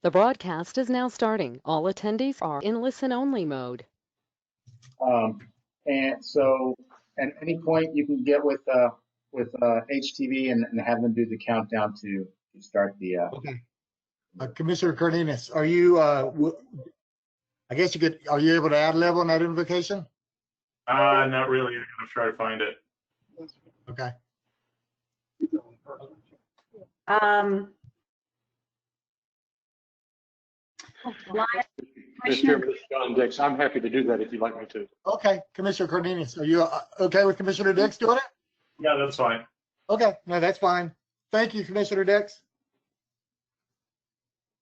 The broadcast is now starting. All attendees are in listen-only mode. And so at any point you can get with HTV and have them do the countdown to start the. Okay. Commissioner Cardenas, are you? I guess you could. Are you able to add level on that invocation? Not really. I'm gonna try to find it. Okay. Mr. Chairman, this is John Dix. I'm happy to do that if you'd like me to. Okay, Commissioner Cardenas, are you okay with Commissioner Dix doing it? Yeah, that's fine. Okay, no, that's fine. Thank you, Commissioner Dix.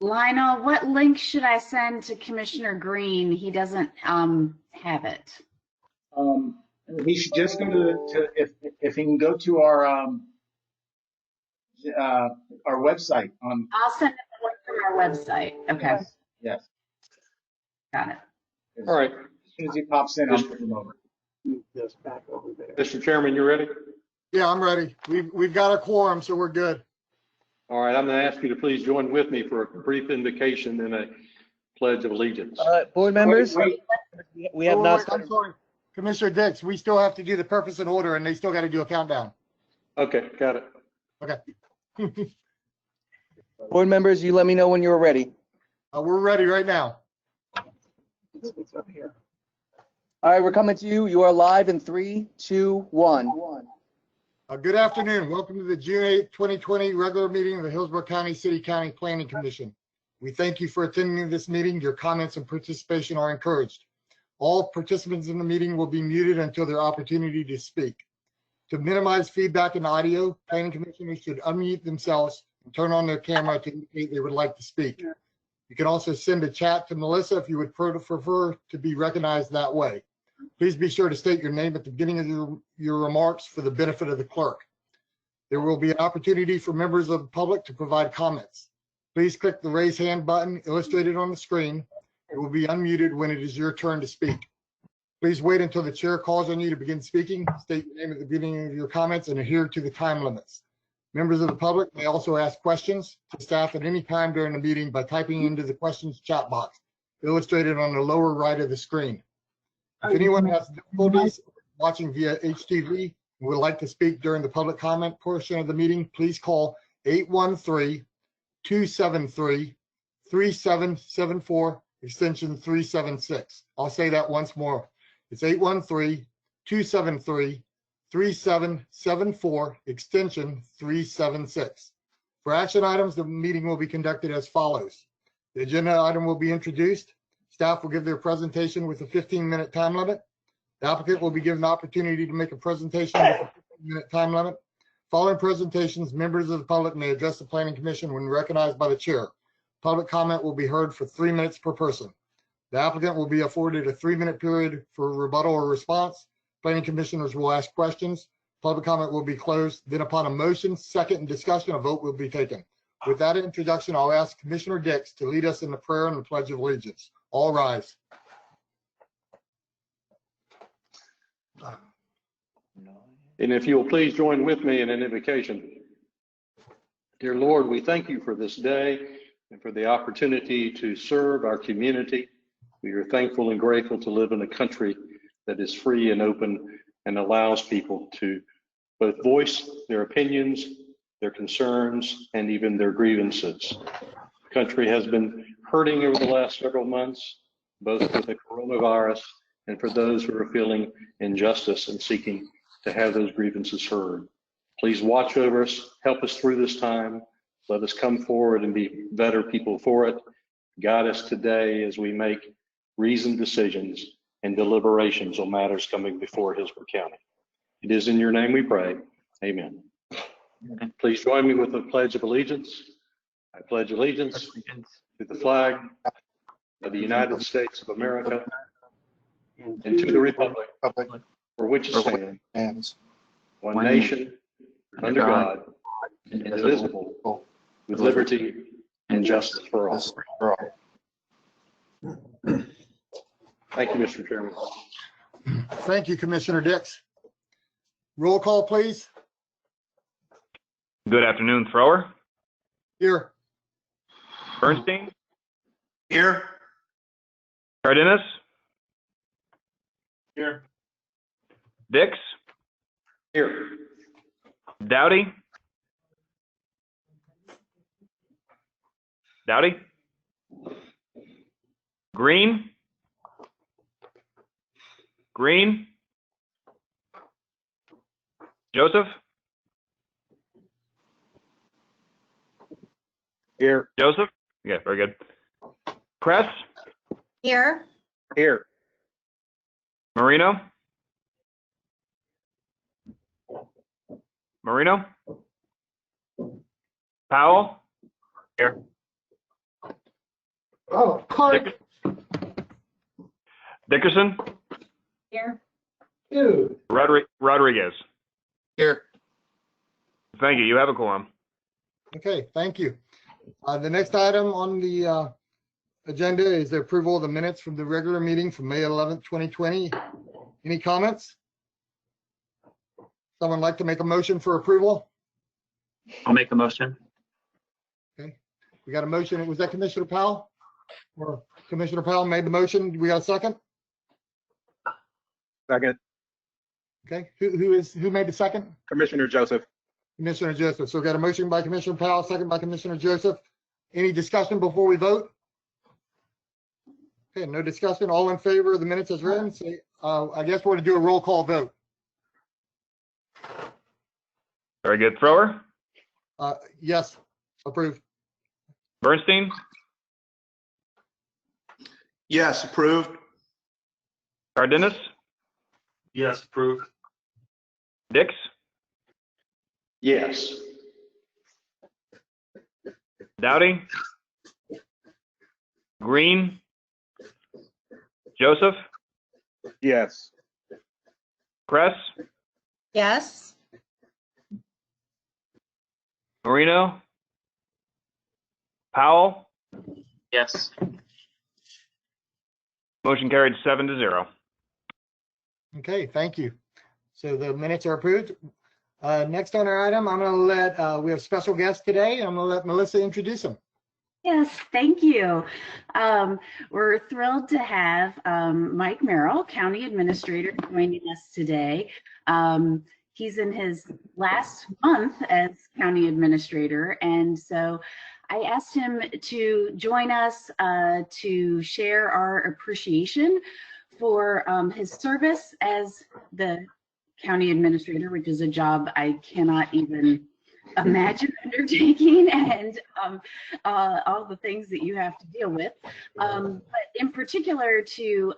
Lionel, what link should I send to Commissioner Green? He doesn't have it. He should just go to if he can go to our website on. I'll send him the link from our website. Okay. Yes. Got it. All right. As soon as he pops in, I'll put him over. Mr. Chairman, you ready? Yeah, I'm ready. We've got a quorum, so we're good. All right. I'm going to ask you to please join with me for a brief invocation and a pledge of allegiance. Board members, Wait. we have not. I'm sorry, Commissioner Dix. We still have to do the purpose and order, and they still got to do a countdown. Okay, got it. Okay. Board members, you let me know when you're ready. We're ready right now. All right, we're coming to you. You are live in 3, 2, 1. Good afternoon. Welcome to the June 8, 2020 regular meeting of the Hillsborough County City County Planning Commission. We thank you for attending this meeting. Your comments and participation are encouraged. All participants in the meeting will be muted until their opportunity to speak. To minimize feedback in audio, planning commissioners should unmute themselves and turn on their camera to indicate they would like to speak. You can also send a chat to Melissa if you would prefer to be recognized that way. Please be sure to state your name at the beginning of your remarks for the benefit of the clerk. There will be an opportunity for members of the public to provide comments. Please click the raise hand button illustrated on the screen. It will be unmuted when it is your turn to speak. Please wait until the chair calls on you to begin speaking. State your name at the beginning of your comments and adhere to the time limits. Members of the public may also ask questions to staff at any time during the meeting by typing into the questions chat box illustrated on the lower right of the screen. If anyone has difficulties watching via HTV and would like to speak during the public comment portion of the meeting, please call 813-273-3774, extension 376. I'll say that once more. It's 813-273-3774, extension 376. For action items, the meeting will be conducted as follows. The agenda item will be introduced. Staff will give their presentation with a 15-minute time limit. The applicant will be given the opportunity to make a presentation with a 15-minute time limit. Following presentations, members of the public may address the Planning Commission when recognized by the chair. Public comment will be heard for 3 minutes per person. The applicant will be afforded a 3-minute period for rebuttal or response. Planning commissioners will ask questions. Public comment will be closed. Then upon a motion, second, and discussion, a vote will be taken. With that introduction, I'll ask Commissioner Dix to lead us in the prayer and the Pledge of Allegiance. All rise. And if you will please join with me in an invocation. Dear Lord, we thank you for this day and for the opportunity to serve our community. We are thankful and grateful to live in a country that is free and open and allows people to both voice their opinions, their concerns, and even their grievances. The country has been hurting over the last several months, both with the coronavirus and for those who are feeling injustice and seeking to have those grievances heard. Please watch over us, help us through this time. Let us come forward and be better people for it. Guide us today as we make reasoned decisions and deliberations on matters coming before Hillsborough County. It is in your name we pray. Amen. Please join me with the Pledge of Allegiance. I pledge allegiance to the flag of the United States of America and to the republic for which it stands, one nation, under God, indivisible, with liberty and justice for all. Thank you, Mr. Chairman. Thank you, Commissioner Dix. Roll call, please. Good afternoon, Thrower. Here. Bernstein. Here. Cardenas, Here. Dix, Here. Dowdy, Green, Joseph, Here. Joseph. Yeah, very good. Press, Here. Here. Marino, Powell, Oh, Clark. Dickerson, Here. Dude. Rodriguez. Here. Thank you. You have a quorum. Okay, thank you. The next item on the agenda is the approval of the minutes from the regular meeting from May 11th, 2020. Any comments? Someone like to make a motion for approval? I'll make the motion. Okay, we got a motion. Was that Commissioner Powell? Or Commissioner Powell made the motion? We got a second? Second. Okay, who made the second? Commissioner Joseph. Commissioner Joseph. So we got a motion by Commissioner Powell, second by Commissioner Joseph. Any discussion before we vote? Okay, no discussion. All in favor of the minutes as written? Say, I guess we're going to do a roll call vote. Very good. Thrower, Yes, approved. Bernstein, Yes, approved. Cardenas, Yes, approved. Dix, Yes. Dowdy, Green, Joseph, Yes. Press, Yes. Marino, Powell. Yes. Motion carried 7-0. Okay, thank you. So the minutes are approved. Next on our item, I'm going to let, we have special guests today. I'm going to let Melissa introduce them. Yes, thank you. We're thrilled to have Mike Merrill, County Administrator, joining us today. He's in his last month as County Administrator, and so I asked him to join us to share our appreciation for his service as the County Administrator, which is a job I cannot even imagine undertaking, and all the things that you have to deal with. But in particular, to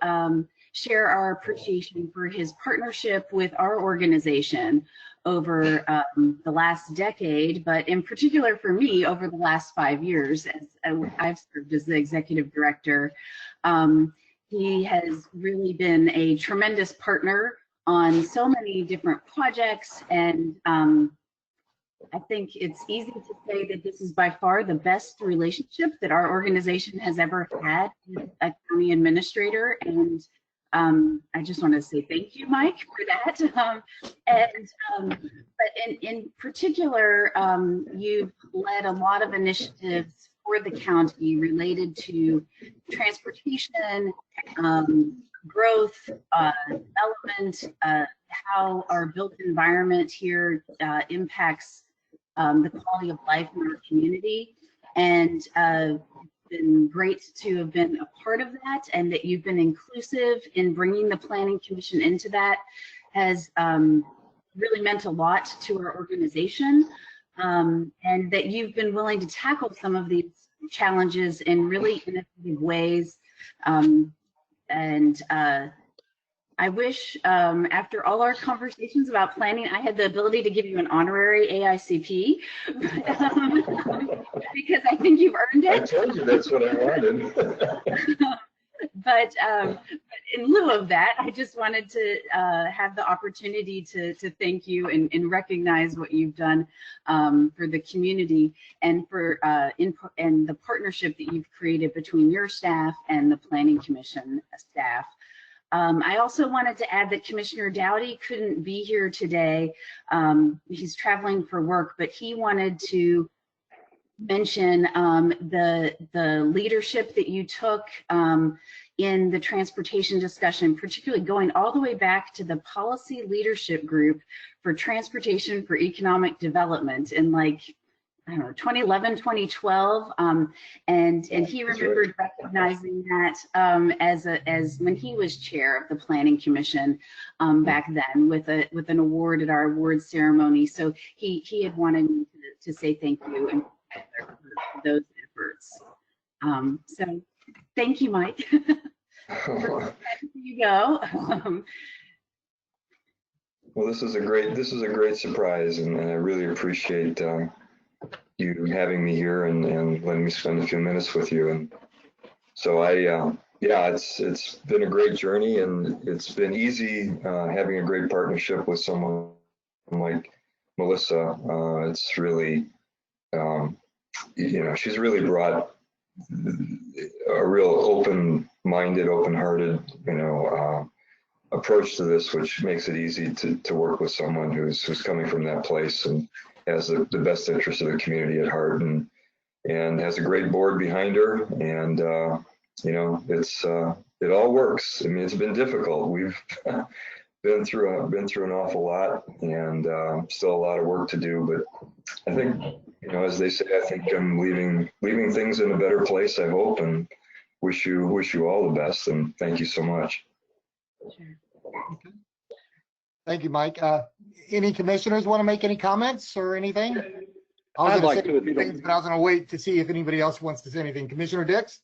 share our appreciation for his partnership with our organization over the last decade, but in particular for me over the last 5 years as I've served as the executive director. He has really been a tremendous partner on so many different projects, and I think it's easy to say that this is by far the best relationship that our organization has ever had with a county administrator, and I just want to say thank you, Mike, for that. But in particular, you've led a lot of initiatives for the county related to transportation, growth, development, how our built environment here impacts the quality of life in our community. And been great to have been a part of that, and that you've been inclusive in bringing the Planning Commission into that has really meant a lot to our organization, and that you've been willing to tackle some of these challenges in really innovative ways. I wish after all our conversations about planning, I had the ability to give you an honorary AICP, because I think you've earned it. I told you that's what I wanted. But in lieu of that, I just wanted to have the opportunity to thank you and recognize what you've done for the community, and for input and the partnership that you've created between your staff and the Planning Commission staff. I also wanted to add that Commissioner Dowdy couldn't be here today. He's traveling for work, but he wanted to mention the leadership that you took in the transportation discussion, particularly going all the way back to the policy leadership group for transportation for economic development in, like, I don't know, 2011, 2012, and he remembered recognizing that as when he was chair of the Planning Commission back then with an award at our award ceremony. So he had wanted me to say thank you and for those efforts. So thank you, Mike. Here you go. Well, this is a great surprise, and I really appreciate you having me here and letting me spend a few minutes with you. And so it's been a great journey, and it's been easy having a great partnership with someone like Melissa. It's really, she's really brought a real open-minded, open-hearted, approach to this, which makes it easy to work with someone who's coming from that place and has the best interest of the community at heart, and has a great board behind her. And it all works. I mean, it's been difficult. We've been through an awful lot, and still a lot of work to do. But I think, as they say, I think I'm leaving things in a better place, I hope, and wish you all the best. And thank you so much. Okay. Thank you, Mike. Any commissioners want to make any comments or anything? I'd like to, if you things, don't. but I was going to wait to see if anybody else wants to say anything. Commissioner Dix?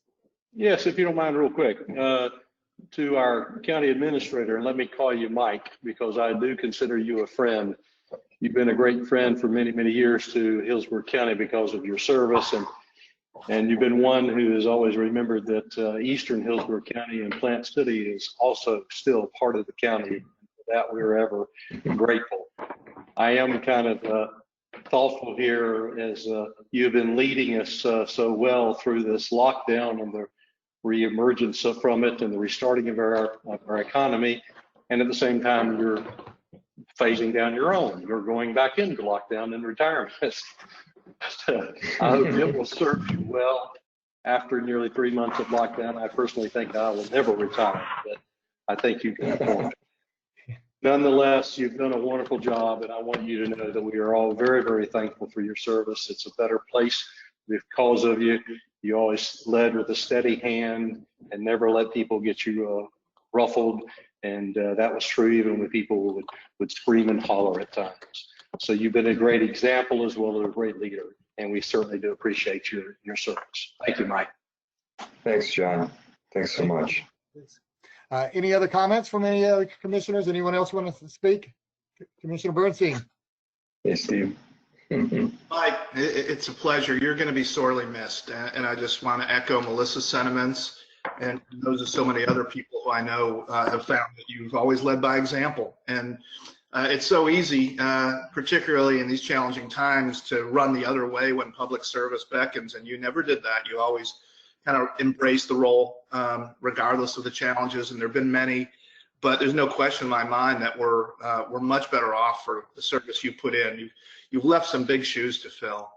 Yes, if you don't mind, real quick. To our county administrator, and let me call you Mike, because I do consider you a friend. You've been a great friend for many, many years to Hillsborough County because of your service, and you've been one who has always remembered that Eastern Hillsborough County and Plant City is also still part of the county. For that, we're ever grateful. I am kind of thoughtful here as you've been leading us so well through this lockdown and the reemergence from it and the restarting of our economy. And at the same time, you're phasing down your own. You're going back into lockdown and retirement. I hope it will serve you well after nearly 3 months of lockdown. I personally think I will never retire, but I think you can afford it. Nonetheless, you've done a wonderful job, and I want you to know that we are all very, very thankful for your service. It's a better place because of you. You always led with a steady hand and never let people get you ruffled, and that was true even when people would scream and holler at times. So you've been a great example as well as a great leader, and we certainly do appreciate your service. Thank you, Mike. Thanks, John. Thanks so much. Any other comments from any other commissioners? Anyone else want to speak? Commissioner Bernstein. Hey, Steve. Mike, it's a pleasure. You're going to be sorely missed. And I just want to echo Melissa's sentiments. And those of so many other people who I know have found that you've always led by example. And it's so easy, particularly in these challenging times, to run the other way when public service beckons. And you never did that. You always kind of embraced the role, regardless of the challenges. And there have been many. But there's no question in my mind that we're much better off for the service you put in. You've left some big shoes to fill.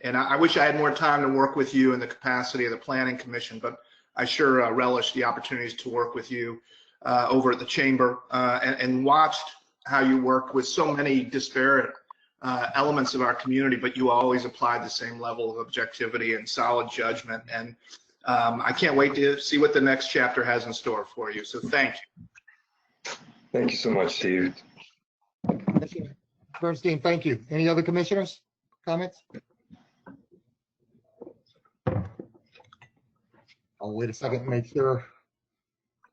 And I wish I had more time to work with you in the capacity of the Planning Commission, but I sure relish the opportunities to work with you over at the Chamber and watched how you work with so many disparate elements of our community, but you always applied the same level of objectivity and solid judgment. And I can't wait to see what the next chapter has in store for you. So thank you. Thank you so much, Steve. Commissioner Bernstein, thank you. Any other commissioners? Comments? I'll wait a second and make sure.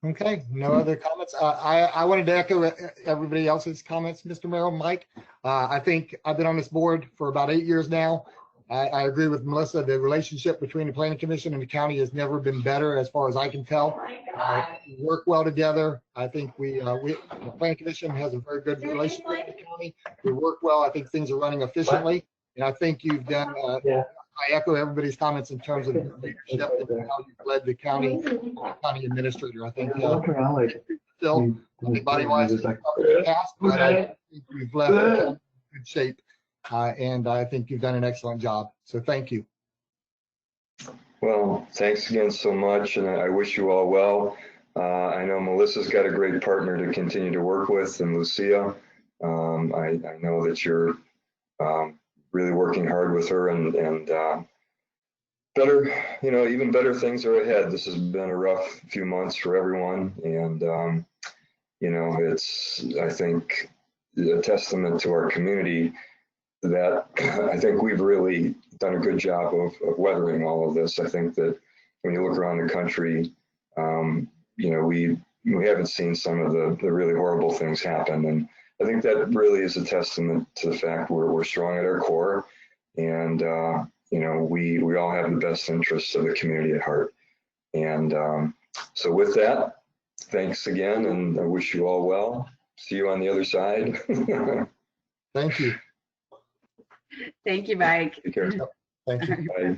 Okay, no other comments. I wanted to echo everybody else's comments, Mr. Merrill, Mike. I think I've been on this board for about 8 years now. I agree with Melissa. The relationship between the Planning Commission and the county has never been better, as far as I can tell. We work well together. I think the Planning Commission has a very good relationship with the county. We work well. I think things are running efficiently, and I think you've done. I echo everybody's comments in terms of your leadership and how you've led the county administrator. I think still, body-wise, but I think you've left in good shape. And I think you've done an excellent job. So thank you. Well, thanks again so much, and I wish you all well. I know Melissa's got a great partner to continue to work with, and Lucia. I know that you're really working hard with her, and better, even better things are ahead. This has been a rough few months for everyone, and it's, I think, a testament to our community that I think we've really done a good job of weathering all of this. I think that when you look around the country, we haven't seen some of the really horrible things happen. And I think that really is a testament to the fact we're strong at our core, and we all have the best interests of the community at heart. And so with that, thanks again, and I wish you all well. See you on the other side. Thank you. Thank you, Mike. Take care. Thank you. Bye.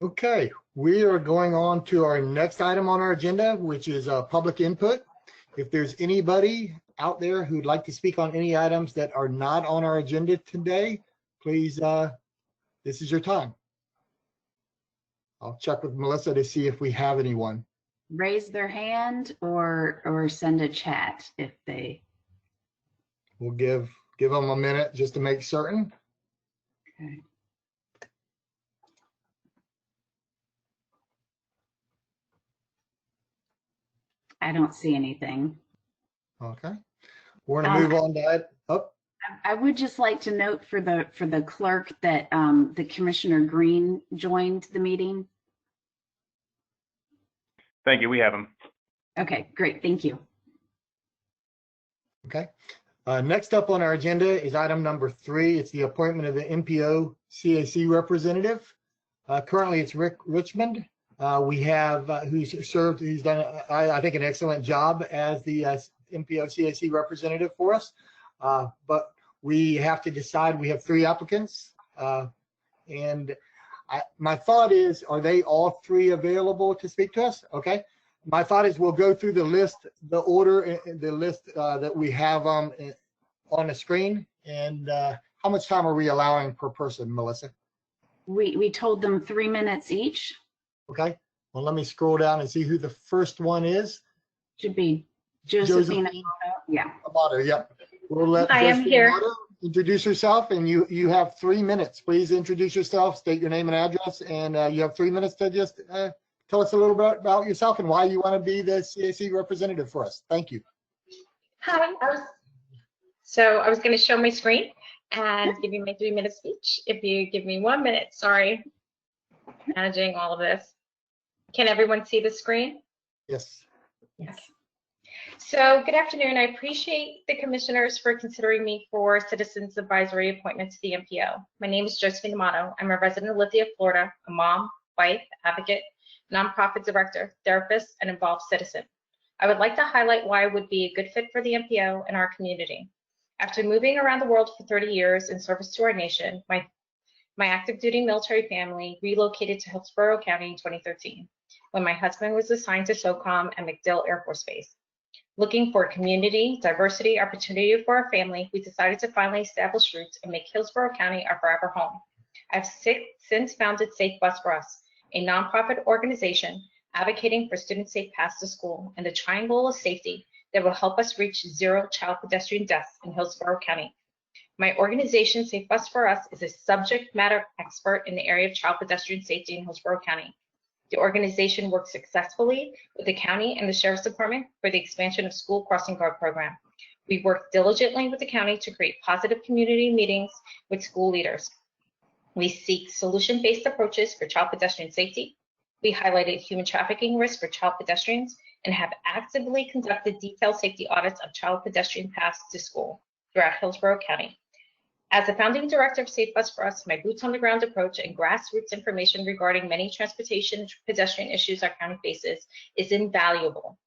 Okay, we are going on to our next item on our agenda, which is public input. If there's anybody out there who'd like to speak on any items that are not on our agenda today, please, this is your time. I'll check with Melissa to see if we have anyone. Raise their hand or send a chat if they. We'll give them a minute just to make certain. Okay. I don't see anything. Okay, we're gonna move on to that. Oh, I would just like to note for the clerk that the Commissioner Green joined the meeting. Thank you. We have him. Okay, great. Thank you. okay. Next up on our agenda is item number 3. It's the appointment of the MPO CAC representative. Currently, it's Rick Richmond. We have who's done, I think, an excellent job as the MPO CAC representative for us. But we have to decide. We have 3 applicants, and my thought is, are they all 3 available to speak to us? Okay. My thought is we'll go through the list, the order, the list that we have on the screen. And how much time are we allowing per person, Melissa? We told them 3 minutes each. Okay. Well, let me scroll down and see who the first one is. Should be Josephine Amato. Yeah. Amato, yep. We'll let I am Josephine here. Amato introduce herself, and you have 3 minutes. Please introduce yourself, state your name and address, and you have 3 minutes to just tell us a little bit about yourself and why you want to be the CAC representative for us. Thank you. Hi. I was going to show my screen and give you my 3-minute speech. If you give me 1 minute, sorry, managing all of this. Can everyone see the screen? Yes. Yes. So good afternoon. I appreciate the commissioners for considering me for Citizens Advisory appointment to the MPO. My name is Josephine Amato. I'm a resident of Lithia, Florida, a mom, wife, advocate, nonprofit director, therapist, and involved citizen. I would like to highlight why I would be a good fit for the MPO and our community. After moving around the world for 30 years in service to our nation, my active duty military family relocated to Hillsborough County in 2013, when my husband was assigned to SOCOM at MacDill Air Force Base. Looking for community, diversity, opportunity for our family, we decided to finally establish roots and make Hillsborough County our forever home. I've since founded Safe Bus for Us, a nonprofit organization advocating for student safe paths to school and the triangle of safety that will help us reach 0 child pedestrian deaths in Hillsborough County. My organization, Safe Bus for Us, is a subject matter expert in the area of child pedestrian safety in Hillsborough County. The organization works successfully with the county and the Sheriff's Department for the expansion of school crossing guard program. We work diligently with the county to create positive community meetings with school leaders. We seek solution-based approaches for child pedestrian safety. We highlighted human trafficking risks for child pedestrians and have actively conducted detailed safety audits of child pedestrian paths to school throughout Hillsborough County. As the founding director of Safe Bus for Us, my boots on the ground approach and grassroots information regarding many transportation and pedestrian issues our county faces is invaluable.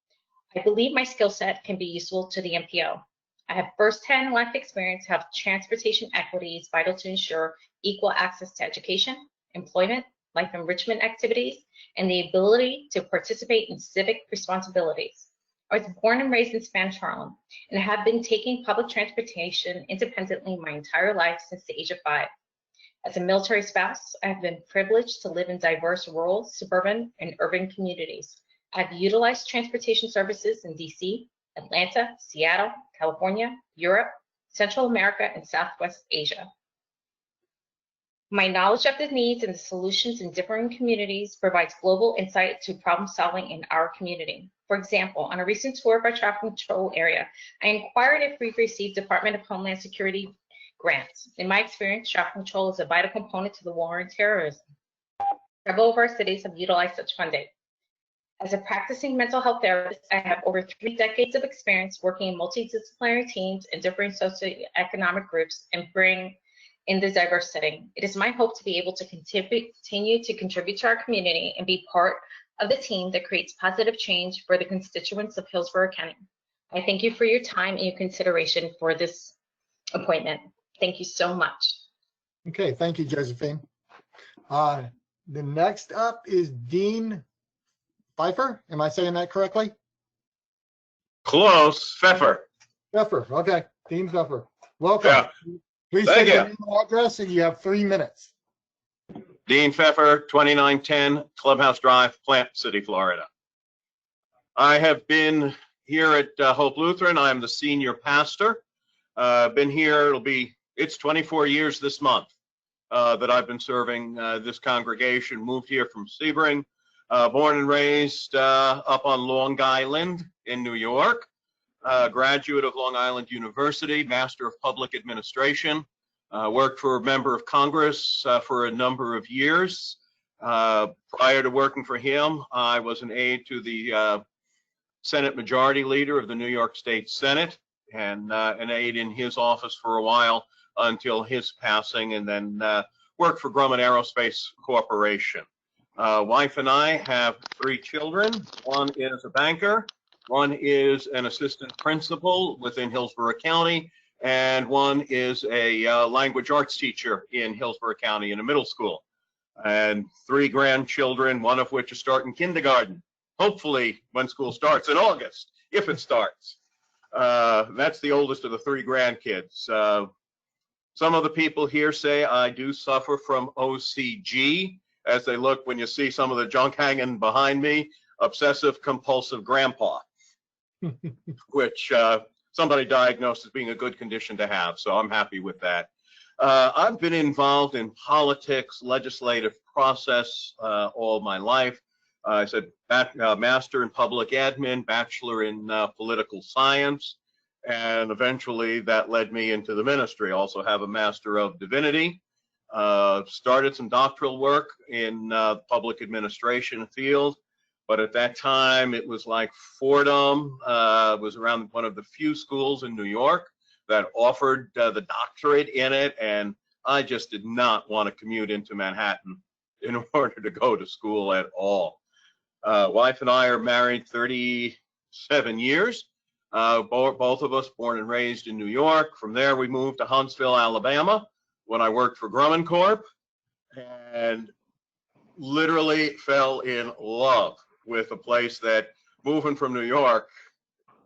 I believe my skill set can be useful to the MPO. I have firsthand life experience how transportation equity is vital to ensure equal access to education, employment, life enrichment activities, and the ability to participate in civic responsibilities. I was born and raised in Spanish Harlem and have been taking public transportation independently my entire life since the age of 5. As a military spouse, I have been privileged to live in diverse rural, suburban, and urban communities. I've utilized transportation services in DC, Atlanta, Seattle, California, Europe, Central America, and Southwest Asia. My knowledge of the needs and the solutions in different communities provides global insight to problem solving in our community. For example, on a recent tour of our traffic control area, I inquired if we've received Department of Homeland Security grants. In my experience, traffic control is a vital component to the war on terrorism. Several of our cities have utilized such funding. As a practicing mental health therapist, I have over 3 decades of experience working in multidisciplinary teams and different socioeconomic groups and bring in this diverse setting. It is my hope to be able to continue to contribute to our community and be part of the team that creates positive change for the constituents of Hillsborough County. I thank you for your time and your consideration for this appointment. Thank you so much. Okay, thank you, Josephine. The next up is Dean Pfeiffer. Am I saying that correctly? Close. Pfeffer. Pfeffer, okay. Dean Pfeffer. Welcome. Yeah. Please Thank say your you. name and address, and you have 3 minutes. Dean Pfeffer, 2910 Clubhouse Drive, Plant City, Florida. I have been here at Hope Lutheran. I am the senior pastor. Been here, it's 24 years this month that I've been serving this congregation. Moved here from Sebring, born and raised up on Long Island in New York. Graduate of Long Island University, Master of Public Administration. Worked for a member of Congress for a number of years. Prior to working for him, I was an aide to the Senate Majority Leader of the New York State Senate, and an aide in his office for a while until his passing, and then worked for Grumman Aerospace Corporation. Wife and I have 3 children. One is a banker, one is an assistant principal within Hillsborough County, and one is a language arts teacher in Hillsborough County in a middle school. And 3 grandchildren, one of which is starting kindergarten, hopefully when school starts in August, if it starts. That's the oldest of the 3 grandkids. Some of the people here say I do suffer from OCG, as they look when you see some of the junk hanging behind me, obsessive compulsive grandpa, which somebody diagnosed as being a good condition to have, so I'm happy with that. I've been involved in politics, legislative process all my life. I said master in public admin, bachelor in political science, and eventually that led me into the ministry. Also have a master of divinity. Started some doctoral work in public administration field, but at that time it was like Fordham was around one of the few schools in New York that offered the doctorate in it, and I just did not want to commute into Manhattan in order to go to school at all. Wife and I are married 37 years. Both of us born and raised in New York. From there, we moved to Huntsville, Alabama, when I worked for Grumman Corp, and literally fell in love with a place that, moving from New York,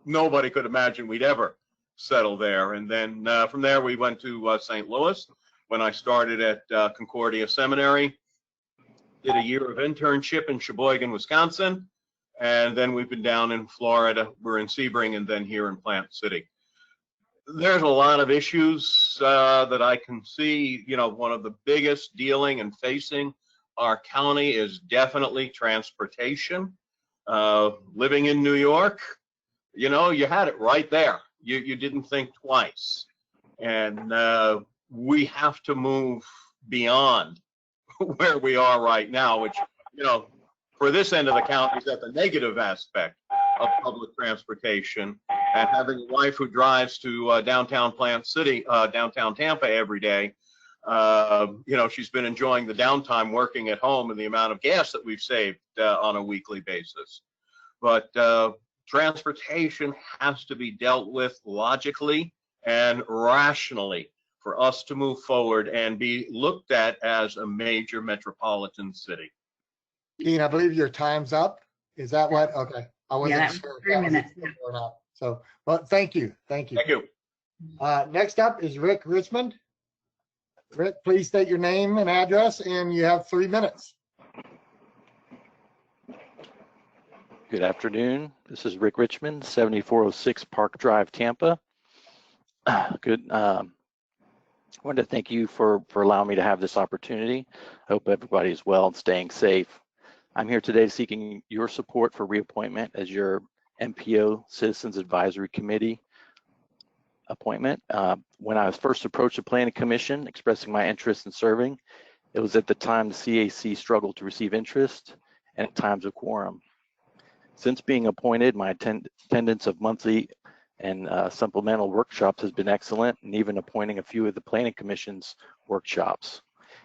nobody could imagine we'd ever settle there. And then from there, we went to St. Louis when I started at Concordia Seminary. Did a year of internship in Sheboygan, Wisconsin, and then we've been down in Florida. We're in Sebring, and then here in Plant City. There's a lot of issues that I can see. You know, one of the biggest dealing and facing our county is definitely transportation. Living in New York, you know, you had it right there. You didn't think twice. And we have to move beyond where we are right now, which, you know, for this end of the county is at the negative aspect of public transportation. And having a wife who drives to downtown Plant City, downtown Tampa every day, you know, she's been enjoying the downtime working at home and the amount of gas that we've saved on a weekly basis. But transportation has to be dealt with logically and rationally for us to move forward and be looked at as a major metropolitan city. Dean, I believe your time's up. Is that what? Okay. I wasn't Yeah, sure if 3 that was minutes. it or not. So, well, thank you. Thank you. Thank you. Next up is Rick Richmond. Rick, please state your name and address, and you have 3 minutes. Good afternoon. This is Rick Richmond, 7406 Park Drive, Tampa. Good. I wanted to thank you for allowing me to have this opportunity. I hope everybody is well and staying safe. I'm here today seeking your support for reappointment as your MPO Citizens Advisory Committee appointment. When I was first approached the Planning Commission expressing my interest in serving, it was at the time the CAC struggled to receive interest and at times a quorum. Since being appointed, my attendance of monthly and supplemental workshops has been excellent, and even appointing a few of the Planning Commission's workshops.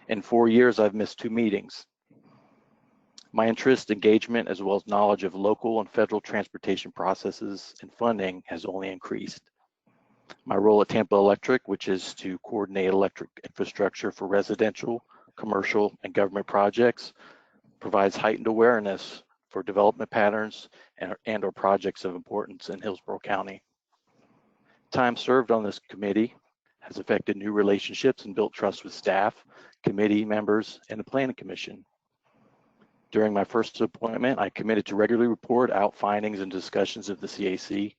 In 4 years, I've missed 2 meetings. My interest, engagement, as well as knowledge of local and federal transportation processes and funding has only increased. My role at Tampa Electric, which is to coordinate electric infrastructure for residential, commercial, and government projects, provides heightened awareness for development patterns and or projects of importance in Hillsborough County. Time served on this committee has affected new relationships and built trust with staff, committee members, and the Planning Commission. During my first appointment, I committed to regularly report out findings and discussions of the CAC.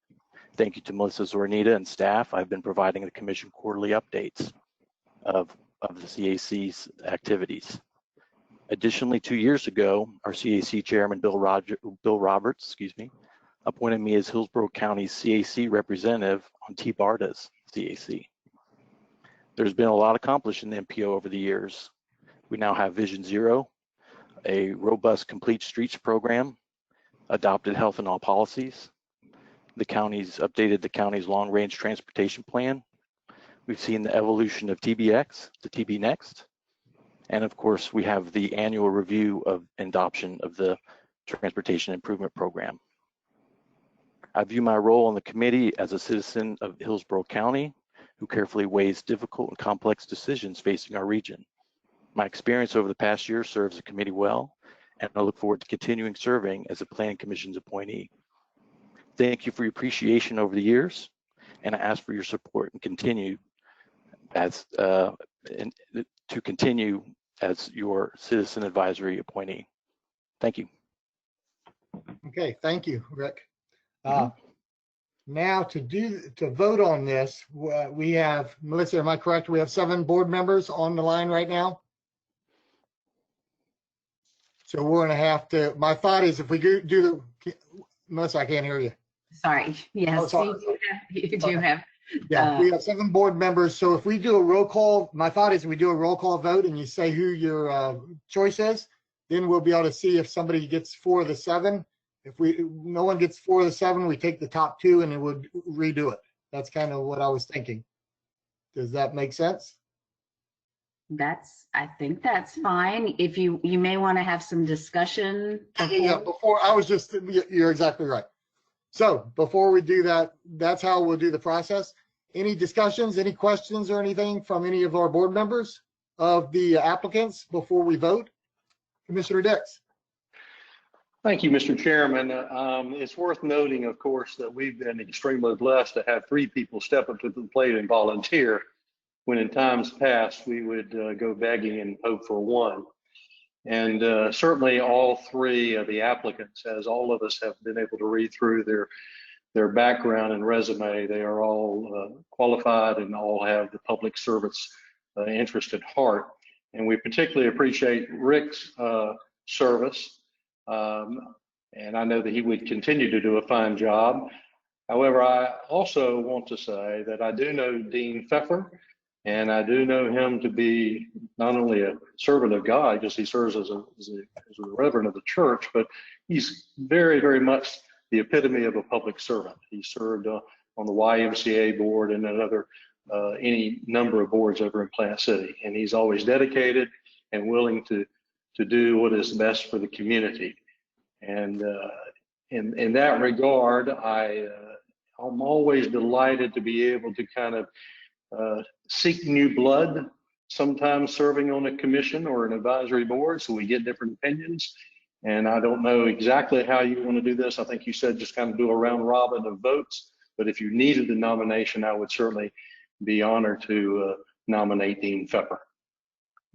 Thank you to Melissa Zornita and staff. I've been providing the Commission quarterly updates of the CAC's activities. Additionally, 2 years ago, our CAC Chairman, Bill Roberts, appointed me as Hillsborough County's CAC representative on T-BARDA's CAC. There's been a lot accomplished in the MPO over the years. We now have Vision Zero, a robust complete streets program, adopted health and all policies. The county's updated the county's long-range transportation plan. We've seen the evolution of TBX to TB Next. And of course, we have the annual review of adoption of the Transportation Improvement Program. I view my role on the committee as a citizen of Hillsborough County who carefully weighs difficult and complex decisions facing our region. My experience over the past year serves the committee well, and I look forward to continuing serving as a Planning Commission's appointee. Thank you for your appreciation over the years, and I ask for your support and continue as your citizen advisory appointee. Thank you. Okay, thank you, Rick. Now to vote on this, we have, Melissa, am I correct? We have 7 board members on the line right now. So we're gonna have to, my thought is if we do the, Melissa, I can't hear you. Sorry, yes, Oh, sorry. you do have. Yeah, we have 7 board members. So if we do a roll call, my thought is we do a roll call vote and you say who your choice is, then we'll be able to see if somebody gets 4 of the 7. If no one gets 4 of the 7, we take the top 2 and it would redo it. That's kind of what I was thinking. Does that make sense? I think that's fine. If you may want to have some discussion. Yeah, you're exactly right. So before we do that, that's how we'll do the process. Any discussions, any questions or anything from any of our board members of the applicants before we vote? Commissioner Dix. Thank you, Mr. Chairman. It's worth noting, of course, that we've been extremely blessed to have 3 people step up to the plate and volunteer, when in times past we would go begging and hope for 1. And certainly all 3 of the applicants, as all of us have been able to read through their background and resume, they are all qualified and all have the public service interest at heart. And we particularly appreciate Rick's service. And I know that he would continue to do a fine job. However, I also want to say that I do know Dean Pfeffer, and I do know him to be not only a servant of God, because he serves as a reverend of the church, but he's very, very much the epitome of a public servant. He served on the YMCA board and any number of boards over in Plant City. And he's always dedicated and willing to do what is best for the community. And in that regard, I'm always delighted to be able to kind of seek new blood, sometimes serving on a commission or an advisory board, so we get different opinions. And I don't know exactly how you want to do this. I think you said just kind of do a round robin of votes, but if you needed the nomination, I would certainly be honored to nominate Dean Pfeffer.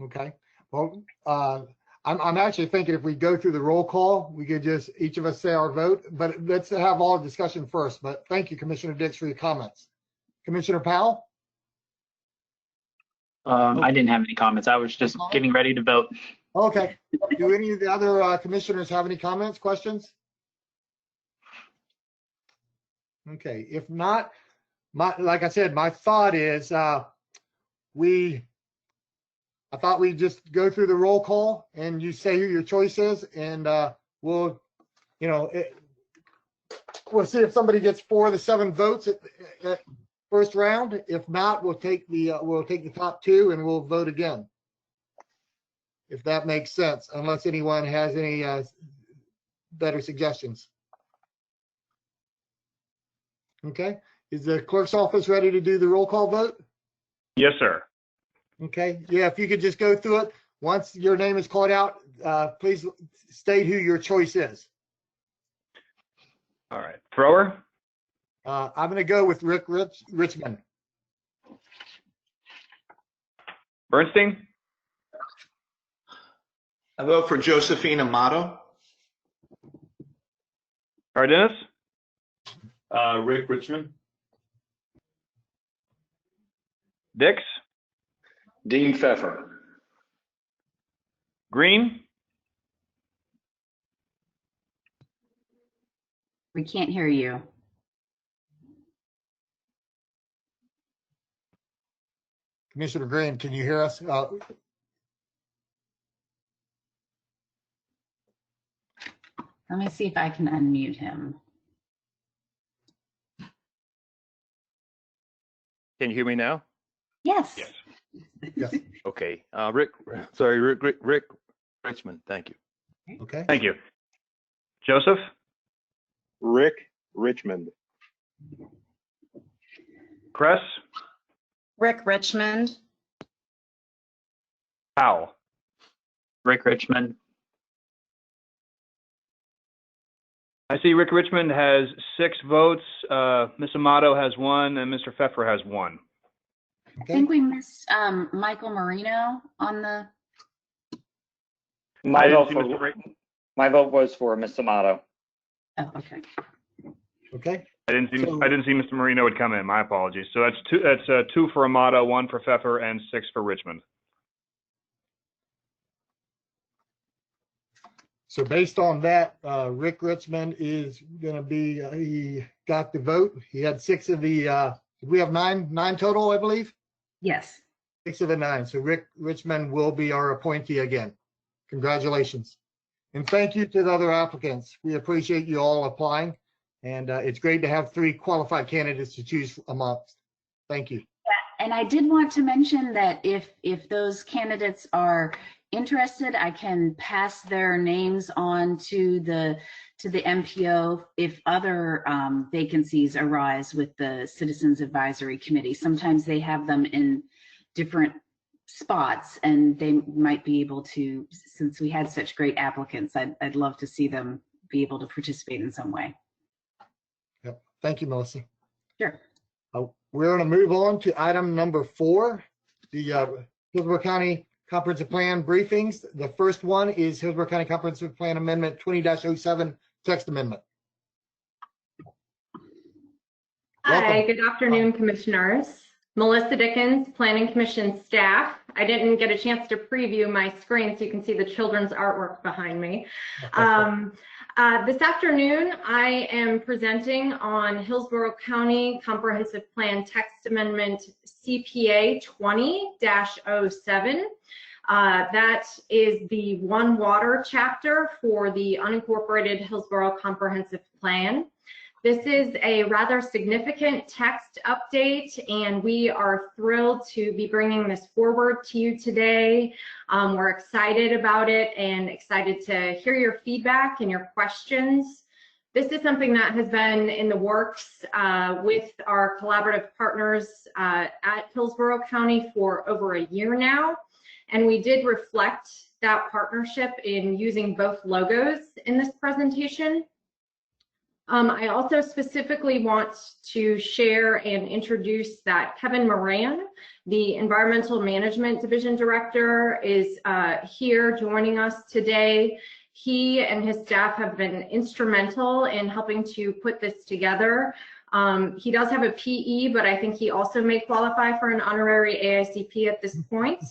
Okay. Well, I'm actually thinking if we go through the roll call, we could just each of us say our vote, but let's have all discussion first. But thank you, Commissioner Dix, for your comments. Commissioner Powell? I didn't have any comments. I was just getting ready to vote. Okay. Do any of the other commissioners have any comments, questions? Okay. If not, like I said, my thought is I thought we'd just go through the roll call and you say who your choice is, and we'll see if somebody gets 4 of the 7 votes at first round. If not, we'll take the top 2 and we'll vote again, if that makes sense, unless anyone has any better suggestions. Okay. Is the clerk's office ready to do the roll call vote? Yes, sir. Okay. Yeah, if you could just go through it. Once your name is called out, please state who your choice is. All right. Thrower? I'm going to go with Rick Richmond. Bernstein? I vote for Josephine Amato. Cardenas? Rick Richmond. Dix? Dean Pfeffer. Green? We can't hear you. Commissioner Green, can you hear us? Let me see if I can unmute him. Can you hear me now? Yes. Yes. Okay. Rick Richmond. Thank you. Okay. Thank you. Joseph? Rick Richmond. Cress? Rick Richmond. Powell? Rick Richmond. I see Rick Richmond has 6 votes. Ms. Amato has 1, and Mr. Pfeffer has 1. I think we missed Michael Marino on the. My vote was for Ms. Amato. Oh, okay. Okay. I didn't see Mr. Marino would come in. My apologies. So that's 2. That's 2 for Amato, 1 for Pfeffer, and 6 for Richmond. So based on that, Rick Richmond is going to be, he got the vote. He had 6 of the, we have 9 total, I believe? Yes. 6 of the 9. So Rick Richmond will be our appointee again. Congratulations. And thank you to the other applicants. We appreciate you all applying. And it's great to have 3 qualified candidates to choose amongst. Thank you. Yeah, and I did want to mention that if those candidates are interested, I can pass their names on to the MPO if other vacancies arise with the Citizens Advisory Committee. Sometimes they have them in different spots, and they might be able to, since we had such great applicants, I'd love to see them be able to participate in some way. Yep. Thank you, Melissa. Sure. We're going to move on to item number 4, the Hillsborough County Comprehensive Plan briefings. The first one is Hillsborough County Comprehensive Plan Amendment 20-07 text amendment. Hi, good afternoon, commissioners. Melissa Dickens, Planning Commission staff. I didn't get a chance to preview my screen so you can see the children's artwork behind me. This afternoon, I am presenting on Hillsborough County Comprehensive Plan Text Amendment CPA 20-07. That is the One Water chapter for the unincorporated Hillsborough Comprehensive Plan. This is a rather significant text update, and we are thrilled to be bringing this forward to you today. We're excited about it and excited to hear your feedback and your questions. This is something that has been in the works with our collaborative partners at Hillsborough County for over a year now, and we did reflect that partnership in using both logos in this presentation. I also specifically want to share and introduce that Kevin Moran, the Environmental Management Division Director, is here joining us today. He and his staff have been instrumental in helping to put this together. He does have a PE, but I think he also may qualify for an honorary AICP at this point.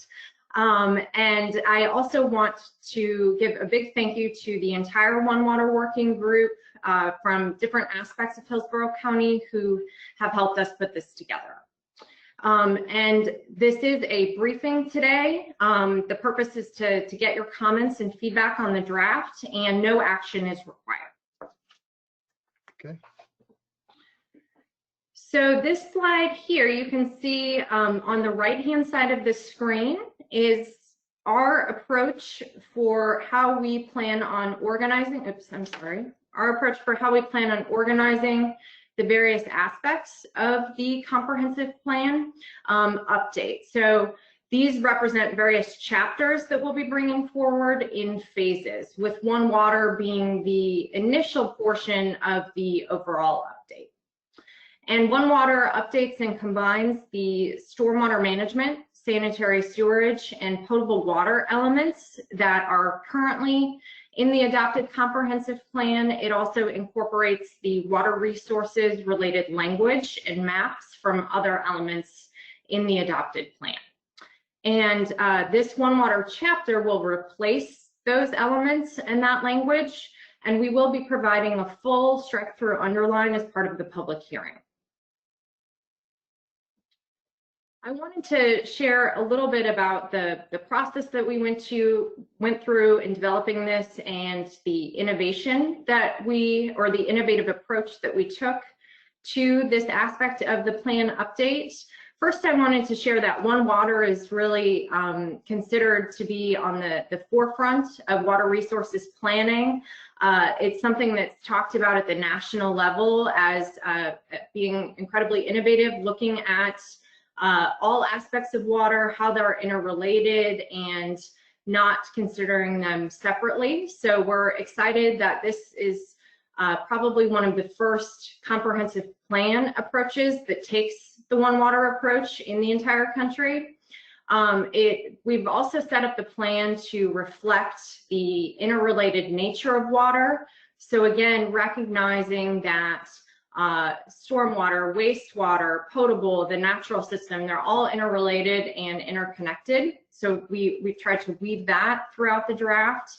And I also want to give a big thank you to the entire One Water Working Group from different aspects of Hillsborough County who have helped us put this together. And this is a briefing today. The purpose is to get your comments and feedback on the draft, and no action is required. Okay. So this slide here, you can see on the right-hand side of the screen is our approach for how we plan on organizing, our approach for how we plan on organizing the various aspects of the comprehensive plan update. So these represent various chapters that we'll be bringing forward in phases, with One Water being the initial portion of the overall update. And One Water updates and combines the stormwater management, sanitary sewerage, and potable water elements that are currently in the adopted comprehensive plan. It also incorporates the water resources related language and maps from other elements in the adopted plan. And this One Water chapter will replace those elements and that language, and we will be providing a full strike-through underline as part of the public hearing. I wanted to share a little bit about the process that we went through in developing this, and the innovation that or the innovative approach that we took to this aspect of the plan update. First, I wanted to share that One Water is really considered to be on the forefront of water resources planning. It's something that's talked about at the national level as being incredibly innovative, looking at all aspects of water, how they're interrelated, and not considering them separately. So we're excited that this is probably one of the first comprehensive plan approaches that takes the One Water approach in the entire country. We've also set up the plan to reflect the interrelated nature of water. So again, recognizing that stormwater, wastewater, potable, the natural system, they're all interrelated and interconnected. So we've tried to weave that throughout the draft.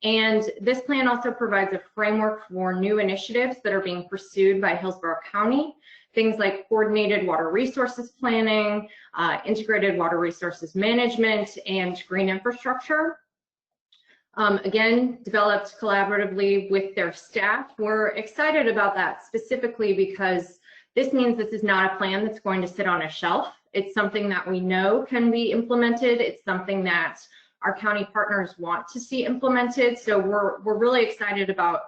And this plan also provides a framework for new initiatives that are being pursued by Hillsborough County, things like coordinated water resources planning, integrated water resources management, and green infrastructure. Again, developed collaboratively with their staff. We're excited about that specifically because this means this is not a plan that's going to sit on a shelf. It's something that we know can be implemented. It's something that our county partners want to see implemented. So we're really excited about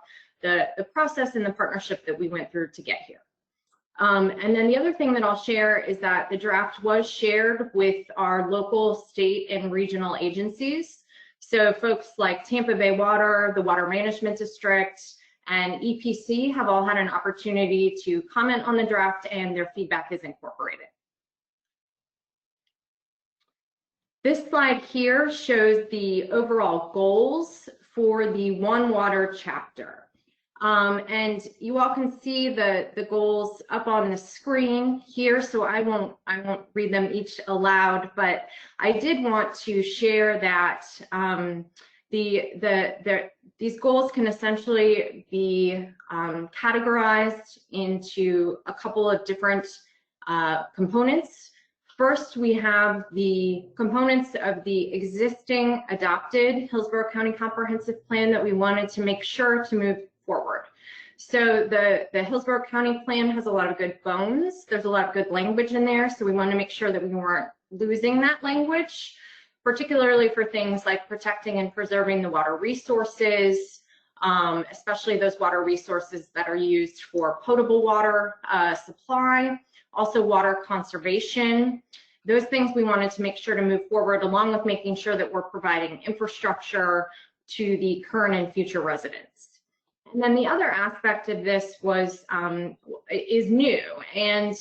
the process and the partnership that we went through to get here. And then the other thing that I'll share is that the draft was shared with our local, state, and regional agencies. So folks like Tampa Bay Water, the Water Management District, and EPC have all had an opportunity to comment on the draft, and their feedback is incorporated. This slide here shows the overall goals for the One Water chapter. And you all can see the goals up on the screen here, so I won't read them each aloud, but I did want to share that these goals can essentially be categorized into a couple of different components. First, we have the components of the existing adopted Hillsborough County Comprehensive Plan that we wanted to make sure to move forward. So the Hillsborough County Plan has a lot of good bones. There's a lot of good language in there, so we want to make sure that we weren't losing that language, particularly for things like protecting and preserving the water resources, especially those water resources that are used for potable water supply, also water conservation. Those things we wanted to make sure to move forward, along with making sure that we're providing infrastructure to the current and future residents. And then the other aspect of this is new, and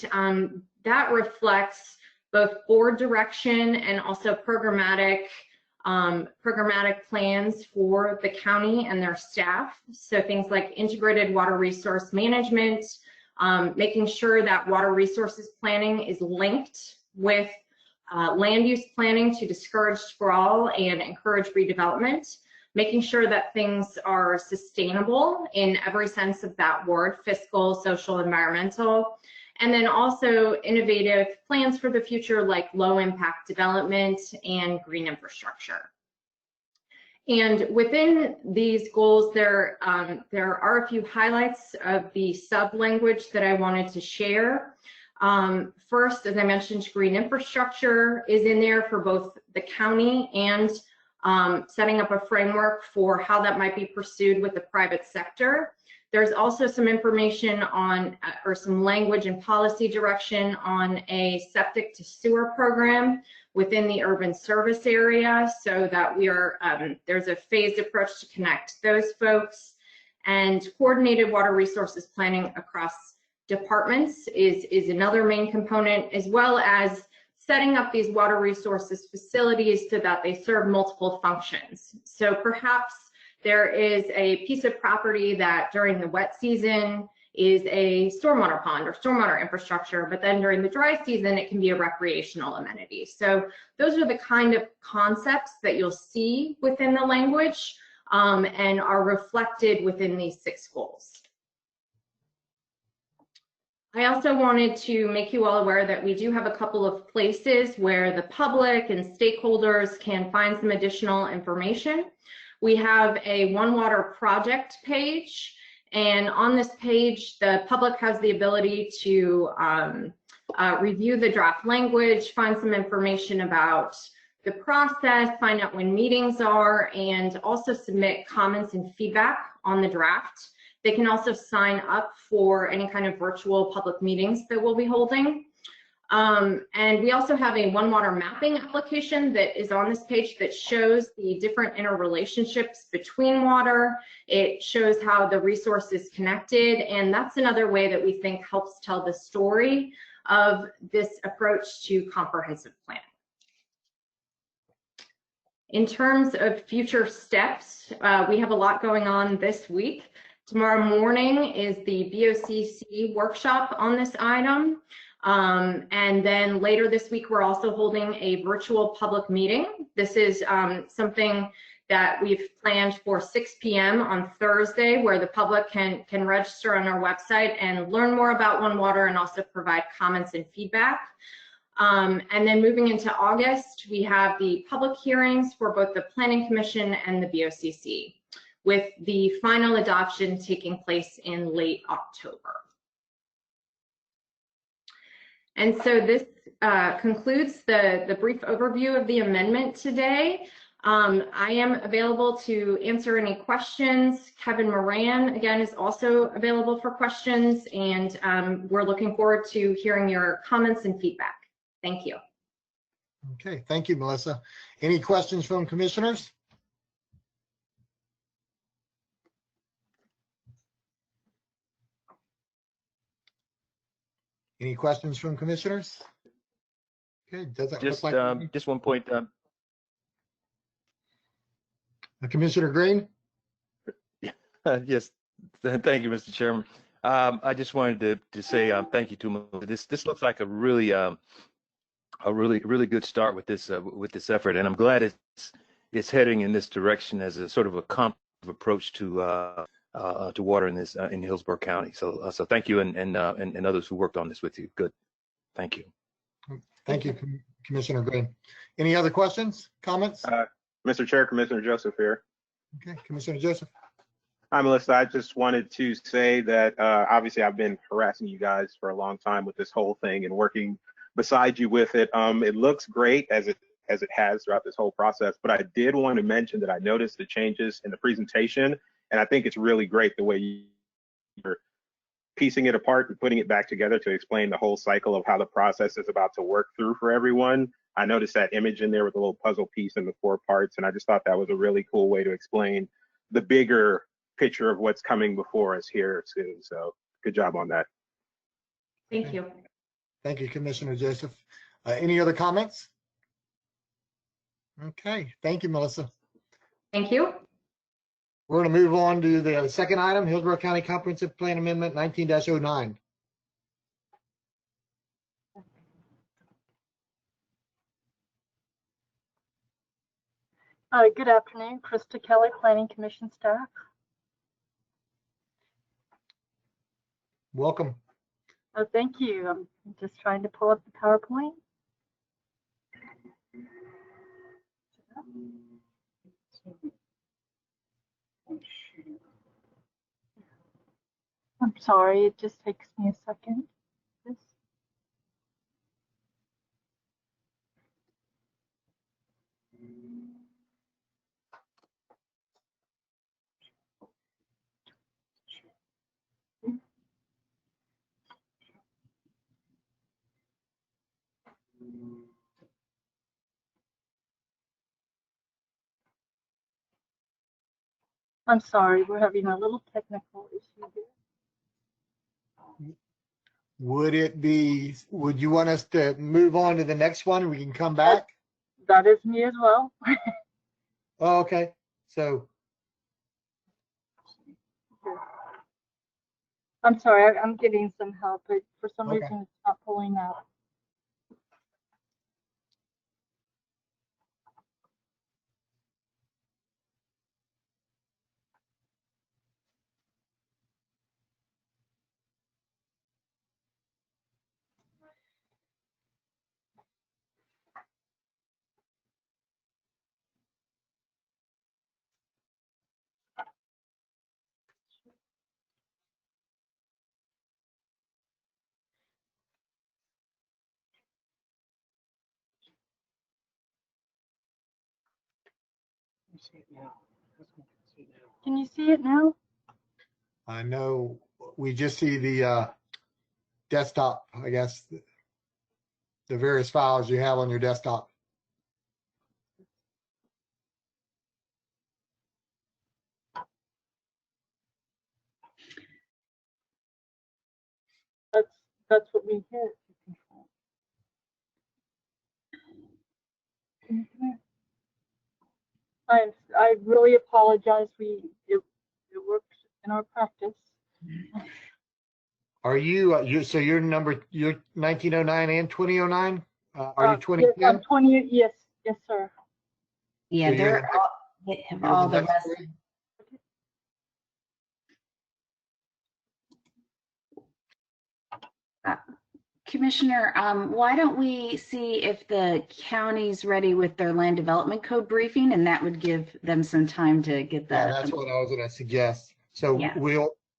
that reflects both board direction and also programmatic plans for the county and their staff. So things like integrated water resource management, making sure that water resources planning is linked with land use planning to discourage sprawl and encourage redevelopment, making sure that things are sustainable in every sense of that word, fiscal, social, environmental, and then also innovative plans for the future like low impact development and green infrastructure. And within these goals, there are a few highlights of the sub-language that I wanted to share. First, as I mentioned, green infrastructure is in there for both the county and setting up a framework for how that might be pursued with the private sector. There's also some information on, or some language and policy direction on a septic to sewer program within the urban service area, so that we are, there's a phased approach to connect those folks. And coordinated water resources planning across departments is another main component, as well as setting up these water resources facilities so that they serve multiple functions. So perhaps there is a piece of property that during the wet season is a stormwater pond or stormwater infrastructure, but then during the dry season, it can be a recreational amenity. So those are the kind of concepts that you'll see within the language and are reflected within these 6 goals. I also wanted to make you all aware that we do have a couple of places where the public and stakeholders can find some additional information. We have a One Water project page, and on this page, the public has the ability to review the draft language, find some information about the process, find out when meetings are, and also submit comments and feedback on the draft. They can also sign up for any kind of virtual public meetings that we'll be holding. And we also have a One Water mapping application that is on this page that shows the different interrelationships between water. It shows how the resource is connected, and that's another way that we think helps tell the story of this approach to comprehensive planning. In terms of future steps, we have a lot going on this week. Tomorrow morning is the BOCC workshop on this item. And then later this week, we're also holding a virtual public meeting. This is something that we've planned for 6 p.m. on Thursday, where the public can register on our website and learn more about One Water and also provide comments and feedback. And then moving into August, we have the public hearings for both the Planning Commission and the BOCC, with the final adoption taking place in late October. And so this concludes the brief overview of the amendment today. I am available to answer any questions. Kevin Moran, again, is also available for questions, and we're looking forward to hearing your comments and feedback. Thank you. Okay, thank you, Melissa. Any questions from commissioners? Any questions from commissioners? Okay, doesn't look like just one point. Commissioner Green? Yes, thank you, Mr. Chairman. I just wanted to say thank you to Melissa. This looks like a really good start with this effort, and I'm glad it's heading in this direction as a sort of a comprehensive approach to water in this in Hillsborough County. So thank you and others who worked on this with you. Good, thank you. Thank you, Commissioner Green. Any other questions, comments? Mr. Chair, Commissioner Joseph here. Okay, Commissioner Joseph. Hi, Melissa. I just wanted to say that obviously I've been harassing you guys for a long time with this whole thing and working beside you with it. It looks great as it has throughout this whole process, but I did want to mention that I noticed the changes in the presentation, and I think it's really great the way you're piecing it apart and putting it back together to explain the whole cycle of how the process is about to work through for everyone. I noticed that image in there with a little puzzle piece in the 4 parts, and I just thought that was a really cool way to explain the bigger picture of what's coming before us here soon. So good job on that. Thank you. Thank you, Commissioner Joseph. Any other comments? Okay, thank you, Melissa. Thank you. We're going to move on to the second item, Hillsborough County Comprehensive Plan Amendment 19-09. Good afternoon, Krista Kelly, Planning Commission staff. Welcome. Oh, thank you. I'm just trying to pull up the PowerPoint. I'm sorry, it just takes me a second. I'm sorry, we're having a little technical issue here. Would you want us to move on to the next one? We can come back? That is me as well. Oh, okay. So, I'm sorry, I'm getting some help, but for some Okay. reason it's not pulling up. Can you see it now? I know we just see the desktop, I guess, the various files you have on your desktop. That's what we hit. I really apologize. It works in our practice. Are you, so you're 1909 and 2009? Are you 2010? Yes, I'm 20. Yes, sir. Yeah, So they're all, they have all the rest. Commissioner, why don't we see if the county's ready with their land development code briefing, and that would give them some time to get Yeah, that. that's what I was going to suggest. So Yeah.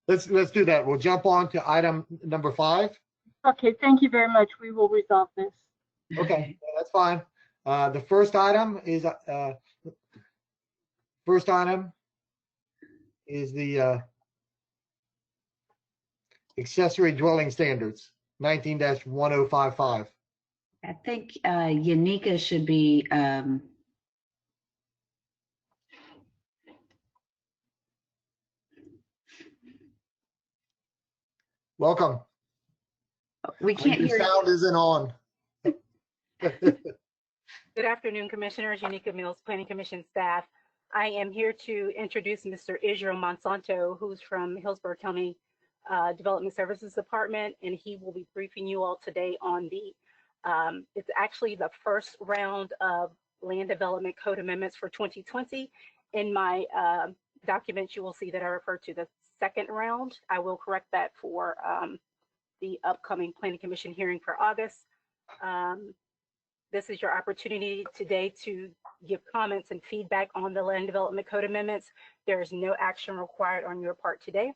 let's do that. We'll jump on to item number 5. Okay, thank you very much. We will resolve this. Okay, that's fine. The first item is the accessory dwelling standards, 19-1055. I think Yanika should be Welcome. we can't Your hear sound isn't on. Good afternoon, Commissioners. Unica Mills, Planning Commission staff. I am here to introduce Mr. Israel Monsanto, who's from Hillsborough County Development Services Department, and he will be briefing you all today on the, it's actually the first round of land development code amendments for 2020. In my documents, you will see that I refer to the second round. I will correct that for the upcoming Planning Commission hearing for August. This is your opportunity today to give comments and feedback on the land development code amendments. There is no action required on your part today.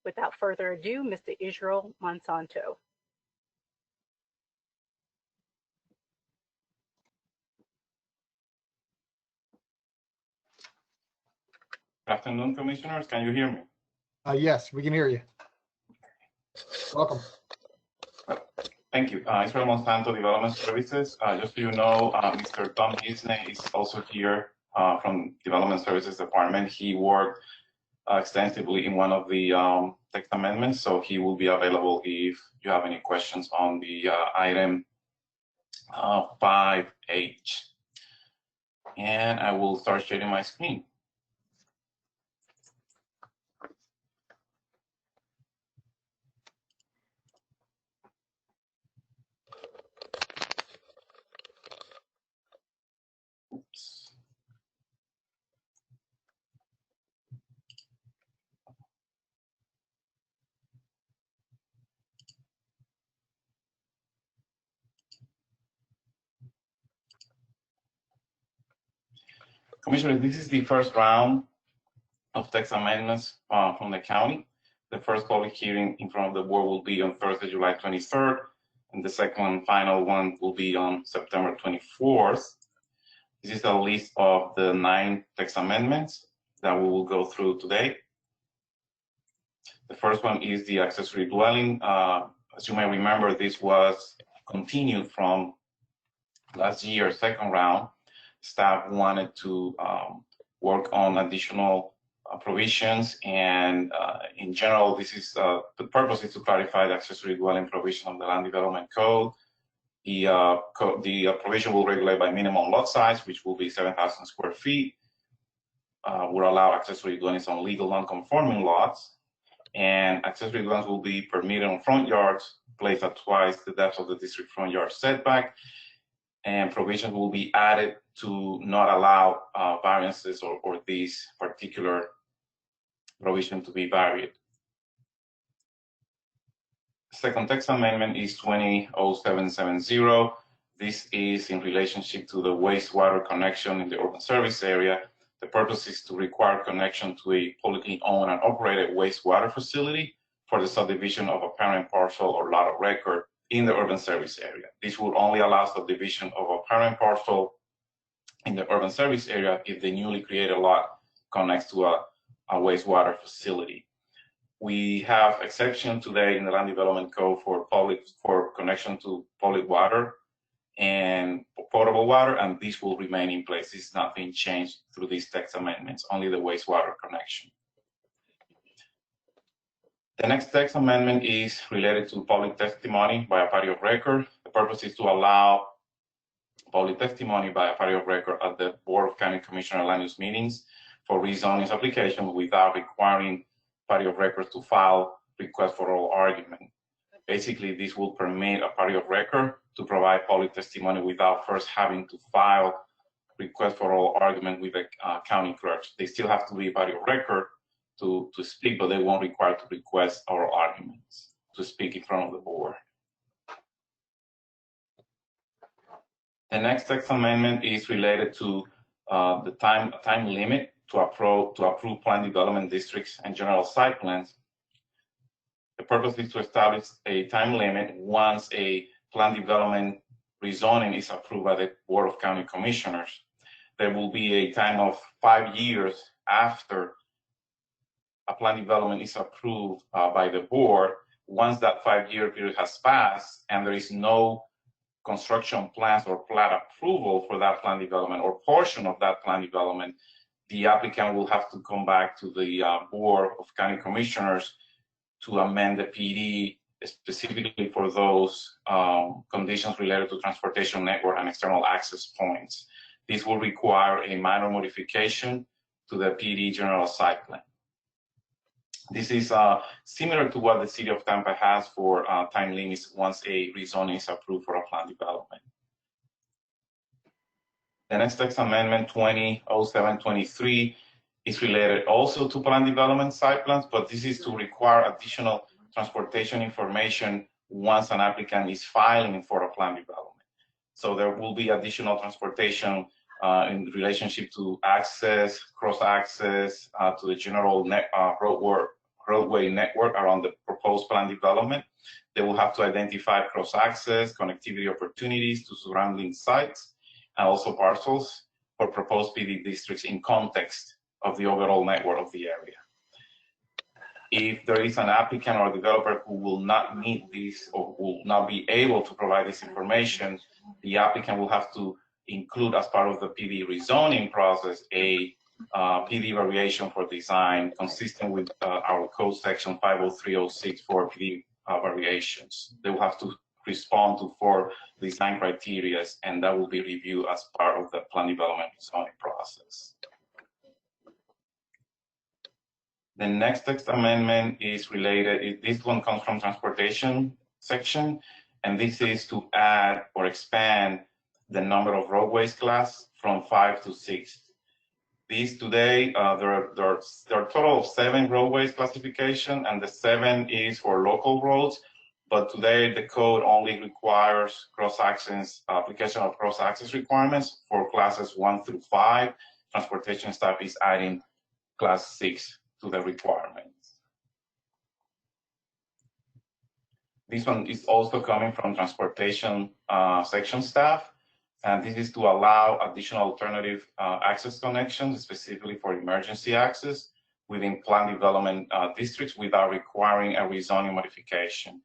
Without further ado, Mr. Israel Monsanto. Good afternoon, Commissioners. Can you hear me? Yes, we can hear you. Welcome. Thank you. Israel Monsanto, Development Services. Just so you know, Mr. Tom Gisney is also here from Development Services Department. He worked extensively in one of the text amendments, so he will be available if you have any questions on the item 5H. And I will start sharing my screen. Oops. Commissioner, this is the first round of text amendments from the county. The first public hearing in front of the board will be on Thursday, July 23rd, and the second and final one will be on September 24th. This is a list of the 9 text amendments that we will go through today. The first one is the accessory dwelling. As you may remember, this was continued from last year's second round. Staff wanted to work on additional provisions, and in general, this is the purpose is to clarify the accessory dwelling provision of the Land Development Code. The provision will regulate by minimum lot size, which will be 7,000 square feet. Will allow accessory dwellings on legal non-conforming lots, and accessory dwellings will be permitted on front yards placed at twice the depth of the district front yard setback, and provisions will be added to not allow variances or these particular provision to be varied. Second text amendment is 200770. This is in relationship to the wastewater connection in the urban service area. The purpose is to require connection to a publicly owned and operated wastewater facility for the subdivision of a parent parcel or lot of record in the urban service area. This will only allow subdivision of a parent parcel in the urban service area if the newly created lot connects to a wastewater facility. We have exception today in the Land Development Code for connection to public water and potable water, and this will remain in place. It's not being changed through these text amendments, only the wastewater connection. The next text amendment is related to public testimony by a party of record. The purpose is to allow public testimony by a party of record at the Board of County Commissioner land use meetings for rezoning applications without requiring party of record to file request for oral argument. Basically, this will permit a party of record to provide public testimony without first having to file request for oral argument with the county clerks. They still have to be a party of record to speak, but they won't require to request oral arguments to speak in front of the board. The next text amendment is related to the time limit to approve plan development districts and general site plans. The purpose is to establish a time limit once a plan development rezoning is approved by the Board of County Commissioners. There will be a time of 5 years after a plan development is approved by the board. Once that 5-year period has passed and there is no construction plans or plat approval for that plan development or portion of that plan development, the applicant will have to come back to the Board of County Commissioners to amend the PD specifically for those conditions related to transportation network and external access points. This will require a minor modification to the PD general site plan. This is similar to what the City of Tampa has for time limits once a rezoning is approved for a plan development. The next text amendment 200723 is related also to plan development site plans, but this is to require additional transportation information once an applicant is filing for a plan development. So there will be additional transportation in relationship to access, cross access to the general roadway network around the proposed plan development. They will have to identify cross access, connectivity opportunities to surrounding sites, and also parcels for proposed PD districts in context of the overall network of the area. If there is an applicant or developer who will not meet this or will not be able to provide this information, the applicant will have to include as part of the PD rezoning process a PD variation for design consistent with our code section 50306 for PD variations. They will have to respond to 4 design criteria, and that will be reviewed as part of the plan development zoning process. The next text amendment is related, this one comes from transportation section, and this is to add or expand the number of roadways class from 5 to 6. These today, there are a total of 7 roadways classification, and the 7 is for local roads. But today the code only requires cross-access, application of cross-access requirements for classes 1 through 5. Transportation staff is adding class 6 to the requirements. This one is also coming from transportation section staff. And this is to allow additional alternative access connections, specifically for emergency access within plan development districts without requiring a rezoning modification.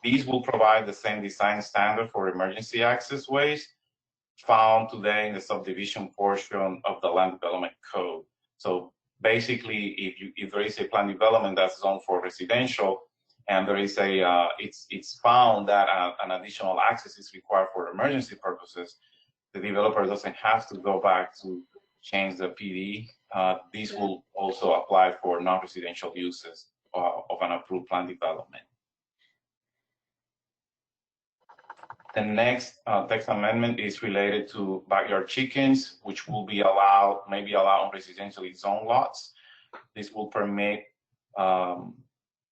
These will provide the same design standard for emergency access ways found today in the subdivision portion of the land development code. So basically, if there is a plan development that's zoned for residential, and there is a, it's found that an additional access is required for emergency purposes, the developer doesn't have to go back to change the PD. These will also apply for non-residential uses of an approved plan development. The next text amendment is related to backyard chickens, which will be allowed, maybe allowed on residentially zoned lots. This will permit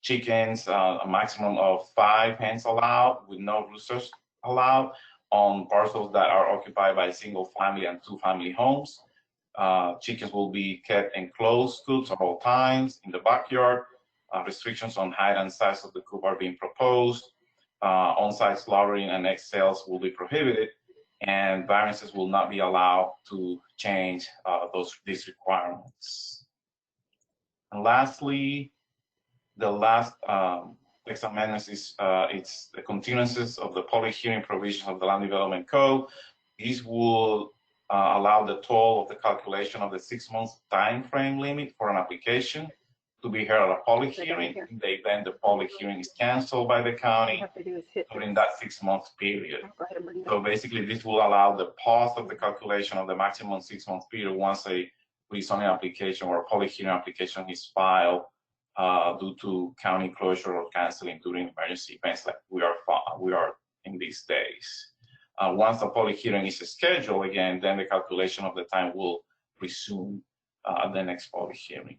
chickens, a maximum of 5 hens allowed with no roosters allowed on parcels that are occupied by single family and 2 family homes. Chickens will be kept in closed coops at all times in the backyard. Restrictions on height and size of the coop are being proposed. On-site slaughtering and egg sales will be prohibited, and variances will not be allowed to change these requirements. And lastly, the last text amendments is it's the continuances of the public hearing provisions of the Land Development Code. These will allow the toll of the calculation of the 6-month time frame limit for an application to be heard at a public hearing in the event the public hearing is canceled by the county during that 6-month period. So basically, this will allow the pause of the calculation of the maximum 6-month period once a rezoning application or a public hearing application is filed due to county closure or canceling during emergency events like we are in these days. Once the public hearing is scheduled again, then the calculation of the time will resume at the next public hearing.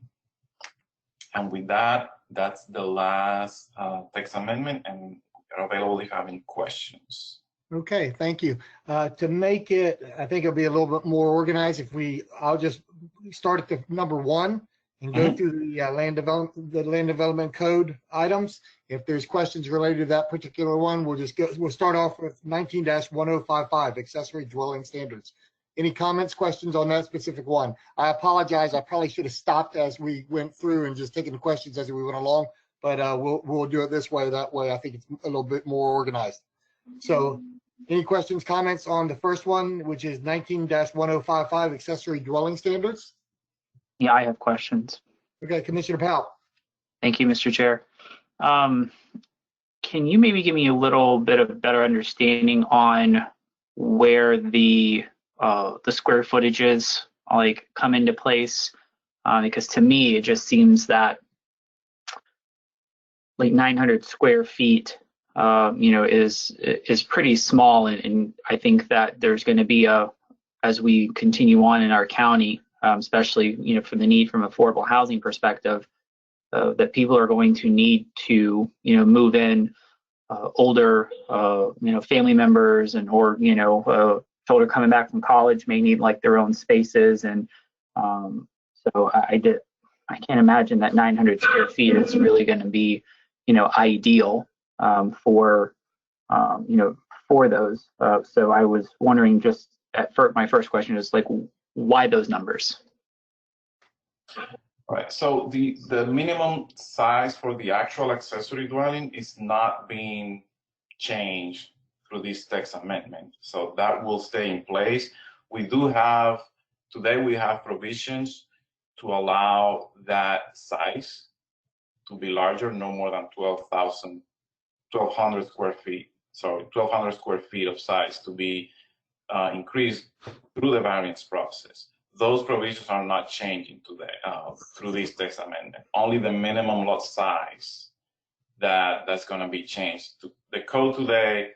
And with that, that's the last text amendment, and they're available if you have any questions. Okay, thank you. To make it, I think it'll be a little bit more organized I'll just start at the number 1 and go through the land development code items. If there's questions related to that particular one, we'll start off with 19-1055, accessory dwelling standards. Any comments, questions on that specific one? I apologize. I probably should have stopped as we went through and just taken the questions as we went along, but we'll do it this way. That way, I think it's a little bit more organized. So any questions, comments on the first one, which is 19-1055, accessory dwelling standards? Yeah, I have questions. Okay, Commissioner Powell. Thank you, Mr. Chair. Can you maybe give me a little bit of a better understanding on where the square footages like come into place? Because to me, it just seems that like 900 square feet, is pretty small, and I think that there's going to be as we continue on in our county, especially from the need from affordable housing perspective, that people are going to need to move in older family members or children coming back from college may need like their own spaces, and so I can't imagine that 900 square feet is really going to be ideal for those. So I was wondering, just my first question is like, why those numbers? Right. So the minimum size for the actual accessory dwelling is not being changed through this text amendment. So that will stay in place. We do have today we have provisions to allow that size to be larger, no more than 1,200 square feet. Sorry, 1,200 square feet of size to be increased through the variance process. Those provisions are not changing today through this text amendment. Only the minimum lot size that's going to be changed. The code today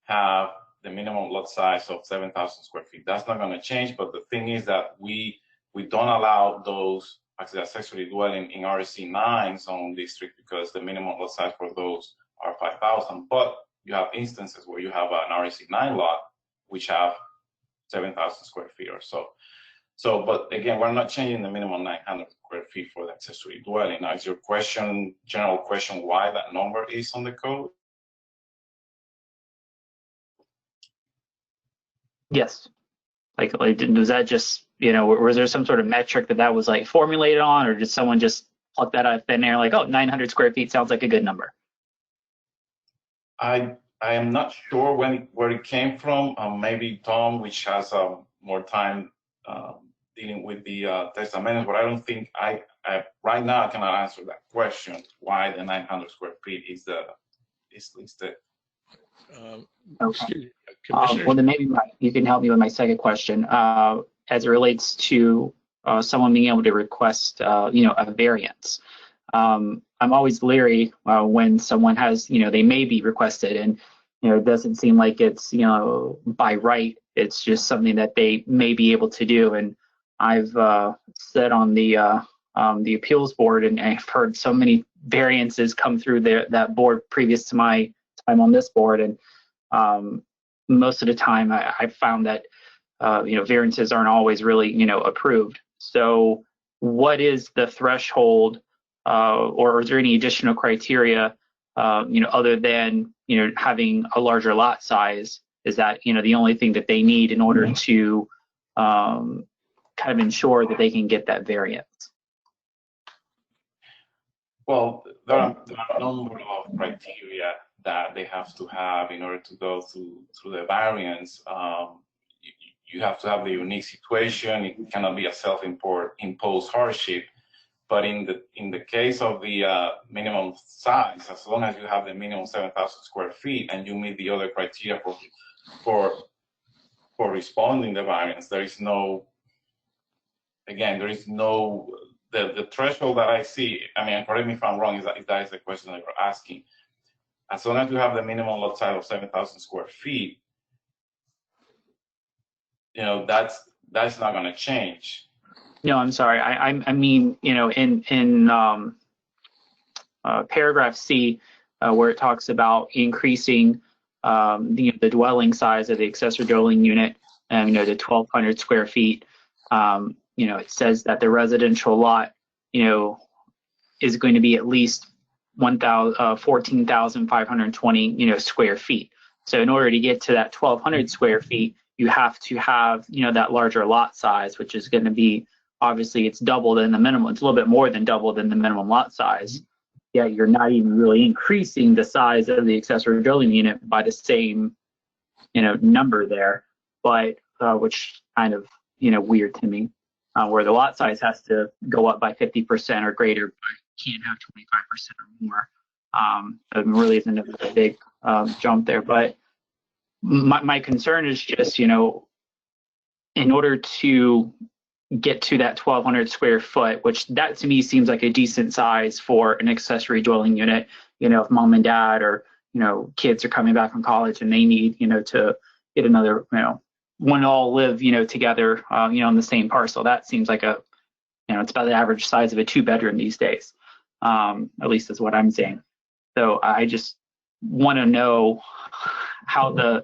have the minimum lot size of 7,000 square feet. That's not going to change, but the thing is that we don't allow those accessory dwelling in RC 9 zone district because the minimum lot size for those are 5,000. But you have instances where you have an RC 9 lot which have 7,000 square feet or so. So, but again, we're not changing the minimum 900 square feet for the accessory dwelling. Now, is your question, general question, why that number is on the code? Yes. Like was that just, was there some sort of metric that was like formulated on, or did someone just pluck that out of thin air like, oh, 900 square feet sounds like a good number? I am not sure where it came from. Maybe Tom, which has more time dealing with the text amendments, but I don't think right now I cannot answer that question. Why the 900 square feet is listed? Okay. Well, then maybe you can help me with my second question as it relates to someone being able to request, a variance. I'm always leery when someone has, they may be requested, and it doesn't seem like it's, by right. It's just something that they may be able to do. And I've sat on the appeals board, and I've heard so many variances come through that board previous to my time on this board, and most of the time I found that variances aren't always really approved. So what is the threshold, or is there any additional criteria other than having a larger lot size? Is that the only thing that they need in order to kind of ensure that they can get that variance? Well, there are a number of criteria that they have to have in order to go through the variance. You have to have the unique situation. It cannot be a self-imposed hardship. But in the case of the minimum size, as long as you have the minimum 7,000 square feet and you meet the other criteria for responding the variance, there is no. Again, there is no the threshold that I see. I mean, correct me if I'm wrong. Is that is the question that you're asking? As long as you have the minimum lot size of 7,000 square feet, that's not going to change. No, I'm sorry. I mean, in paragraph C, where it talks about increasing the dwelling size of the accessory dwelling unit, to 1,200 square feet. It says that the residential lot, is going to be at least 14,520, square feet. So in order to get to that 1,200 square feet, you have to have, that larger lot size, which is going to be, obviously it's double than the minimum. It's a little bit more than double than the minimum lot size. Yet you're not even really increasing the size of the accessory dwelling unit by the same, number there, but which kind of, weird to me. Where the lot size has to go up by 50% or greater, but can't have 25% or more. It really isn't a big jump there. But my concern is just, in order to get to that 1,200 square foot, which that to me seems like a decent size for an accessory dwelling unit. If mom and dad or kids are coming back from college and they need to get another want to all live, together, on the same parcel. That seems like it's about the average size of a 2-bedroom these days. At least is what I'm saying. So I just want to know how the,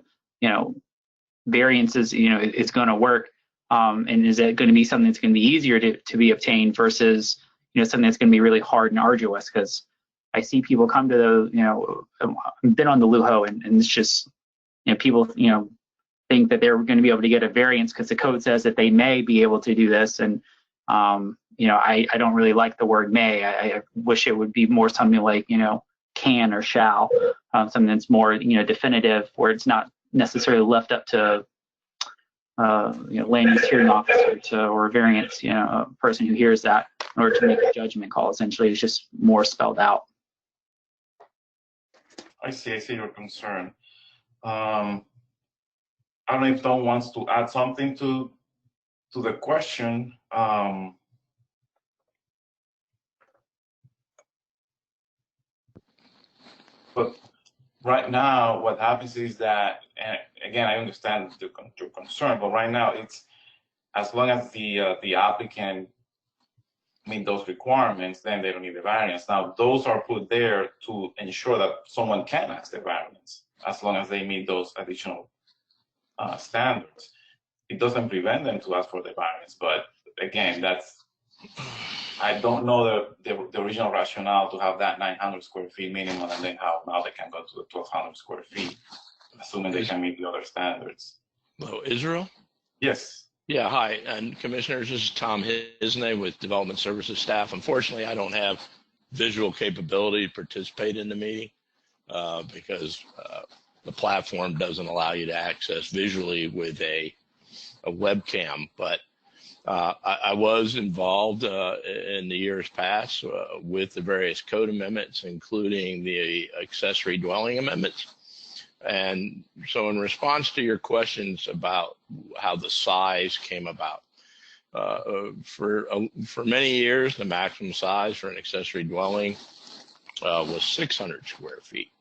variances, is going to work. And is it going to be something that's going to be easier to be obtained versus, something that's going to be really hard and arduous? Because I see people come to those, I've been on the LUHO and it's just, people, think that they're going to be able to get a variance because the code says that they may be able to do this. And, I don't really like the word may. I wish it would be more something like, can or shall, something that's more, definitive, where it's not necessarily left up to land use hearing officer or a variance, a person who hears that in order to make a judgment call. Essentially, it's just more spelled out. I see your concern. I don't know if Don wants to add something to the question. But right now, what happens is that, and again, I understand your concern, but right now it's as long as the applicant meet those requirements, then they don't need the variance. Now, those are put there to ensure that someone can ask the variance as long as they meet those additional standards. It doesn't prevent them to ask for the variance, but again, I don't know the original rationale to have that 900 square feet minimum, and then how now they can go to the 1,200 square feet, assuming they can meet the other standards. Hello, Israel? Yes. Yeah, hi, and commissioners, this is Tom Hisney with Development Services staff. Unfortunately, I don't have visual capability to participate in the meeting because the platform doesn't allow you to access visually with a webcam, but I was involved in the years past with the various code amendments, including the accessory dwelling amendments. And so in response to your questions about how the size came about, for many years, the maximum size for an accessory dwelling was 600 square feet.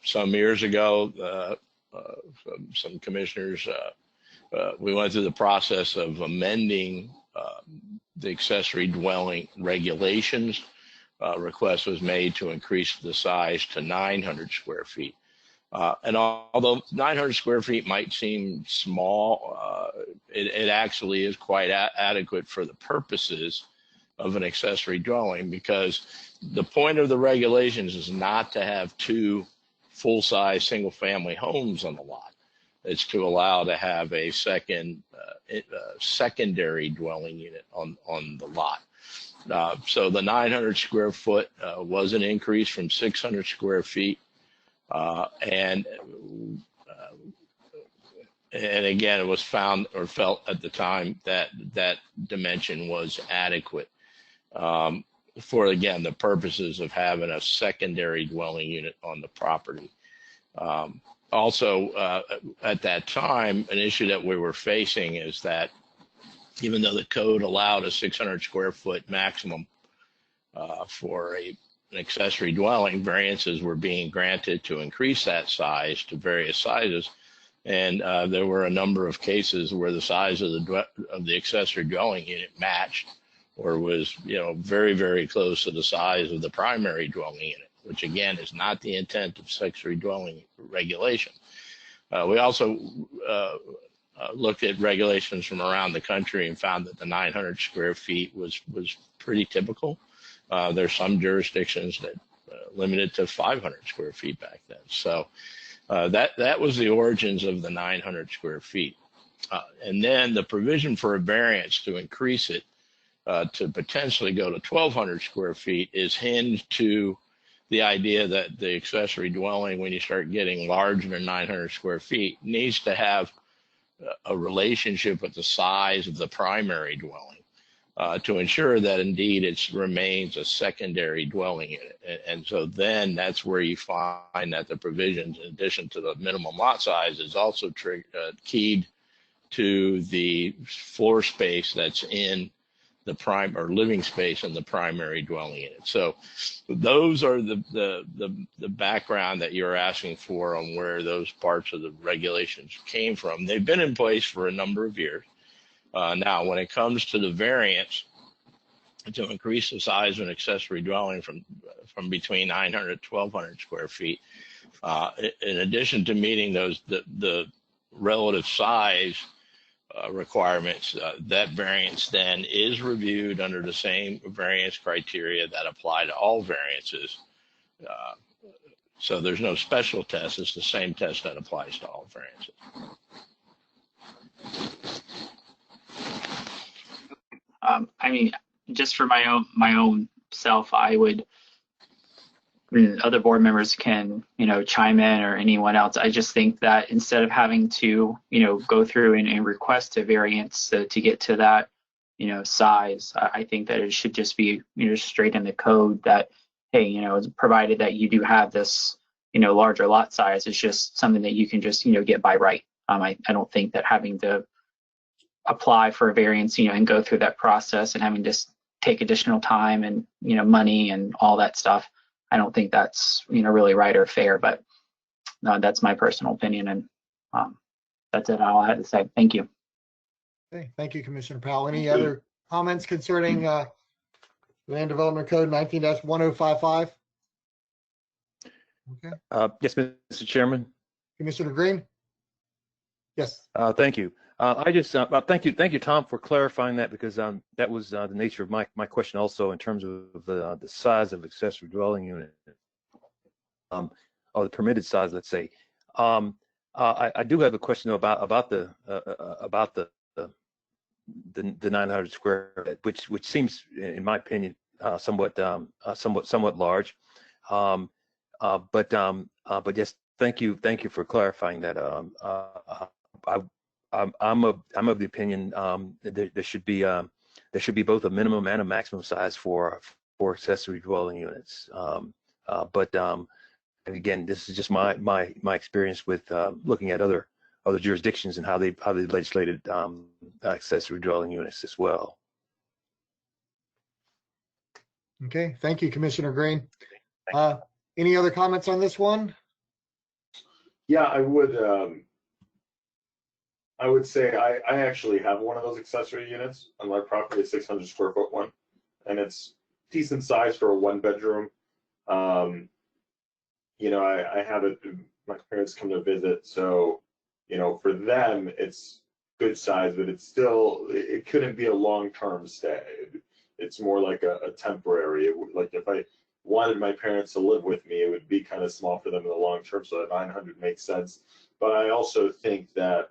Some years ago, some commissioners, we went through the process of amending the accessory dwelling regulations. Request was made to increase the size to 900 square feet. And although 900 square feet might seem small, it actually is quite adequate for the purposes of an accessory dwelling, because the point of the regulations is not to have two full-size single-family homes on the lot. It's to allow to have a secondary dwelling unit on the lot. So the 900 square foot was an increase from 600 square feet. And again, it was found or felt at the time that that dimension was adequate for, again, the purposes of having a secondary dwelling unit on the property. Also, at that time, an issue that we were facing is that even though the code allowed a 600 square foot maximum for an accessory dwelling, variances were being granted to increase that size to various sizes. And there were a number of cases where the size of the accessory dwelling unit matched or was, very, very close to the size of the primary dwelling unit, which again is not the intent of accessory dwelling regulation. We also looked at regulations from around the country and found that the 900 square feet was pretty typical. There's some jurisdictions that limited to 500 square feet back then. So that was the origins of the 900 square feet. And then the provision for a variance to increase it to potentially go to 1,200 square feet is hinged to the idea that the accessory dwelling, when you start getting larger than 900 square feet, needs to have a relationship with the size of the primary dwelling to ensure that indeed it remains a secondary dwelling unit. And so then that's where you find that the provisions, in addition to the minimum lot size, is also keyed to the floor space that's in the living space in the primary dwelling unit. So those are the background that you're asking for on where those parts of the regulations came from. They've been in place for a number of years. Now, when it comes to the variance to increase the size of an accessory dwelling from between 900 and 1,200 square feet, in addition to meeting the relative size requirements, that variance then is reviewed under the same variance criteria that apply to all variances. So there's no special test. It's the same test that applies to all variances. I mean, just for my own self, I would other board members can, chime in, or anyone else. I just think that instead of having to, go through and request a variance to get to that, size, I think that it should just be, straight in the code that, hey, provided that you do have this, larger lot size, it's just something that you can just, get by right. I don't think that having to apply for a variance, and go through that process and having to take additional time and, money and all that stuff, I don't think that's, really right or fair, but that's my personal opinion. And that's it. All I had to say. Thank you. Okay, thank you, Commissioner Powell. Any other comments concerning Land Development Code 19-1055? Okay. Yes, Mr. Chairman. Commissioner Green? Yes. Thank you. I just thank you, Tom, for clarifying that, because that was the nature of my question also, in terms of the size of accessory dwelling unit, or the permitted size, let's say. I do have a question though about the 900 square, which seems, in my opinion, somewhat large. But yes, thank you for clarifying that. I'm of the opinion there should be both a minimum and a maximum size for accessory dwelling units. And again, this is just my experience with looking at other jurisdictions and how they legislated accessory dwelling units as well. Okay, thank you, Commissioner Green. Any other comments on this one? Yeah, I would say I actually have one of those accessory units on my property, a 600 square foot one, and it's decent size for a 1-bedroom. I have it. My parents come to visit, so for them it's good size, but it's still, it couldn't be a long-term stay. It's more like a temporary. Like if I wanted my parents to live with me, it would be kind of small for them in the long term. So that 900 makes sense. But I also think that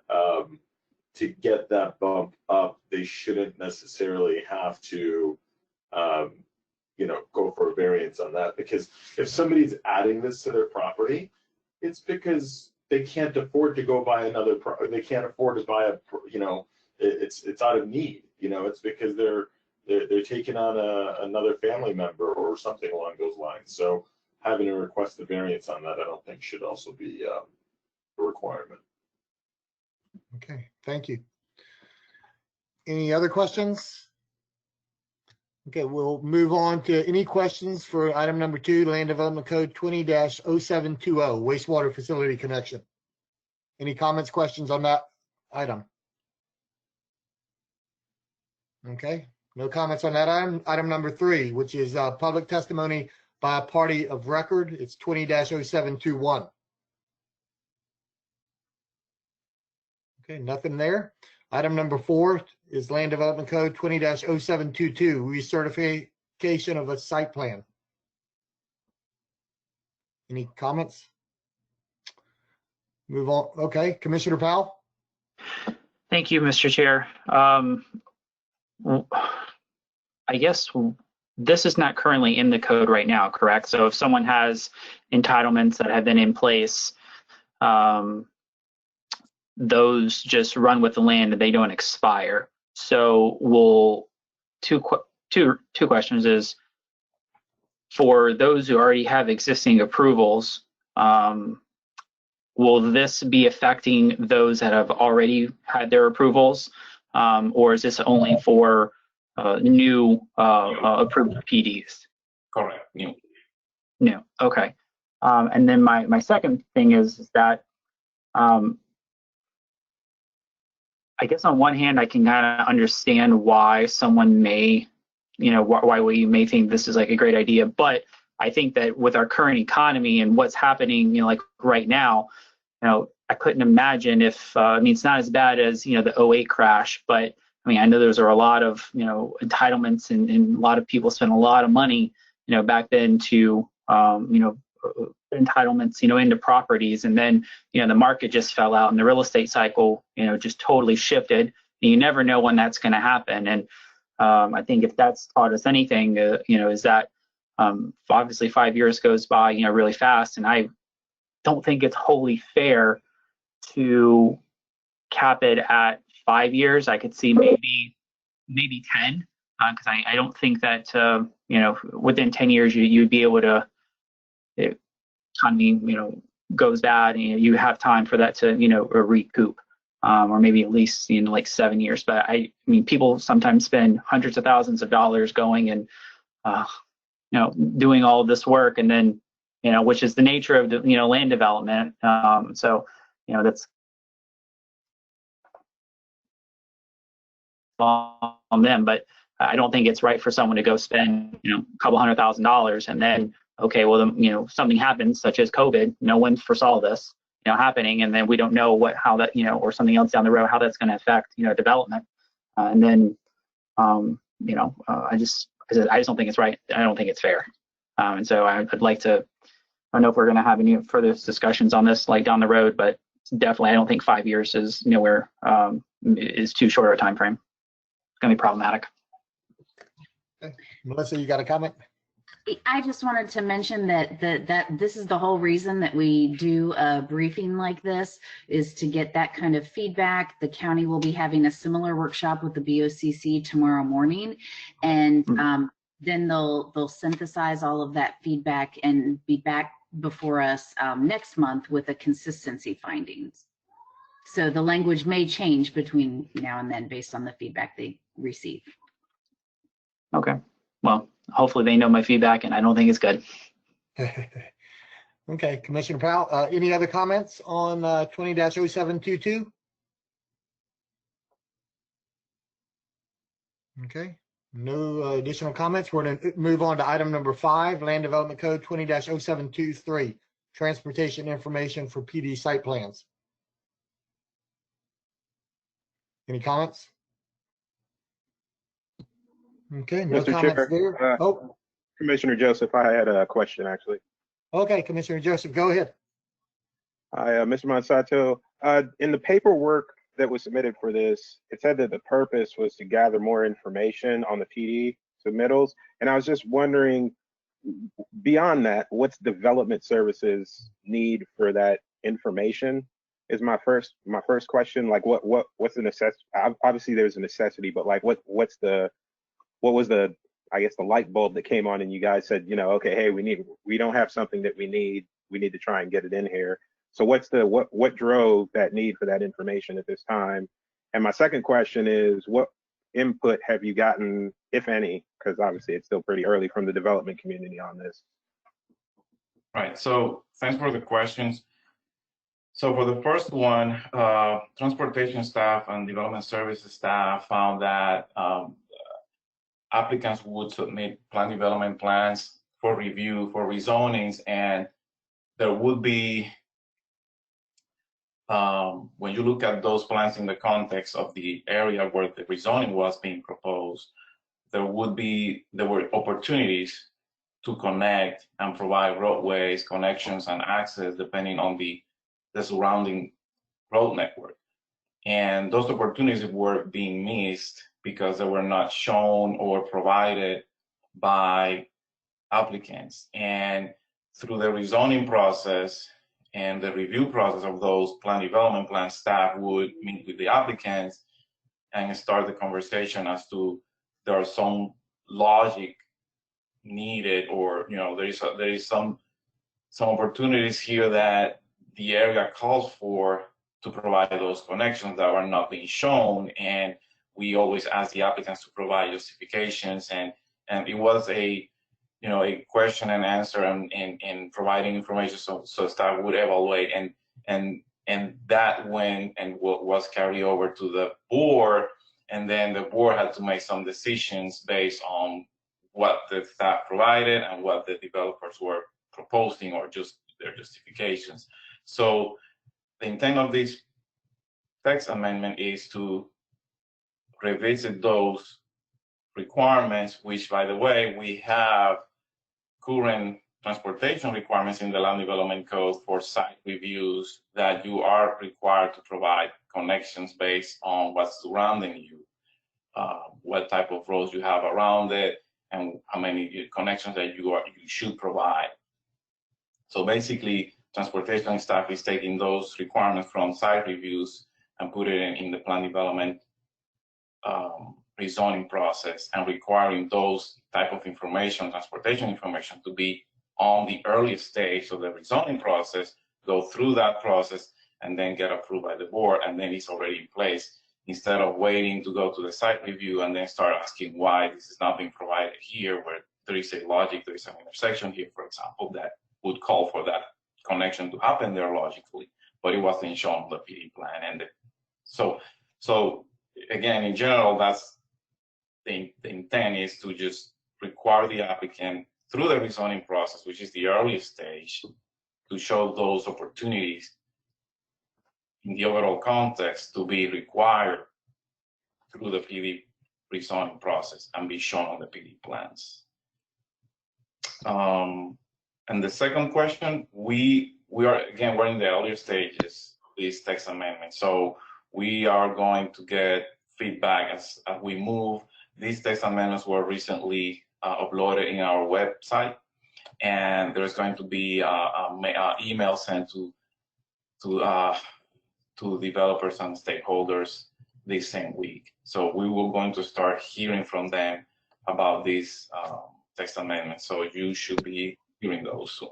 to get that bump up, they shouldn't necessarily have to, go for a variance on that. Because if somebody's adding this to their property, it's because they can't afford to go buy another. They can't afford to buy it's out of need. It's because they're taking on another family member or something along those lines. So having to request a variance on that, I don't think should also be a requirement. Okay, thank you. Any other questions? Okay, we'll move on to any questions for item number 2, Land Development Code 20-0720, wastewater facility connection. Any comments, questions on that item? Okay, no comments on that item. Item number 3, which is public testimony by a party of record. It's 20-0721. Okay, nothing there. Item number 4 is Land Development Code 20-0722, recertification of a site plan. Any comments? Move on. Okay, Commissioner Powell. Thank you, Mr. Chair. I guess this is not currently in the code right now, correct? So if someone has entitlements that have been in place, those just run with the land and they don't expire. So two questions is, for those who already have existing approvals, will this be affecting those that have already had their approvals? Or is this only for new approved PDs? Correct. New. New. Okay. And then my second thing is that I guess on one hand, I can kind of understand why someone may, why we may think this is like a great idea. But I think that with our current economy and what's happening, like right now, I couldn't imagine if, it's not as bad as, the 2008 crash, but I know those are a lot of, entitlements and a lot of people spent a lot of money, back then to, entitlements, into properties. And then, the market just fell out and the real estate cycle, just totally shifted. And you never know when that's going to happen. And I think if that's taught us anything, is that Obviously 5 years goes by, really fast, and I don't think it's wholly fair to cap it at 5 years. I could see maybe 10, because I don't think that within 10 years you'd be able to, economy goes bad and you have time for that to recoup, or maybe at least like 7 years. But I mean, people sometimes spend hundreds of thousands of dollars going and doing all of this work, and then which is the nature of the land development. So that's on them, but I don't think it's right for someone to go spend a couple $100,000 and then, okay, well, then, something happens such as COVID. No one foresaw this happening, and then we don't know how that or something else down the road, how that's going to affect development, and then I just don't think it's right. I don't think it's fair, and so I'd like to. I don't know if we're going to have any further discussions on this like down the road, but definitely I don't think 5 years is nowhere is too short of a time frame. It's going to be problematic. Okay. Melissa, you got a comment? I just wanted to mention that this is the whole reason that we do a briefing like this, is to get that kind of feedback. The county will be having a similar workshop with the BOCC tomorrow morning, and then they'll synthesize all of that feedback and be back before us next month with the consistency findings. So the language may change between now and then based on the feedback they receive. Okay. Well, hopefully they know my feedback, and I don't think it's good. Okay, Commissioner Powell, any other comments on 20-0722? Okay, no additional comments. We're going to move on to item number 5, Land Development Code 20-0723, Transportation Information for PD Site Plans. Any comments? Okay, no Mr. comments Chair, there. Commissioner Joseph, I had a question actually. Okay, Commissioner Joseph, go ahead. Hi, Mr. Monsanto. In the paperwork that was submitted for this, it said that the purpose was to gather more information on the PD submittals. And I was just wondering, beyond that, what's development services need for that information? Is my first question. Like, what's the necessity? Obviously, there's a necessity, but like, what was the, I guess, the light bulb that came on and you guys said, okay, hey, we don't have something that we need to try and get it in here. So what drove that need for that information at this time? And my second question is, what input have you gotten, if any, because obviously it's still pretty early, from the development community on this? Right, so thanks for the questions. So for the first one, transportation staff and development services staff found that applicants would submit plan development plans for review for rezonings, and there would be, when you look at those plans in the context of the area where the rezoning was being proposed, there were opportunities to connect and provide roadways, connections, and access depending on the surrounding road network. And those opportunities were being missed because they were not shown or provided by applicants. And through the rezoning process and the review process of those plan development plans, staff would meet with the applicants and start the conversation as to there are some logic needed, or there is some opportunities here that the area calls for to provide those connections that are not being shown. And we always ask the applicants to provide justifications, and it was a question and answer and providing information so staff would evaluate, and that went and was carried over to the board, and then the board had to make some decisions based on what the staff provided and what the developers were proposing, or just their justifications. So the intent of this text amendment is to revisit those requirements, which, by the way, we have current transportation requirements in the Land Development Code for site reviews, that you are required to provide connections based on what's surrounding you, what type of roads you have around it, and how many connections that you should provide. So basically, transportation staff is taking those requirements from site reviews and put it in the plan development rezoning process, and requiring those type of information, transportation information, to be on the earliest stage of the rezoning process, go through that process, and then get approved by the board, and then it's already in place, instead of waiting to go to the site review and then start asking why this is not being provided here, where there is a logic, there is an intersection here, for example, that would call for that connection to happen there logically, but it wasn't shown on the PD plan. And so again, in general, that's the intent, is to just require the applicant through the rezoning process, which is the earliest stage, to show those opportunities in the overall context to be required through the PD rezoning process and be shown on the PD plans. And the second question, we're in the earlier stages of this text amendment. So we are going to get feedback as we move. These text amendments were recently uploaded in our website, and there's going to be an email sent to developers and stakeholders this same week. So we will going to start hearing from them about these text amendments. So you should be hearing those soon.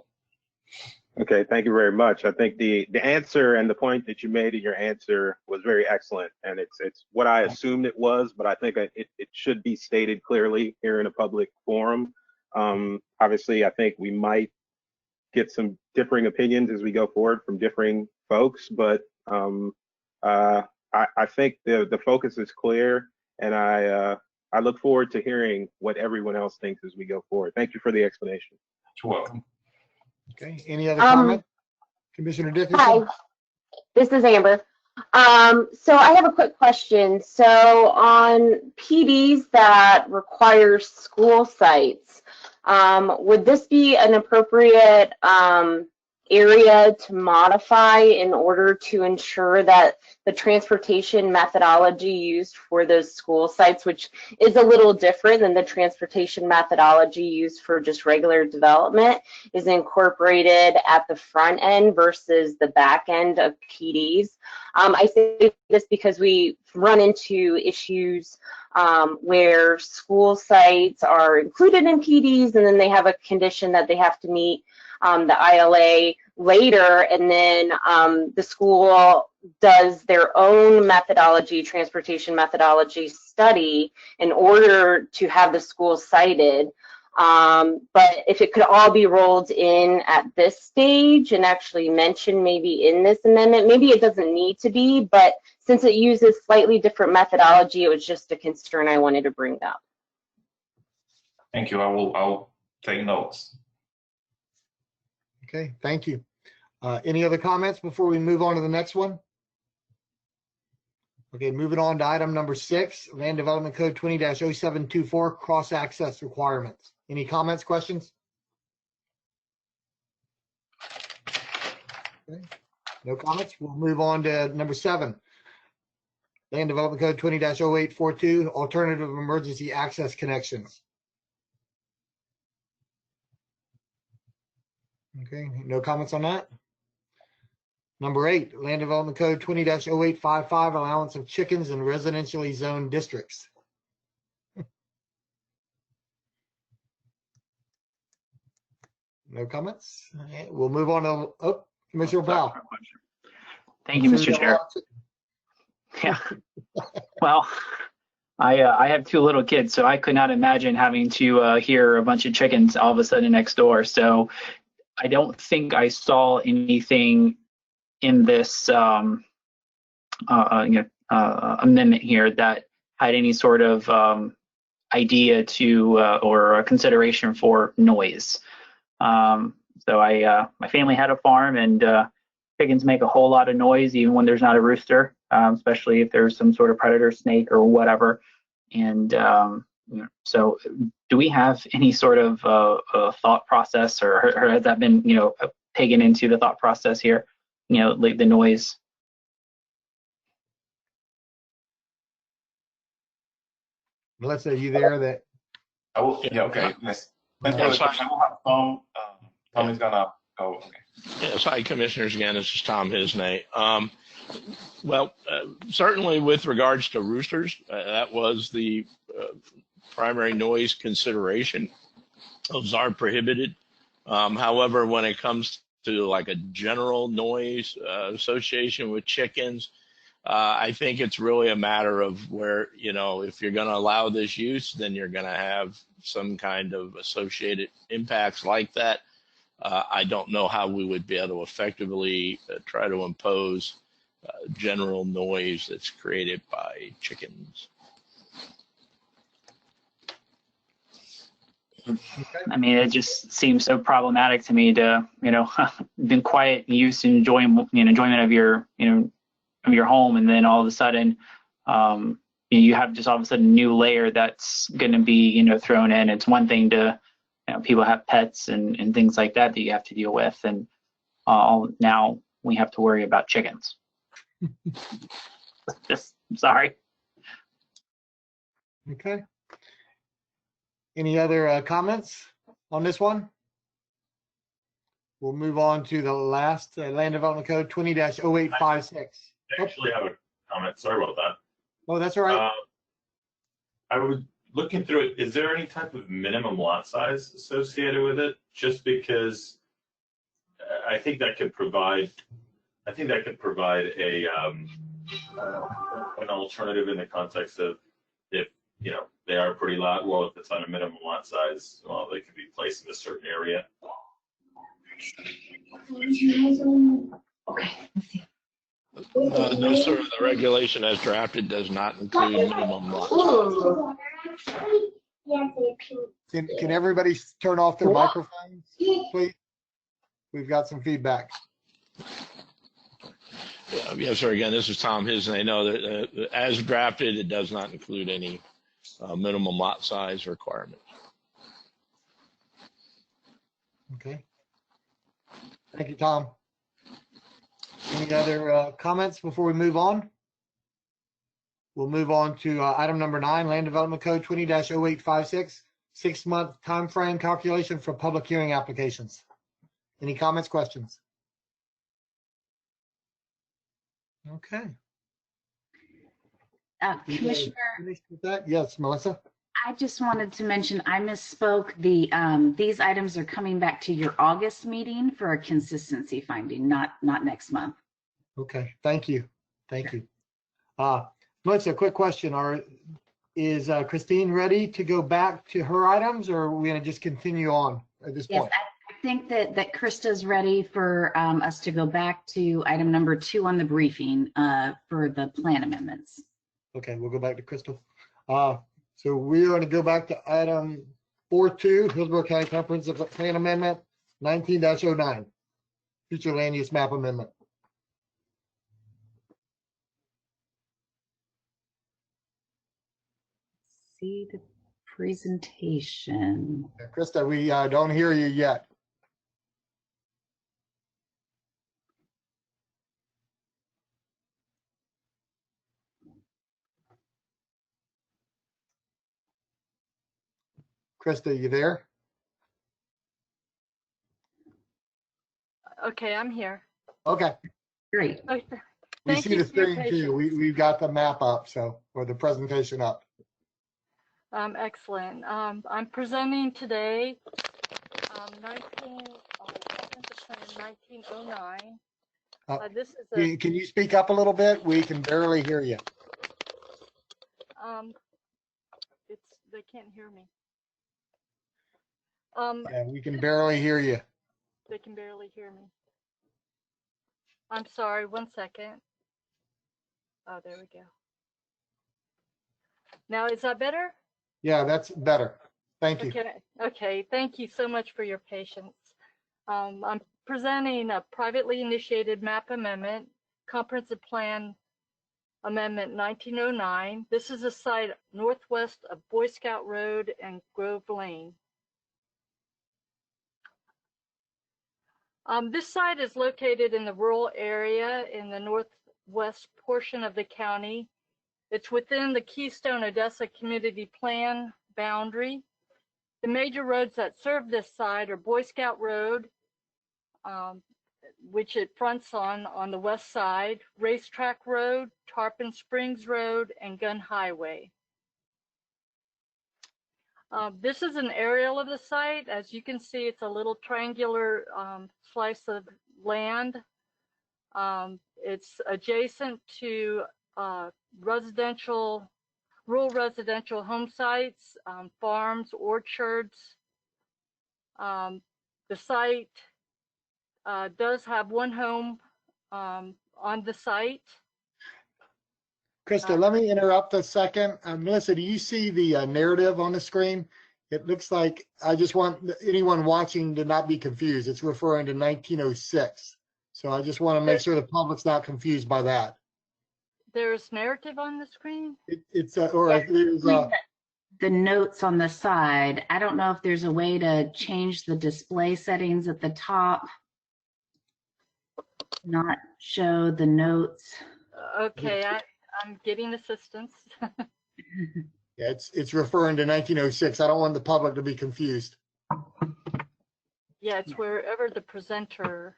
Okay, thank you very much. I think the answer and the point that you made in your answer was very excellent, and it's what I assumed it was, but I think it should be stated clearly here in a public forum. Obviously, I think we might get some differing opinions as we go forward from differing folks, but I think the focus is clear, and I look forward to hearing what everyone else thinks as we go forward. Thank you for the explanation. You're welcome. Okay, any other comment? Commissioner Dickinson? Hi, this is Amber. So I have a quick question. So on PDs that require school sites, would this be an appropriate area to modify in order to ensure that the transportation methodology used for those school sites, which is a little different than the transportation methodology used for just regular development, is incorporated at the front end versus the back end of PDs? I say this because we run into issues where school sites are included in PDs, and then they have a condition that they have to meet the ILA later, and then the school does their own methodology, transportation methodology study in order to have the school cited. But if it could all be rolled in at this stage and actually mentioned maybe in this amendment, maybe it doesn't need to be, but since it uses slightly different methodology, it was just a concern I wanted to bring up. Thank you. I'll take notes. Okay, thank you. Any other comments before we move on to the next one? Okay, moving on to item number 6, Land Development Code 20-0724, cross-access requirements. Any comments, questions? Okay, no comments. We'll move on to number 7, Land Development Code 20-0842, alternative emergency access connections. Okay, no comments on that. Number 8, Land Development Code 20-0855, allowance of chickens in residentially zoned districts. No comments. Okay, we'll move on to Commissioner Powell. Thank you, Mr. Chair. Yeah. Well, I have 2 little kids, so I could not imagine having to hear a bunch of chickens all of a sudden next door. So I don't think I saw anything in this amendment here that had any sort of idea to or a consideration for noise. So my family had a farm, and chickens make a whole lot of noise even when there's not a rooster, especially if there's some sort of predator, snake, or whatever. And so do we have any sort of thought process, or has that been, taken into the thought process here, like the noise? Melissa, are you there? I will, yeah, okay. Yes. Thanks for Yeah, the so question. I will have Tom. Tom is gonna go. Okay. yes, hi, Commissioners. Again, this is Tom Hisney. Well, certainly with regards to roosters, that was the primary noise consideration. Those are prohibited. However, when it comes to like a general noise association with chickens, I think it's really a matter of where, you know, if you're going to allow this use, then you're going to have some kind of associated impacts like that. I don't know how we would be able to effectively try to impose general noise that's created by chickens. I mean, it just seems so problematic to me to, you know, been quiet use and enjoyment of your, you know, of your home, and then all of a sudden, you have just all of a sudden a new layer that's going to be, you know, thrown in. It's one thing to, you know, people have pets and things like that that you have to deal with, and now we have to worry about chickens. Just sorry. Okay. Any other comments on this one? We'll move on to the last Land Development Code 20-0856. I actually have a comment. Sorry about that. Oh, that's all right. I was looking through it. Is there any type of minimum lot size associated with it? Just because I think that could provide a an alternative in the context of if, you know, they are pretty loud. Well, if it's on a minimum lot size, well, they can be placed in a certain area. Okay, let's see. No, sir. The regulation as drafted does not include minimum lot size. Can everybody turn off their microphones, please? We've got some feedback. Yes, sir. Again, this is Tom Hisney. No, that as drafted, it does not include any minimum lot size requirement. Okay. Thank you, Tom. Any other comments before we move on? We'll move on to item number 9, Land Development Code 20-0856, 6-month time frame calculation for public hearing applications. Any comments, questions? Okay. Commissioner, With that? Yes, Melissa. I just wanted to mention, I misspoke. These items are coming back to your August meeting for a consistency finding, not next month. Okay, thank you. Thank you. Melissa, quick question. Is Christine ready to go back to her items, or are we going to just continue on at this point? Yes, I think that Krista's ready for us to go back to item number 2 on the briefing for the plan amendments. Okay, we'll go back to Crystal. So we're going to go back to item 4.2, Hillsborough County Comprehensive Plan Amendment 19-09, Future Land Use Map Amendment. See the presentation. Yeah, Krista, we don't hear you yet. Krista, you there? Okay, I'm here. Okay. Great. Okay. We Thank see you the for your screen too. patience. We've got the map up, or the presentation up. Excellent. I'm presenting today 1909. This is a, Can you speak up a little bit? We can barely hear you. they can't hear me. Yeah, we can barely hear you. They can barely hear me. I'm sorry, 1 second. Oh, there we go. Now, is that better? Yeah, that's better. Thank you. Okay, thank you so much for your patience. I'm presenting a privately initiated map amendment, comprehensive plan amendment 1909. This is a site northwest of Boy Scout Road and Grove Lane. This site is located in the rural area in the northwest portion of the county. It's within the Keystone Odessa Community Plan boundary. The major roads that serve this site are Boy Scout Road, which it fronts on the west side, Racetrack Road, Tarpon Springs Road, and Gun Highway. This is an aerial of the site. As you can see, it's a little triangular slice of land. It's adjacent to rural residential home sites, farms, orchards. The site does have one home on the site. Krista, let me interrupt a second. Melissa, do you see the narrative on the screen? It looks like, I just want anyone watching to not be confused. It's referring to 1906. So I just want to make sure the public's not confused by that. There's narrative on the screen? The notes on the side. I don't know if there's a way to change the display settings at the top, not show the notes. Okay, I'm getting assistance. Yeah, it's referring to 1906. I don't want the public to be confused. Yeah, it's wherever the presenter.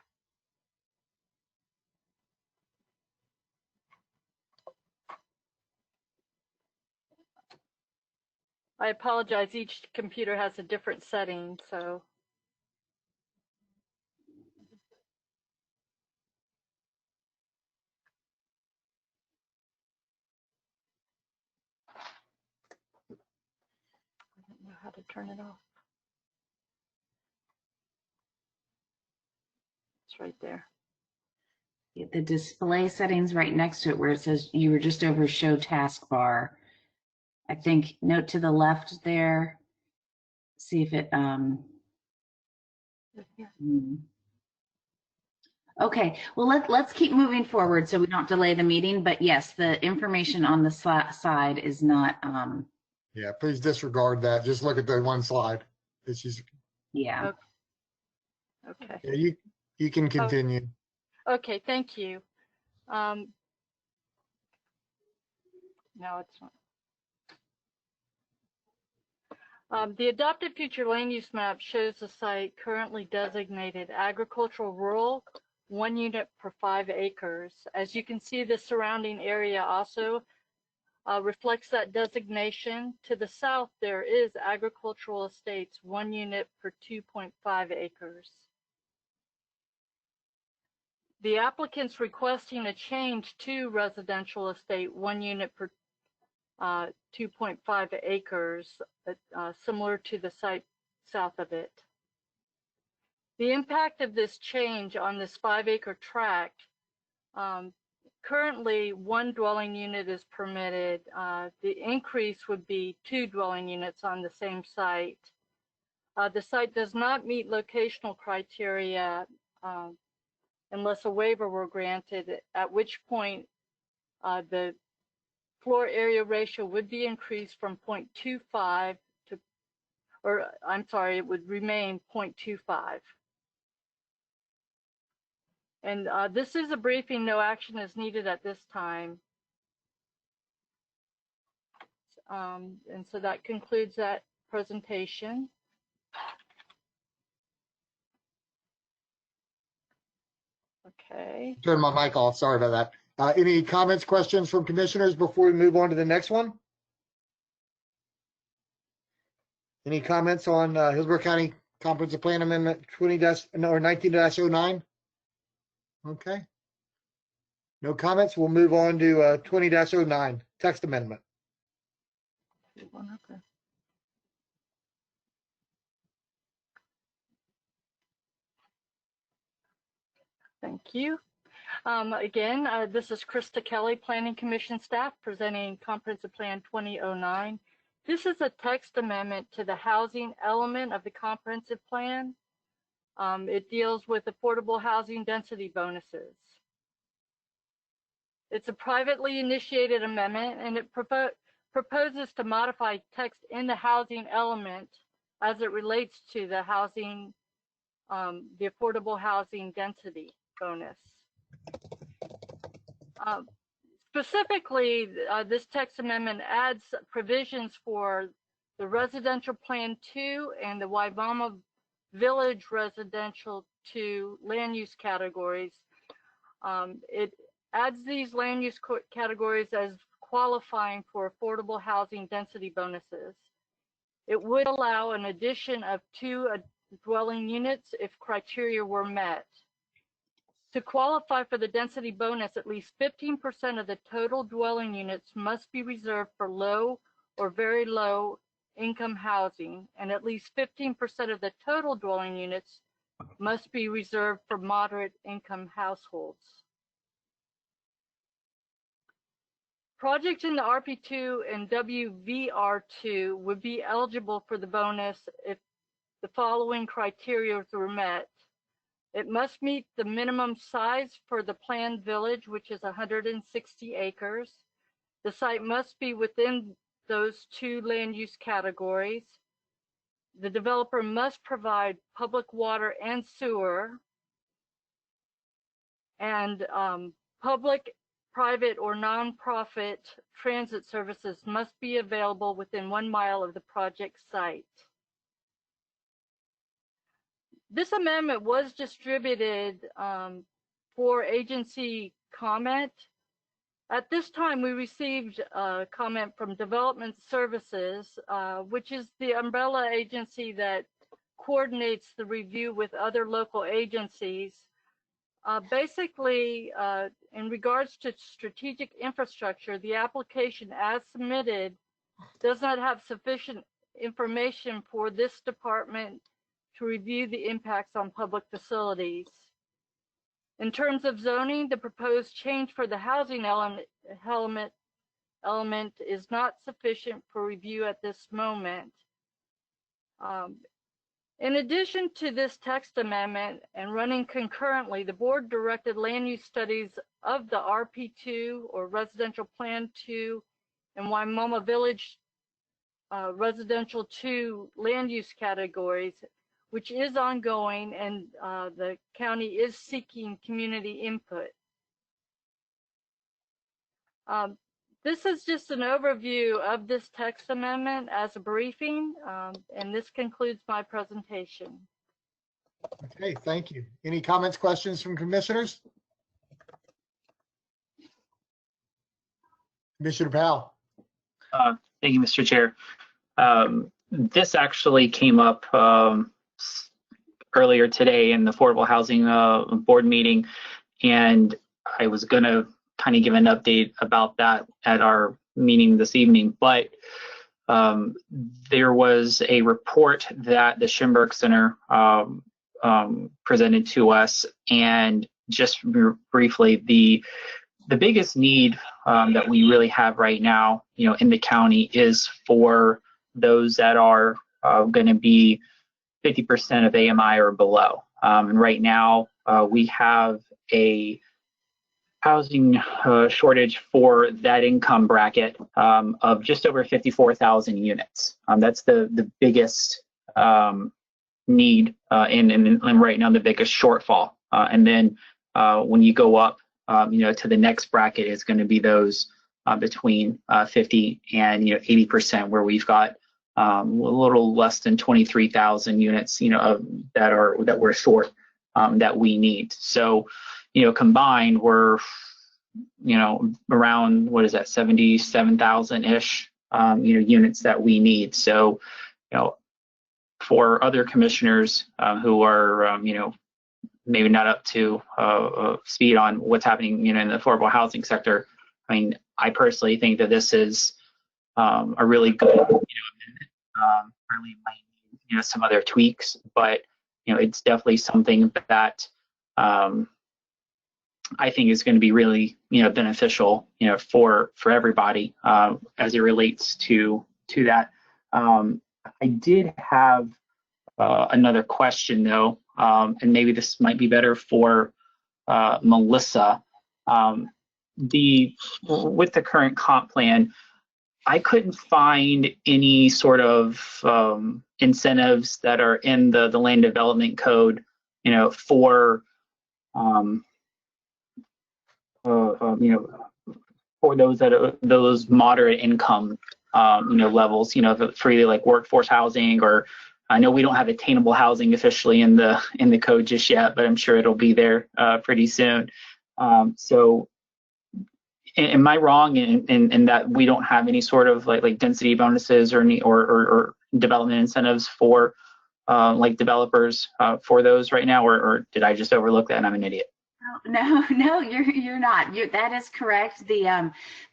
I apologize, each computer has a different setting, so. I don't know how to turn it off. It's right there. The display settings right next to it where it says you were just over show taskbar. I think note to the left there. See if it Okay, well let's keep moving forward so we don't delay the meeting. But yes, the information on the side is not. Yeah, please disregard that. Just look at the one slide. It's just. Yeah. Okay. Yeah, you can continue. Okay, thank you. No, it's not. The adopted future land use map shows the site currently designated agricultural rural, 1 unit per 5 acres. As you can see, the surrounding area also reflects that designation. To the south, there is agricultural estates, 1 unit per 2.5 acres. The applicant's requesting a change to residential estate, 1 unit per 2.5 acres, similar to the site south of it. The impact of this change on this 5-acre tract, currently 1 dwelling unit is permitted. The increase would be 2 dwelling units on the same site. The site does not meet locational criteria unless a waiver were granted, at which point the floor area ratio would be increased from 0.25 to, or I'm sorry, it would remain 0.25. And this is a briefing. No action is needed at this time. And so that concludes that presentation. Okay. Turn my mic off. Sorry about that. Any comments, questions from commissioners before we move on to the next one? Any comments on Hillsborough County Comprehensive Plan Amendment 19-09? Okay. No comments. We'll move on to 20-09 text amendment. Okay. Thank you. Again, this is Krista Kelly, Planning Commission staff, presenting Comprehensive Plan 2009. This is a text amendment to the housing element of the comprehensive plan. It deals with affordable housing density bonuses. It's a privately initiated amendment, and it proposes to modify text in the housing element as it relates to the housing, the affordable housing density bonus. Specifically, this text amendment adds provisions for the Residential Plan 2 and the Waimama Village Residential 2 land use categories. It adds these land use categories as qualifying for affordable housing density bonuses. It would allow an addition of 2 dwelling units if criteria were met. To qualify for the density bonus, at least 15% of the total dwelling units must be reserved for low or very low income housing, and at least 15% of the total dwelling units must be reserved for moderate income households. Projects in the RP2 and WVR2 would be eligible for the bonus if the following criteria were met. It must meet the minimum size for the planned village, which is 160 acres. The site must be within those 2 land use categories. The developer must provide public water and sewer, and public, private, or nonprofit transit services must be available within 1 mile of the project site. This amendment was distributed for agency comment. At this time, we received a comment from Development Services, which is the umbrella agency that coordinates the review with other local agencies. Basically, in regards to strategic infrastructure, the application as submitted does not have sufficient information for this department to review the impacts on public facilities. In terms of zoning, the proposed change for the housing element is not sufficient for review at this moment. In addition to this text amendment and running concurrently, the board directed land use studies of the RP2 or Residential Plan 2 and Waimama Village Residential 2 land use categories, which is ongoing, and the county is seeking community input. This is just an overview of this text amendment as a briefing, and this concludes my presentation. Okay, thank you. Any comments, questions from commissioners? Commissioner Powell. Thank you, Mr. Chair. This actually came up earlier today in the Affordable Housing Board meeting, and I was going to kind of give an update about that at our meeting this evening, but there was a report that the Schimberg Center presented to us, and just briefly, the biggest need that we really have right now, in the county is for those that are going to be 50% of AMI or below. And right now, we have a housing shortage for that income bracket of just over 54,000 units. That's the biggest need and right now the biggest shortfall. And then when you go up, to the next bracket is going to be those between 50 and 80%, where we've got a little less than 23,000 units, that we're short, that we need. So, combined, we're, around, what is that, 77,000-ish, units that we need. So, for other commissioners who are, maybe not up to speed on what's happening, in the affordable housing sector, I mean, I personally think that this is a really good, amendment. Really might need, some other tweaks, but it's definitely something that I think is going to be really, beneficial, for everybody as it relates to that. I did have another question though, and maybe this might be better for Melissa. With the current comp plan, I couldn't find any sort of incentives that are in the land development code, for for those that are those moderate income levels, for either like workforce housing, or I know we don't have attainable housing officially in the code just yet, but I'm sure it'll be there pretty soon. So am I wrong in that we don't have any sort of like density bonuses or any or development incentives for like developers for those right now, or did I just overlook that and I'm an idiot? No, you're not. That is correct. The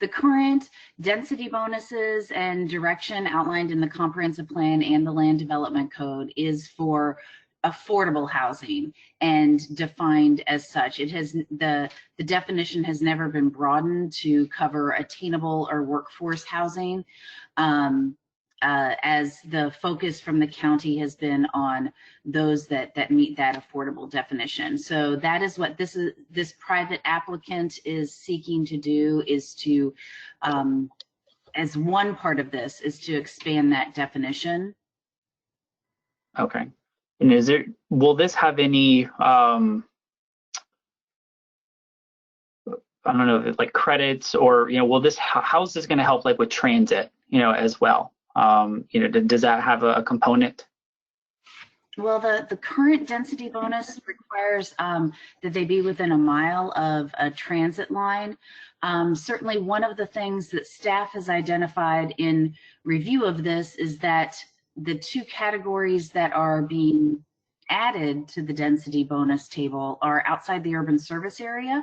current density bonuses and direction outlined in the comprehensive plan and the land development code is for affordable housing and defined as such. It has the definition has never been broadened to cover attainable or workforce housing. As the focus from the county has been on those that meet that affordable definition. So that is what this private applicant is seeking to do, is to, as one part of this, is to expand that definition. Okay. And will this have any, I don't know, like credits or, how is this going to help like with transit, as well? Does that have a component? Well, the current density bonus requires that they be within a mile of a transit line. Certainly one of the things that staff has identified in review of this is that the two categories that are being added to the density bonus table are outside the urban service area.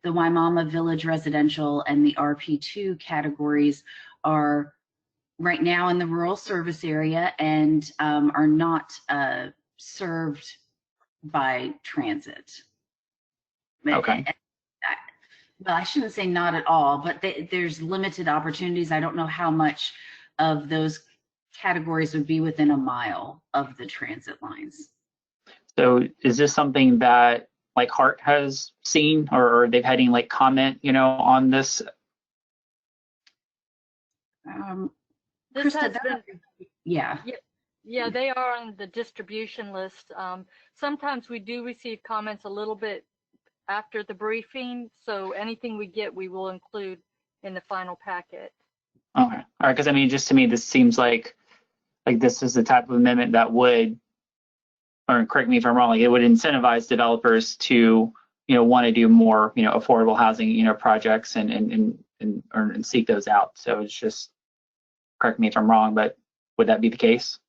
The Waimama Village Residential and the RP2 categories are right now in the rural service area and are not served by transit. Okay. Well, I shouldn't say not at all, but there's limited opportunities. I don't know how much of those categories would be within a mile of the transit lines. So is this something that like Hart has seen, or they've had any like comment, on this? This Krista, has been, yeah. Yeah, they are on the distribution list. Sometimes we do receive comments a little bit after the briefing, so anything we get, we will include in the final packet. Okay, all right, because I mean, just to me, this seems like this is the type of amendment that would, or correct me if I'm wrong, like it would incentivize developers to, want to do more, affordable housing, projects and seek those out. So it's just, correct me if I'm wrong, but would that be the case?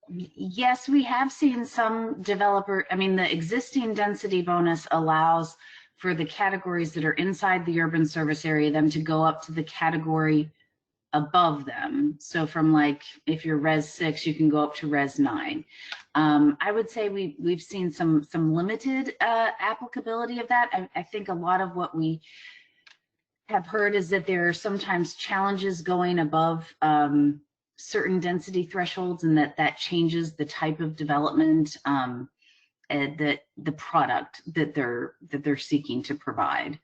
Yes, we have seen some the existing density bonus allows for the categories that are inside the urban service area, them to go up to the category above them. So from like, if you're Res 6, you can go up to Res 9. I would say we've seen some limited applicability of that. I think a lot of what we have heard is that there are sometimes challenges going above certain density thresholds, and that changes the type of development and the product that they're seeking to provide.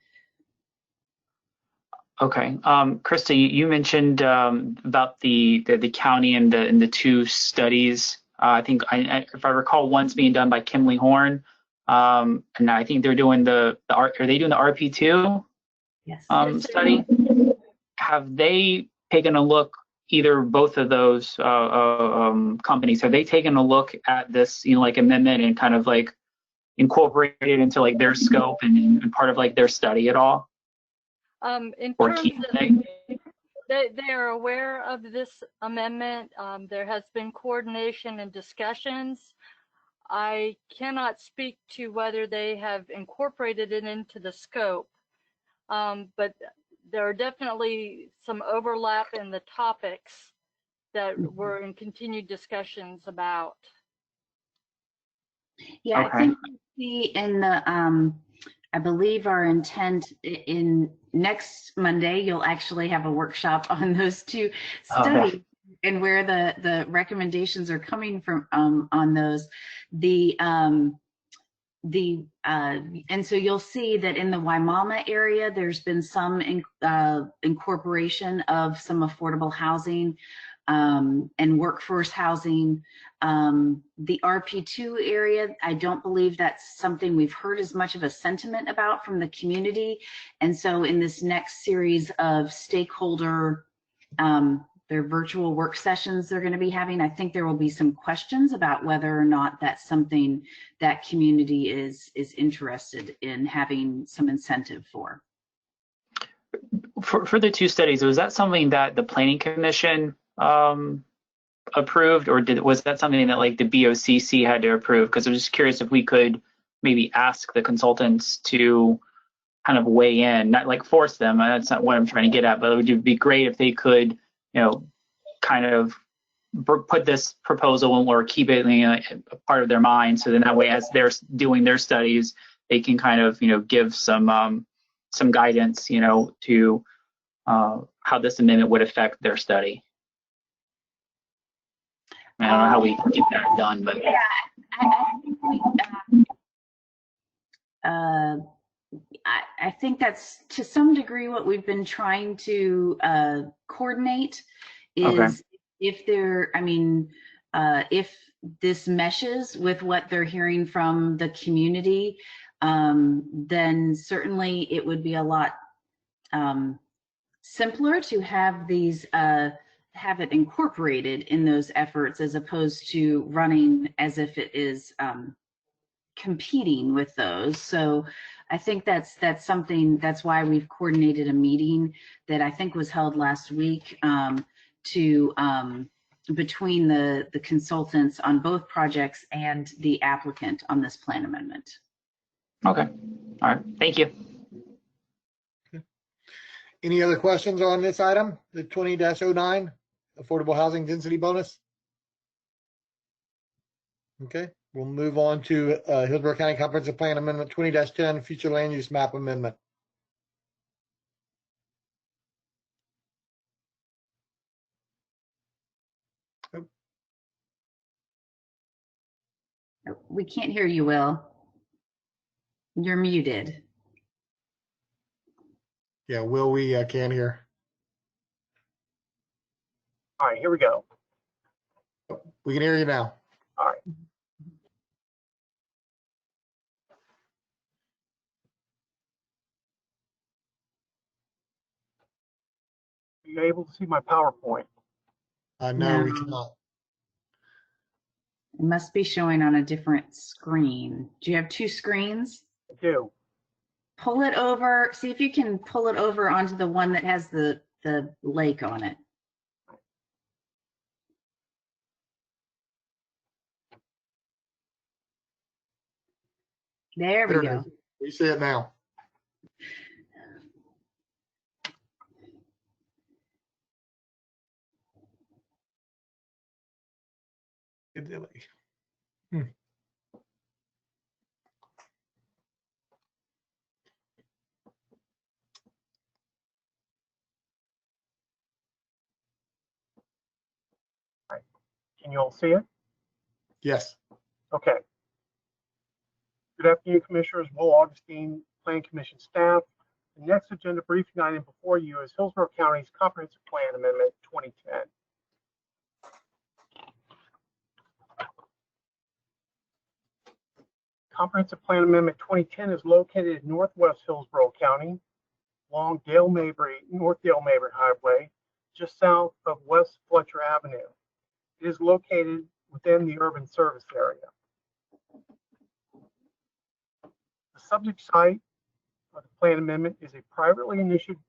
Okay, Krista, you mentioned about the county and the two studies. I think if I recall, one's being done by Kimley Horn, and I think they're doing are they doing the RP2 yes. Study? Have they taken a look? Either both of those companies, have they taken a look at this, like amendment and kind of like incorporate it into like their scope and part of like their study at all? In terms of, they are aware of this amendment. There has been coordination and discussions. I cannot speak to whether they have incorporated it into the scope, but there are definitely some overlap in the topics that we're in continued discussions about. Yeah, okay. I think in the, I believe our intent in next Monday, you'll actually have a workshop on those two studies and where the recommendations are coming from on those. And so you'll see that in the Waimama area, there's been some incorporation of some affordable housing and workforce housing. The RP2 area, I don't believe that's something we've heard as much of a sentiment about from the community. And so in this next series of stakeholder their virtual work sessions they're going to be having. I think there will be some questions about whether or not that's something that community is interested in having some incentive for. For the two studies, was that something that the Planning Commission approved, or was that something that like the BOCC had to approve? Because I was just curious if we could maybe ask the consultants to kind of weigh in, not like force them. That's not what I'm trying to get at, but it would be great if they could, kind of put this proposal or keep it a part of their mind. So then that way, as they're doing their studies, they can kind of, give some guidance, to how this amendment would affect their study. I don't know how we get that done, but yeah, I think that's to some degree what we've been trying to coordinate is if they're, if this meshes with what they're hearing from the community, then certainly it would be a lot simpler to have these have it incorporated in those efforts as opposed to running as if it is competing with those. So I think that's something, that's why we've coordinated a meeting that I think was held last week between the consultants on both projects and the applicant on this plan amendment. Okay. All right. Thank you. Any other questions on this item, the 20-09 affordable housing density bonus? Okay, we'll move on to Hillsborough County Comprehensive Plan Amendment 20-10 future land use map amendment. We can't hear you, Will. You're muted. Yeah, Will, we can't hear. All right, here we go. We can hear you now. All right. Are you able to see my PowerPoint? No, we cannot. It must be showing on a different screen. Do you have two screens? I do. Pull it over. See if you can pull it over onto the one that has the lake on it. There we go. We see it now. Good delay. Right. Can you all see it? Yes. Okay. Good afternoon, Commissioners. Will Augustine, Planning Commission staff. The next agenda briefing item before you is Hillsborough County's Comprehensive Plan Amendment 2010. Comprehensive Plan Amendment 2010 is located in northwest Hillsborough County along North Dale Mabry Highway, just south of West Fletcher Avenue. It is located within the urban service area. The subject site of the plan amendment is a privately initiated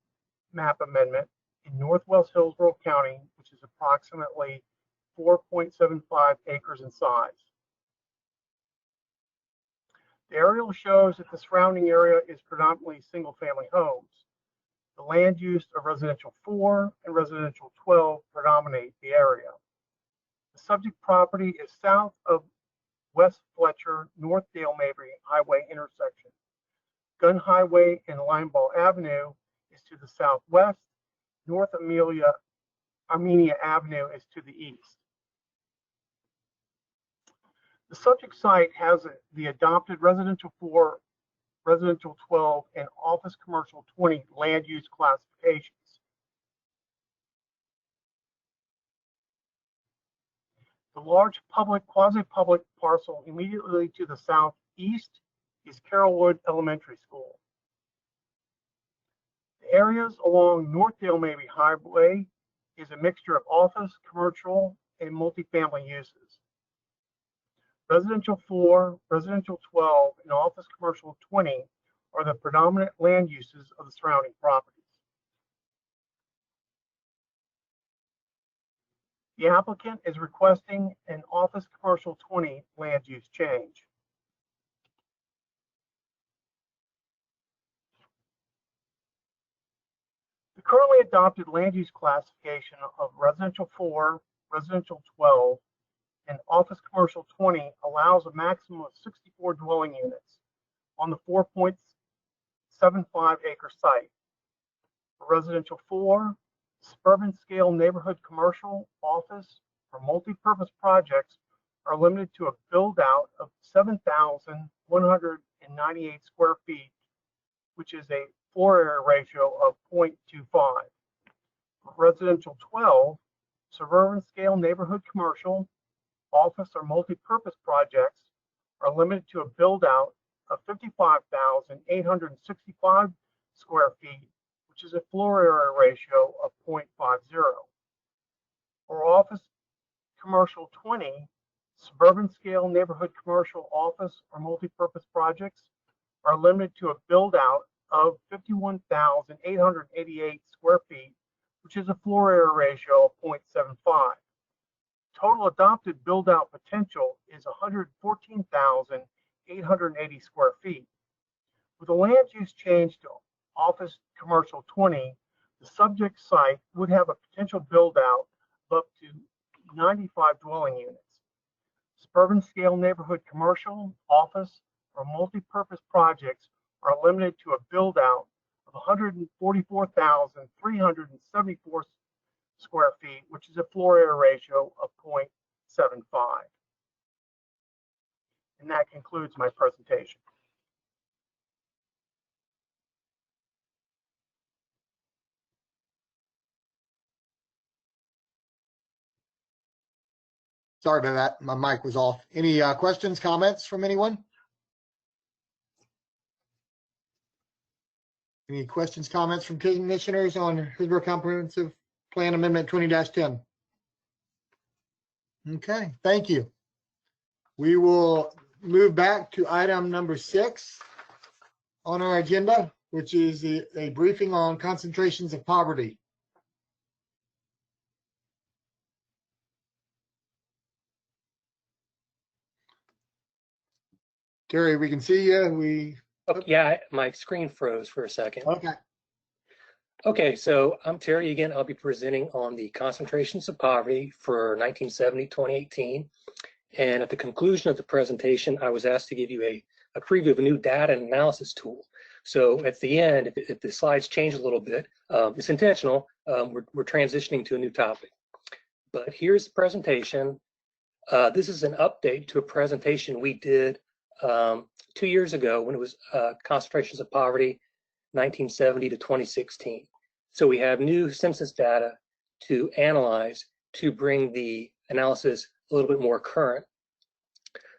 map amendment in northwest Hillsborough County, which is approximately 4.75 acres in size. The aerial shows that the surrounding area is predominantly single-family homes. The land use of residential 4 and residential 12 predominate the area. The subject property is south of West Fletcher, North Dale Mabry Highway intersection. Gun Highway and Lineball Avenue is to the southwest. North Armenia Avenue is to the east. The subject site has the adopted residential 4, residential 12, and office commercial 20 land use classifications. The large quasi-public parcel immediately to the southeast is Carrollwood Elementary School. The areas along North Dale Mabry Highway is a mixture of office, commercial, and multifamily uses. Residential 4, residential 12, and office commercial 20 are the predominant land uses of the surrounding properties. The applicant is requesting an office commercial 20 land use change. The currently adopted land use classification of residential 4, residential 12, and office commercial 20 allows a maximum of 64 dwelling units on the 4.75 acre site. For residential 4, suburban scale neighborhood commercial, office, or multi-purpose projects are limited to a build out of 7,198 square feet, which is a floor area ratio of 0.25. For residential 12, suburban scale neighborhood commercial, office, or multi-purpose projects are limited to a build out of 55,865 square feet, which is a floor area ratio of 0.50. For office commercial 20, suburban scale neighborhood commercial, office, or multi-purpose projects are limited to a build out of 51,888 square feet, which is a floor area ratio of 0.75. Total adopted build out potential is 114,880 square feet. With a land use change to office commercial 20, the subject site would have a potential build out of up to 95 dwelling units. Suburban scale neighborhood commercial, office, or multi-purpose projects are limited to a build out of 144,374 square feet, which is a floor area ratio of 0.75. And that concludes my presentation. Sorry about that. My mic was off. Any questions, comments from anyone? Any questions, comments from commissioners on Hillsborough Comprehensive Plan Amendment 20-10? Okay, thank you. We will move back to item number 6 on our agenda, which is a briefing on concentrations of poverty. Terry, we can see you. Okay, yeah, my screen froze for a second. Okay. Okay, so I'm Terry again. I'll be presenting on the concentrations of poverty for 1970-2018. And at the conclusion of the presentation, I was asked to give you a preview of a new data and analysis tool. So at the end, if the slides change a little bit, it's intentional. We're transitioning to a new topic. But here's the presentation. This is an update to a presentation we did 2 years ago when it was concentrations of poverty 1970 to 2016. So we have new census data to analyze to bring the analysis a little bit more current.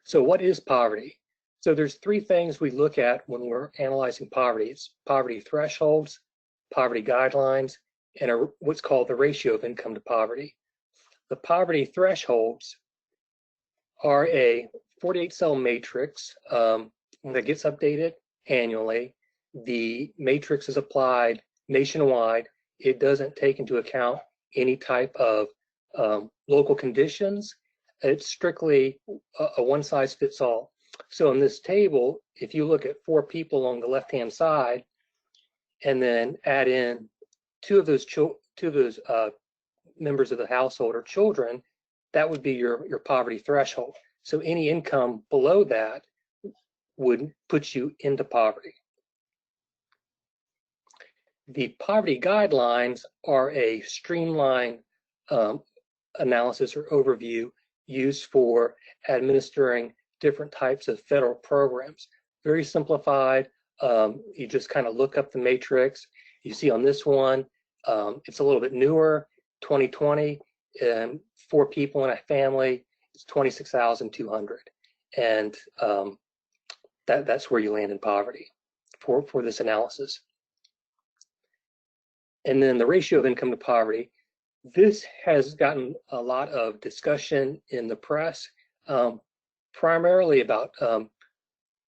So what is poverty? So there's 3 things we look at when we're analyzing poverty. It's poverty thresholds, poverty guidelines, and what's called the ratio of income to poverty. The poverty thresholds are a 48-cell matrix that gets updated annually. The matrix is applied nationwide. It doesn't take into account any type of local conditions. It's strictly a one-size-fits-all. So in this table, if you look at 4 people on the left-hand side, and then add in two of those members of the household or children, that would be your poverty threshold. So any income below that would put you into poverty. The poverty guidelines are a streamlined analysis or overview used for administering different types of federal programs. Very simplified. You just kind of look up the matrix. You see on this one, it's a little bit newer, 2020, and 4 people in a family, it's 26,200. And that's where you land in poverty for this analysis. And then the ratio of income to poverty, This has gotten a lot of discussion in the press, primarily about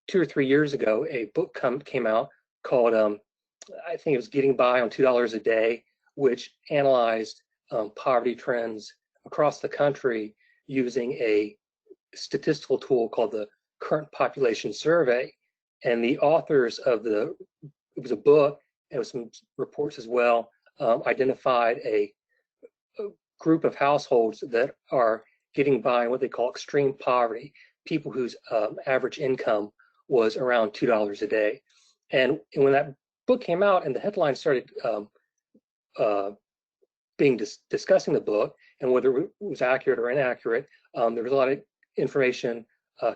2 or 3 years ago. A book came out called, I think it was Getting By on $2 a Day, which analyzed poverty trends across the country using a statistical tool called the Current Population Survey. And the authors of it was a book, and with some reports as well, identified a group of households that are getting by in what they call extreme poverty, people whose average income was around $2 a day. And when that book came out and the headline started discussing the book and whether it was accurate or inaccurate, there was a lot of information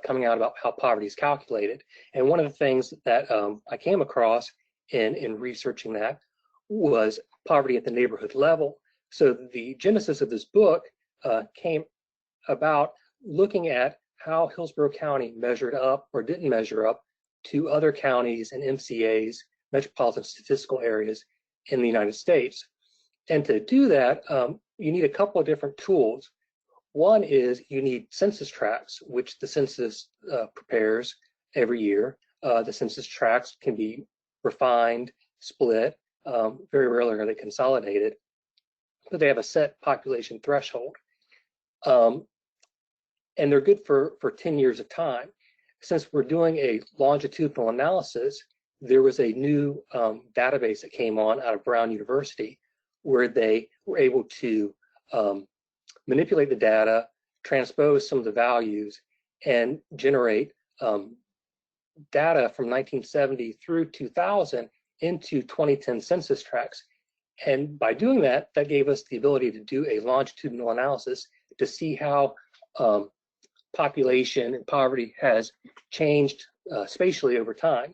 coming out about how poverty is calculated. And one of the things that I came across in researching that was poverty at the neighborhood level. So the genesis of this book came about looking at how Hillsborough County measured up or didn't measure up to other counties and MCAs, metropolitan statistical areas in the United States. And to do that, you need a couple of different tools. One is you need census tracts, which the census prepares every year. The census tracts can be refined, split. Very rarely are they consolidated, but they have a set population threshold. And they're good for 10 years of time. Since we're doing a longitudinal analysis, there was a new database that came on out of Brown University where they were able to manipulate the data, transpose some of the values, and generate data from 1970 through 2000 into 2010 census tracts. And by doing that, that gave us the ability to do a longitudinal analysis to see how population and poverty has changed spatially over time.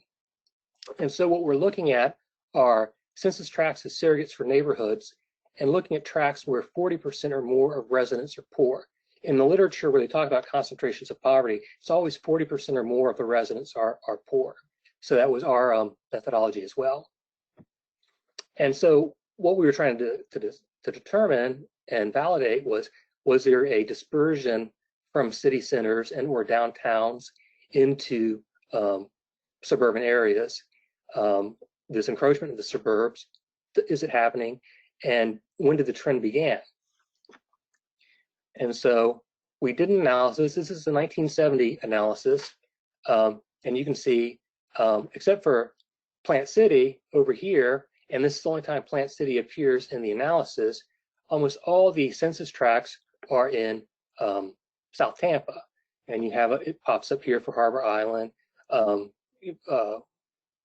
And so what we're looking at are census tracts as surrogates for neighborhoods and looking at tracts where 40% or more of residents are poor. In the literature where they talk about concentrations of poverty, it's always 40% or more of the residents are poor. So that was our methodology as well. And so what we were trying to determine and validate was there a dispersion from city centers and or downtowns into suburban areas? This encroachment of the suburbs, is it happening? And when did the trend begin? And so we did an analysis. This is the 1970 analysis. And you can see, except for Plant City over here, and this is the only time Plant City appears in the analysis, almost all the census tracts are in South Tampa. And you have it pops up here for Harbor Island,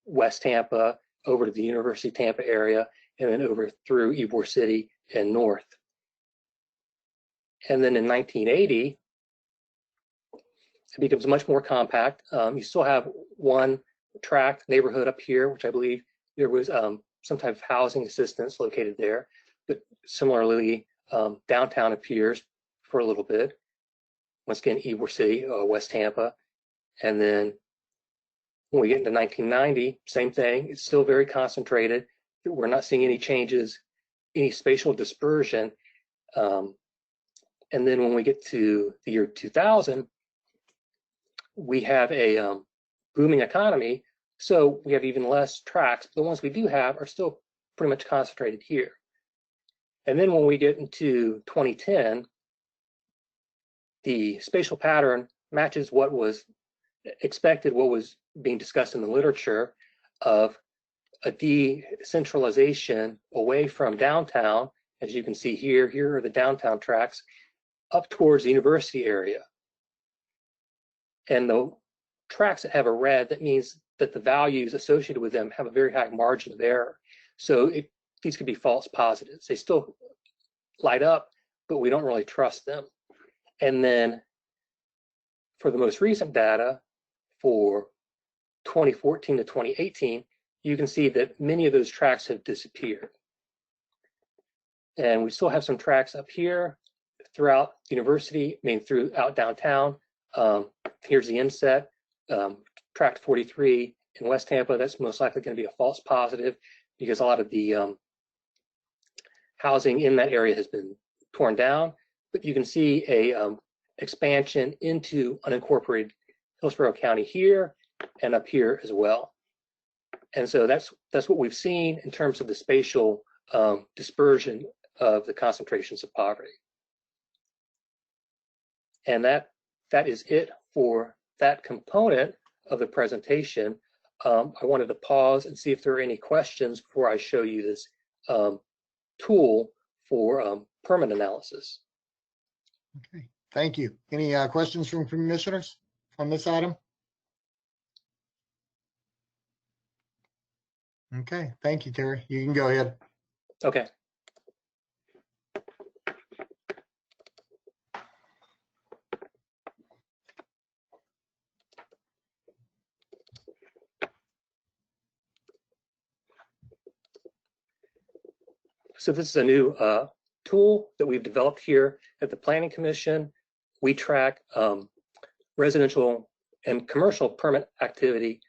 West Tampa, over to the University of Tampa area, and then over through Ybor City and north. And then in 1980, it becomes much more compact. You still have one tract neighborhood up here, which I believe there was some type of housing assistance located there. But similarly, downtown appears for a little bit. Once again, Ybor City, West Tampa. And then when we get into 1990, same thing. It's still very concentrated. We're not seeing any changes, any spatial dispersion. And then when we get to the year 2000, we have a booming economy. So we have even less tracts. The ones we do have are still pretty much concentrated here. And then when we get into 2010, the spatial pattern matches what was expected, what was being discussed in the literature of a decentralization away from downtown. As you can see here, here are the downtown tracts up towards the university area. And the tracts that have a red, that means that the values associated with them have a very high margin of error. So these could be false positives. They still light up, but we don't really trust them. And then for the most recent data for 2014 to 2018, you can see that many of those tracts have disappeared. And we still have some tracts up here throughout the university, throughout downtown. Here's the inset, tract 43 in West Tampa. That's most likely going to be a false positive because a lot of the housing in that area has been torn down, but you can see a expansion into unincorporated Hillsborough County here and up here as well. And so that's what we've seen in terms of the spatial dispersion of the concentrations of poverty. And that is it for that component of the presentation. I wanted to pause and see if there are any questions before I show you this tool for permit analysis. Okay, thank you. Any questions from commissioners on this item? Okay, thank you, Terry. You can go ahead. Okay. So this is a new tool that we've developed here at the Planning Commission. We track residential and commercial permit activity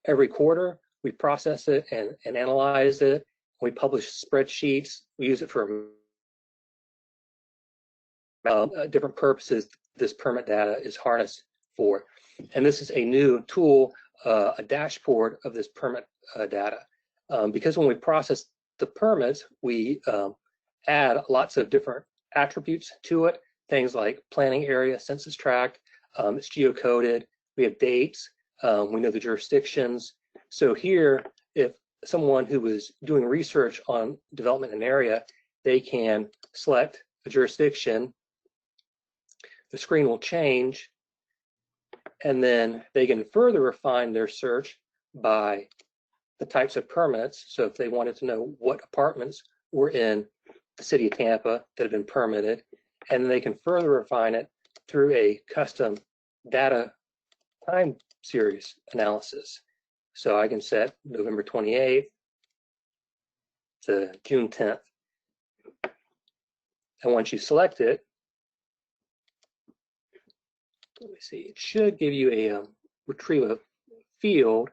every quarter. We process it and analyze it. We publish spreadsheets. We use it for different purposes this permit data is harnessed for. And this is a new tool, a dashboard of this permit data. Because when we process the permits, we add lots of different attributes to it, things like planning area, census tract, it's geocoded, we have dates, we know the jurisdictions. So here, if someone who is doing research on development in an area, they can select a jurisdiction, the screen will change, and then they can further refine their search by the types of permits. So if they wanted to know what apartments were in the city of Tampa that have been permitted, and then they can further refine it through a custom data time series analysis. So I can set November 28th to June 10th. And once you select it, let me see, it should give you a retrieve a field.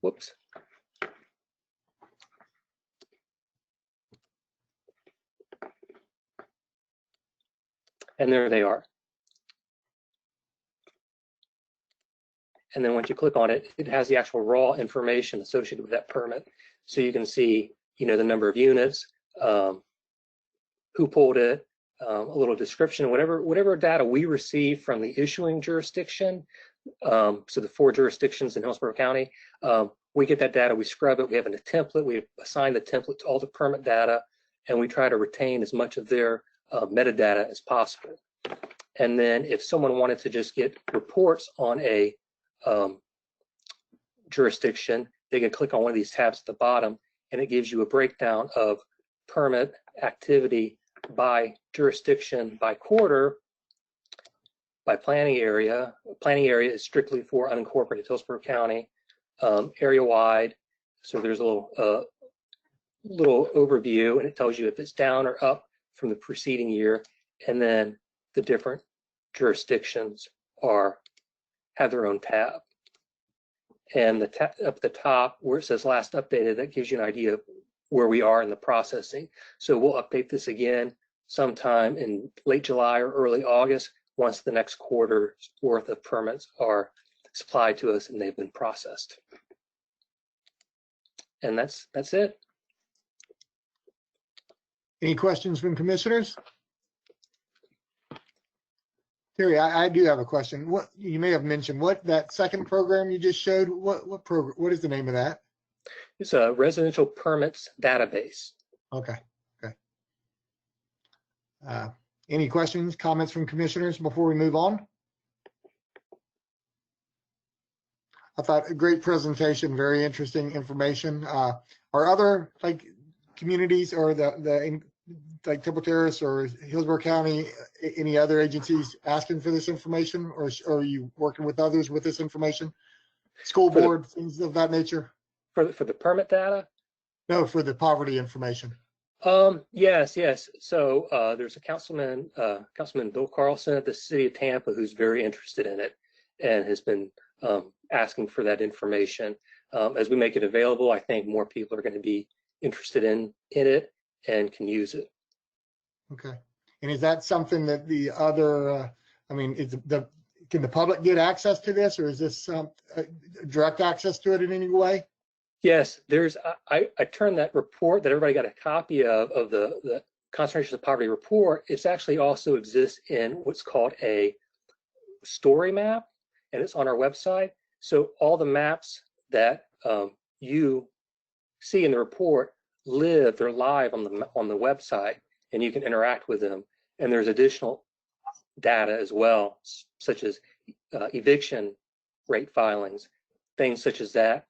Whoops. And there they are. And then once you click on it, it has the actual raw information associated with that permit. So you can see, the number of units, who pulled it, a little description, whatever data we receive from the issuing jurisdiction. So the 4 jurisdictions in Hillsborough County, we get that data, we scrub it, we have a template, we assign the template to all the permit data, and we try to retain as much of their metadata as possible. And then if someone wanted to just get reports on a jurisdiction, they can click on one of these tabs at the bottom, and it gives you a breakdown of permit activity by jurisdiction, by quarter, by planning area. Planning area is strictly for unincorporated Hillsborough County, area-wide. So there's a little overview, and it tells you if it's down or up from the preceding year, and then the different jurisdictions have their own tab. And up at the top where it says last updated, that gives you an idea of where we are in the processing. So we'll update this again sometime in late July or early August once the next quarter's worth of permits are supplied to us and they've been processed. And that's it. Any questions from commissioners? Terry, I do have a question. What you may have mentioned, that second program you just showed, what program? What is the name of that? It's a residential permits database. Okay. Any questions, comments from commissioners before we move on? I thought a great presentation, very interesting information. Are other communities or the Temple Terrace or Hillsborough County, any other agencies asking for this information, or are you working with others with this information? School board, things of that nature? For the permit data? No, for the poverty information. Yes. So there's a Councilman Bill Carlson at the city of Tampa who's very interested in it and has been asking for that information. As we make it available, I think more people are going to be interested in it and can use it. Okay. And is that something that the other, I mean, can the public get access to this, or is this direct access to it in any way? Yes, I turned that report that everybody got a copy of the concentration of poverty report. It's actually also exists in what's called a story map, and it's on our website. So all the maps that you see in the report they're live on the website, and you can interact with them. And there's additional data as well, such as eviction rate filings, things such as that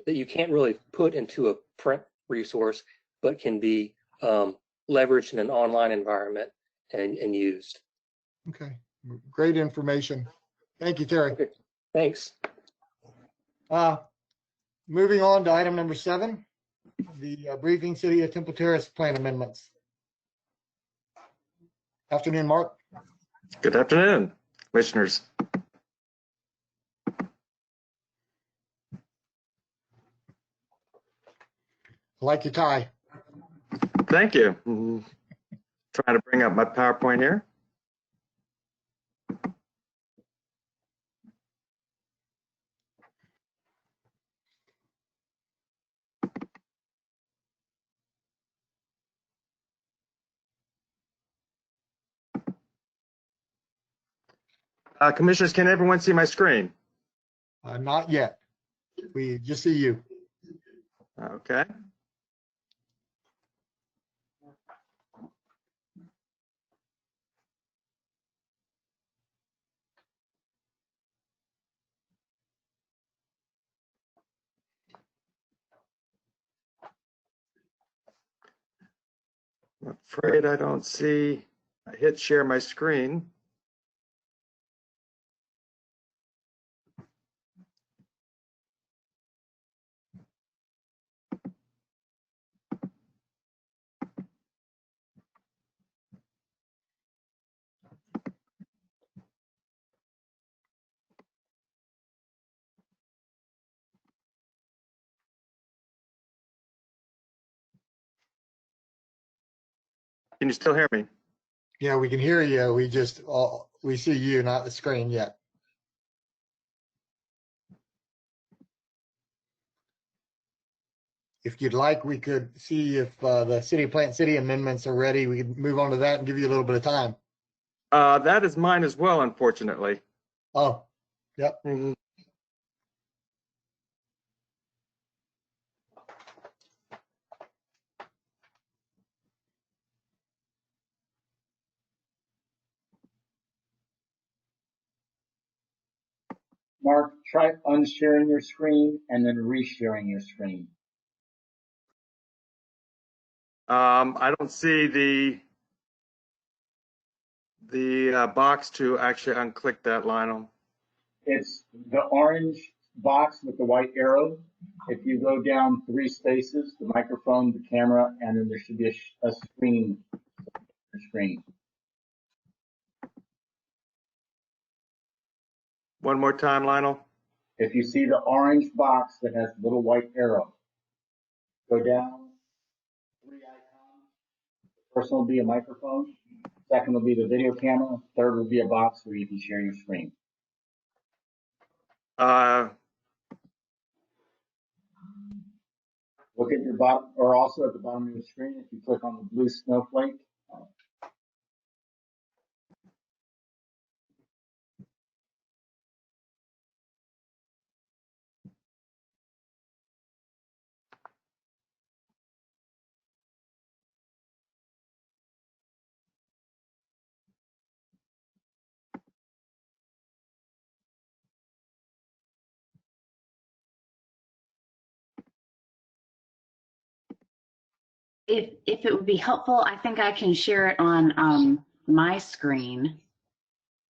you can't really put into a print resource, but can be leveraged in an online environment and used. Okay, great information. Thank you, Terry. Okay. Thanks. Moving on to item number 7, the briefing City of Temple Terrace plan amendments. Afternoon, Mark. Good afternoon, commissioners. I like your tie. Thank you. Trying to bring up my PowerPoint here. Commissioners, can everyone see my screen? Not yet. We just see you. Okay. I'm afraid I don't see. I hit share my screen. Can you still hear me? Yeah, we can hear you. We see you, not the screen yet. If you'd like, we could see if the Plant City amendments are ready. We could move on to that and give you a little bit of time. That is mine as well, unfortunately. Oh, yep. Mark, try unsharing your screen and then resharing your screen. I don't see the box to actually unclick that, Lionel. It's the orange box with the white arrow. If you go down 3 spaces, the microphone, the camera, and then there should be a screen. One more time, Lionel. If you see the orange box that has the little white arrow, go down 3 icons. The first one will be a microphone. Second will be the video camera. Third will be a box where you can share your screen. Look at your bottom, or also at the bottom of your screen, if you click on the blue snowflake. If it would be helpful, I think I can share it on my screen,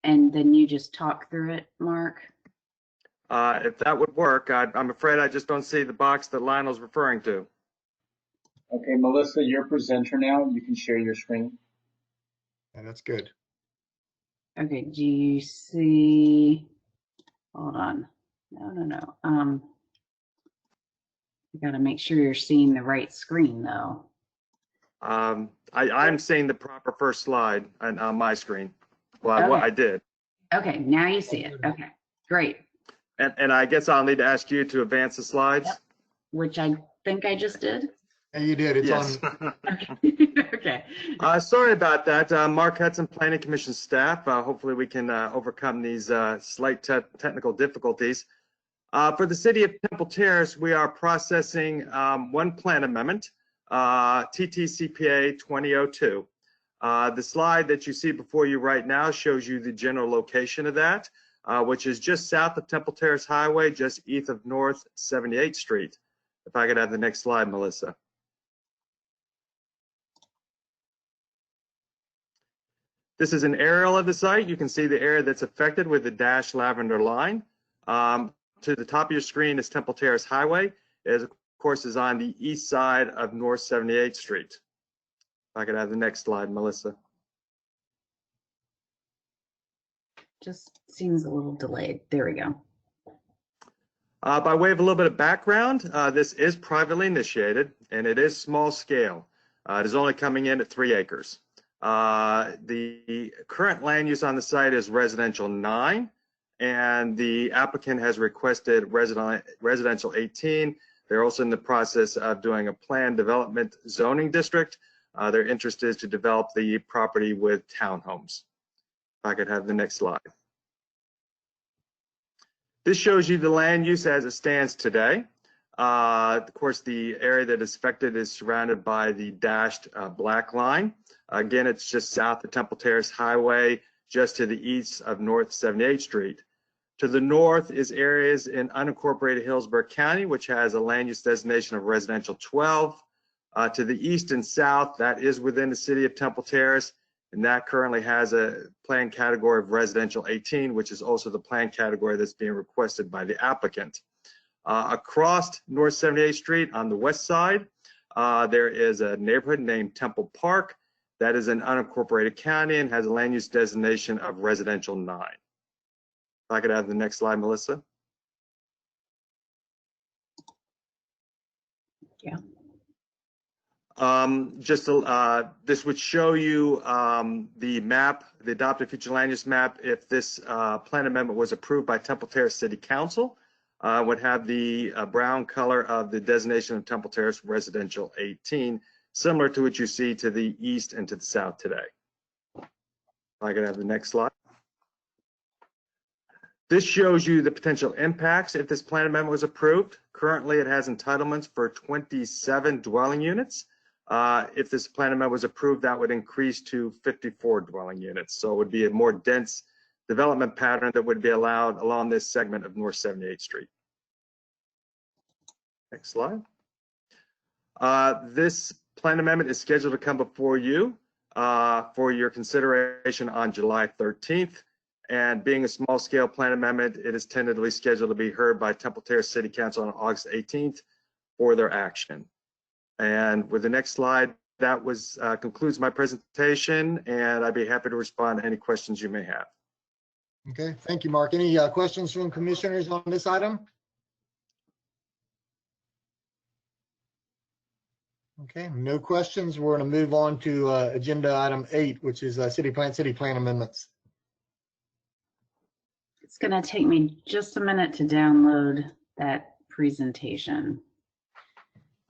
and then you just talk through it, Mark. If that would work, I'm afraid I just don't see the box that Lionel's referring to. Okay, Melissa, you're presenter now. You can share your screen. Yeah, that's good. Okay, do you see? Hold on. No. You got to make sure you're seeing the right screen though. I'm seeing the proper first slide on my screen. Well, Okay. what I did. Okay, now you see it. Okay, great. And I guess I'll need to ask you to advance the slides. Yep. Which I think I just did. Yeah, you did. It's Yes. on. Okay. Sorry about that. Mark Hudson, Planning Commission staff. Hopefully we can overcome these slight technical difficulties. For the city of Temple Terrace, we are processing one plan amendment, TTCPA 2002. The slide that you see before you right now shows you the general location of that, which is just south of Temple Terrace Highway, just east of North 78th Street. If I could have the next slide, Melissa. This is an aerial of the site. You can see the area that's affected with the dashed lavender line. To the top of your screen is Temple Terrace Highway. It, of course, is on the east side of North 78th Street. If I could have the next slide, Melissa. Just seems a little delayed. There we go. By way of a little bit of background, this is privately initiated and it is small scale. It is only coming in at 3 acres. The current land use on the site is residential 9, and the applicant has requested residential 18. They're also in the process of doing a planned development zoning district. Their interest is to develop the property with townhomes. If I could have the next slide. This shows you the land use as it stands today. Of course, the area that is affected is surrounded by the dashed black line. Again, it's just south of Temple Terrace Highway, just to the east of North 78th Street. To the north is areas in unincorporated Hillsborough County, which has a land use designation of residential 12. To the east and south, that is within the city of Temple Terrace, and that currently has a plan category of residential 18, which is also the plan category that's being requested by the applicant. Across North 78th Street on the west side, there is a neighborhood named Temple Park that is an unincorporated county and has a land use designation of residential 9. If I could have the next slide, Melissa. Yeah. This would show you the map, the adopted future land use map, if this plan amendment was approved by Temple Terrace City Council. Would have the brown color of the designation of Temple Terrace Residential 18, similar to what you see to the east and to the south today. If I could have the next slide. This shows you the potential impacts if this plan amendment was approved. Currently, it has entitlements for 27 dwelling units. If this plan amendment was approved, that would increase to 54 dwelling units. So it would be a more dense development pattern that would be allowed along this segment of North 78th Street. Next slide. This plan amendment is scheduled to come before you for your consideration on July 13th. And being a small scale plan amendment, it is tentatively scheduled to be heard by Temple Terrace City Council on August 18th for their action. And with the next slide, that concludes my presentation, and I'd be happy to respond to any questions you may have. Okay, thank you, Mark. Any questions from commissioners on this item? Okay, no questions. We're going to move on to agenda item 8, which is city plan amendments. It's going to take me just a minute to download that presentation.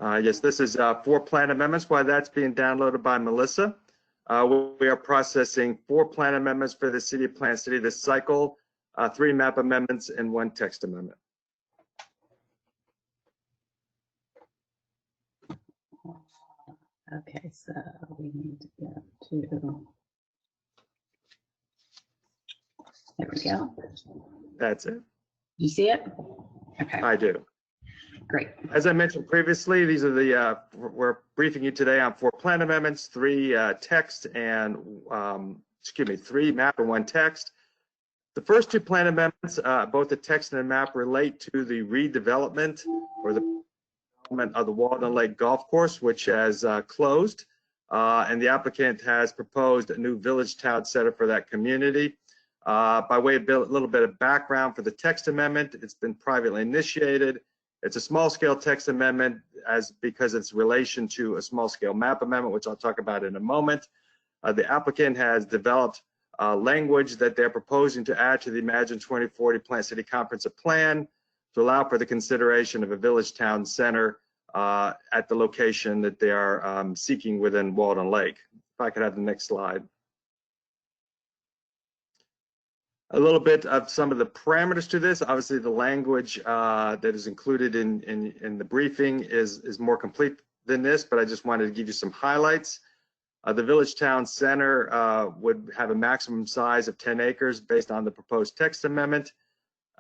Yes, this is 4 plan amendments. While that's being downloaded by Melissa, we are processing 4 plan amendments for the City of Plant City this cycle, 3 map amendments and 1 text amendment. Okay, so we need to get to, there we go. That's it. You see it? Okay. I do. Great. As I mentioned previously, these are we're briefing you today on 4 plan amendments, 3 text and, 3 map and 1 text. The first 2 plan amendments, both the text and the map, relate to the redevelopment or the development of the Walden Lake Golf Course, which has closed, and the applicant has proposed a new village town center for that community. By way of a little bit of background for the text amendment, it's been privately initiated, It's a small scale text amendment because it's relation to a small scale map amendment, which I'll talk about in a moment. The applicant has developed language that they're proposing to add to the Imagine 2040 Plant City Comprehensive Plan to allow for the consideration of a village town center at the location that they are seeking within Walden Lake. If I could have the next slide. A little bit of some of the parameters to this. Obviously, the language that is included in the briefing is more complete than this, but I just wanted to give you some highlights. The Village Town Center would have a maximum size of 10 acres based on the proposed text amendment.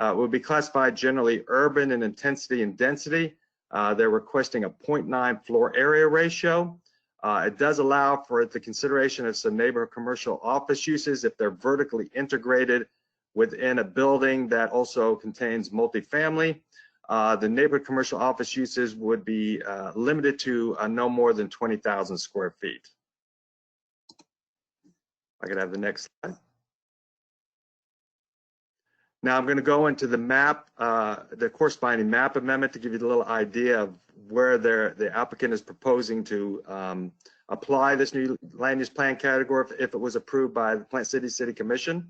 It would be classified generally urban in intensity and density. They're requesting a 0.9 floor area ratio. It does allow for the consideration of some neighborhood commercial office uses if they're vertically integrated within a building that also contains multifamily. The neighborhood commercial office uses would be limited to no more than 20,000 square feet. I could have the next slide. Now I'm going to go into the map, the corresponding map amendment to give you a little idea of where the applicant is proposing to apply this new land use plan category if it was approved by the Plant City Commission.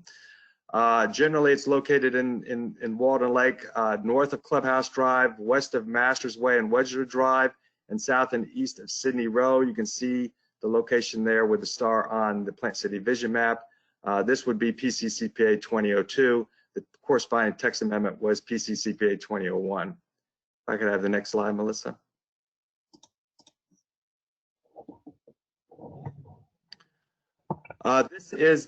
Generally, it's located in Walden Lake, north of Clubhouse Drive, west of Masters Way and Wedgewood Drive, and south and east of Sydney Row. You can see the location there with the star on the Plant City Vision map. This would be PCCPA 2002. The corresponding text amendment was PCCPA 2001. If I could have the next slide, Melissa. This is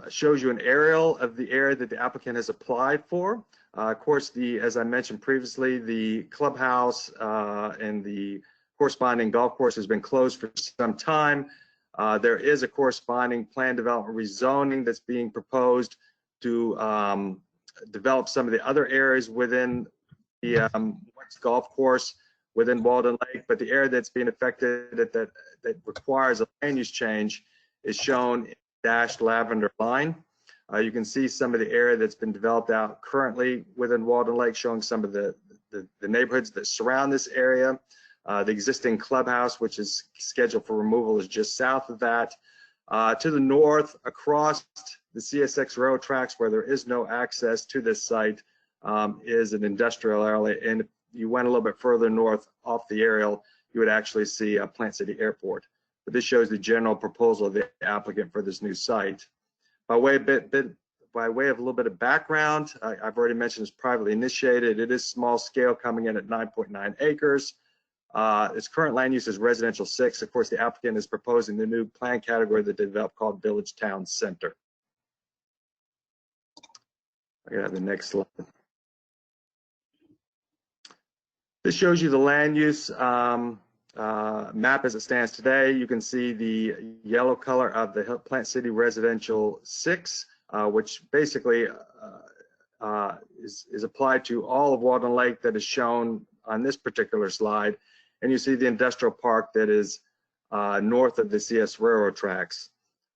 shows you an aerial of the area that the applicant has applied for. Of course, as I mentioned previously, the clubhouse and the corresponding golf course has been closed for some time. There is a corresponding plan development rezoning that's being proposed to develop some of the other areas within the golf course within Walden Lake, but the area that's being affected that requires a land use change is shown in dashed lavender line. You can see some of the area that's been developed out currently within Walden Lake, showing some of the neighborhoods that surround this area. The existing clubhouse, which is scheduled for removal, is just south of that. To the north, across the CSX railroad tracks where there is no access to this site, is an industrial area. And if you went a little bit further north off the aerial, you would actually see Plant City Airport. But this shows the general proposal of the applicant for this new site. By way of a little bit of background, I've already mentioned it's privately initiated. It is small scale, coming in at 9.9 acres. Its current land use is residential 6. Of course, the applicant is proposing the new plan category that they developed called Village Town Center. I got the next slide. This shows you the land use map as it stands today. You can see the yellow color of the Plant City Residential 6, which basically is applied to all of Walden Lake that is shown on this particular slide. And you see the industrial park that is north of the CS railroad tracks.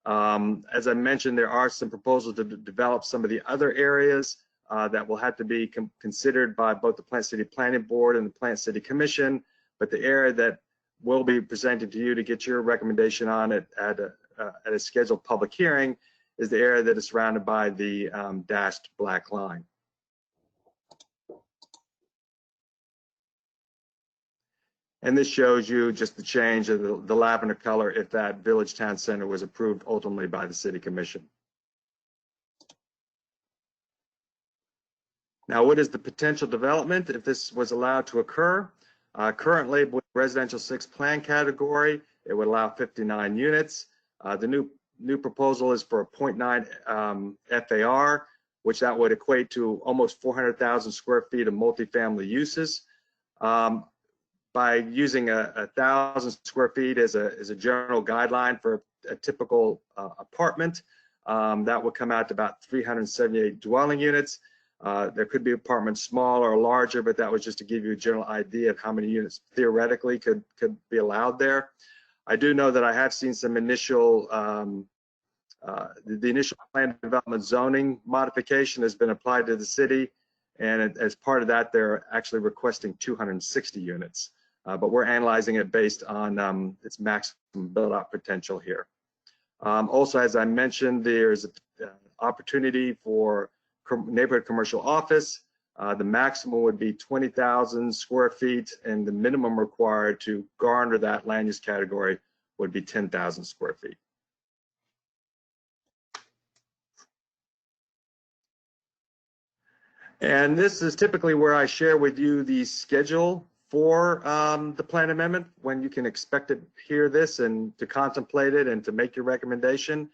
As I mentioned, there are some proposals to develop some of the other areas that will have to be considered by both the Plant City Planning Board and the Plant City Commission. But the area that will be presented to you to get your recommendation on it at a scheduled public hearing is the area that is surrounded by the dashed black line. And this shows you just the change of the lavender color if that Village Town Center was approved ultimately by the City Commission. Now, what is the potential development if this was allowed to occur? Currently, with residential 6 plan category, it would allow 59 units. The new proposal is for a 0.9 FAR, which that would equate to almost 400,000 square feet of multifamily uses. By using 1,000 square feet as a general guideline for a typical apartment, that would come out to about 378 dwelling units. There could be apartments smaller or larger, but that was just to give you a general idea of how many units theoretically could be allowed there. I do know that I have seen some initial, the initial plan development zoning modification has been applied to the city, And as part of that, they're actually requesting 260 units. But we're analyzing it based on its maximum build-out potential here. Also, as I mentioned, there's an opportunity for neighborhood commercial office. The maximum would be 20,000 square feet, and the minimum required to garner that land use category would be 10,000 square feet. And this is typically where I share with you the schedule for the plan amendment, when you can expect to hear this and to contemplate it and to make your recommendation.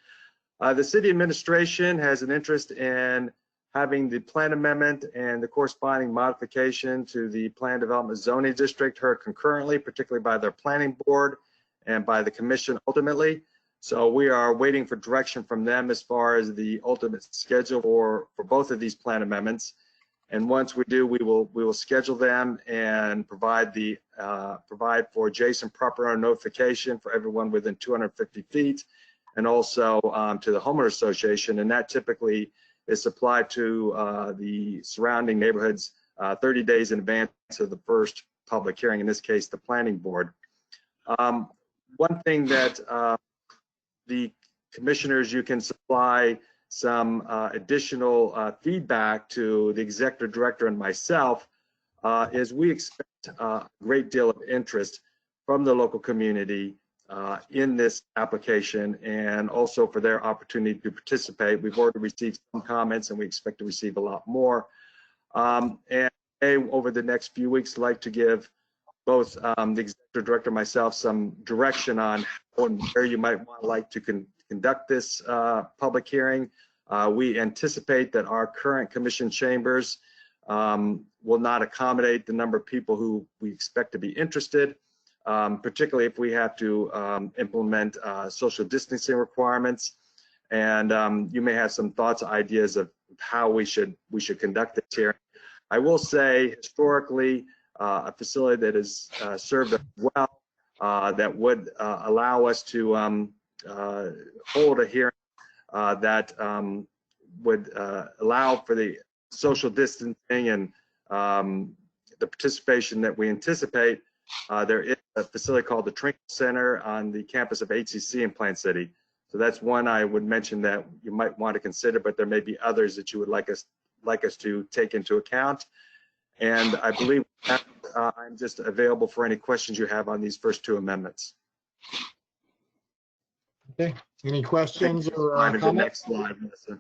The city administration has an interest in having the plan amendment and the corresponding modification to the plan development zoning district heard concurrently, particularly by their planning board and by the commission ultimately. So we are waiting for direction from them as far as the ultimate schedule for both of these plan amendments. And once we do, we will schedule them and provide for Jason proper notification for everyone within 250 feet, and also to the homeowner association. And that typically is supplied to the surrounding neighborhoods 30 days in advance of the first public hearing, in this case, the planning board. One thing that the commissioners, you can supply some additional feedback to the executive director and myself, is we expect a great deal of interest from the local community in this application, and also for their opportunity to participate. We've already received some comments and we expect to receive a lot more. And over the next few weeks, I'd like to give both the executive director and myself some direction on how and where you might like to conduct this public hearing. We anticipate that our current commission chambers will not accommodate the number of people who we expect to be interested. Particularly if we have to implement social distancing requirements. And you may have some thoughts, ideas of how we should conduct this hearing. I will say, historically, a facility that has served us well, that would allow us to hold a hearing that would allow for the social distancing and the participation that we anticipate. There is a facility called the Trinkle Center on the campus of HCC in Plant City. So that's one I would mention that you might want to consider, but there may be others that you would like us to take into account. And I believe that, I'm just available for any questions you have on these first two amendments. Okay, any questions or The comments? next slide, Melissa.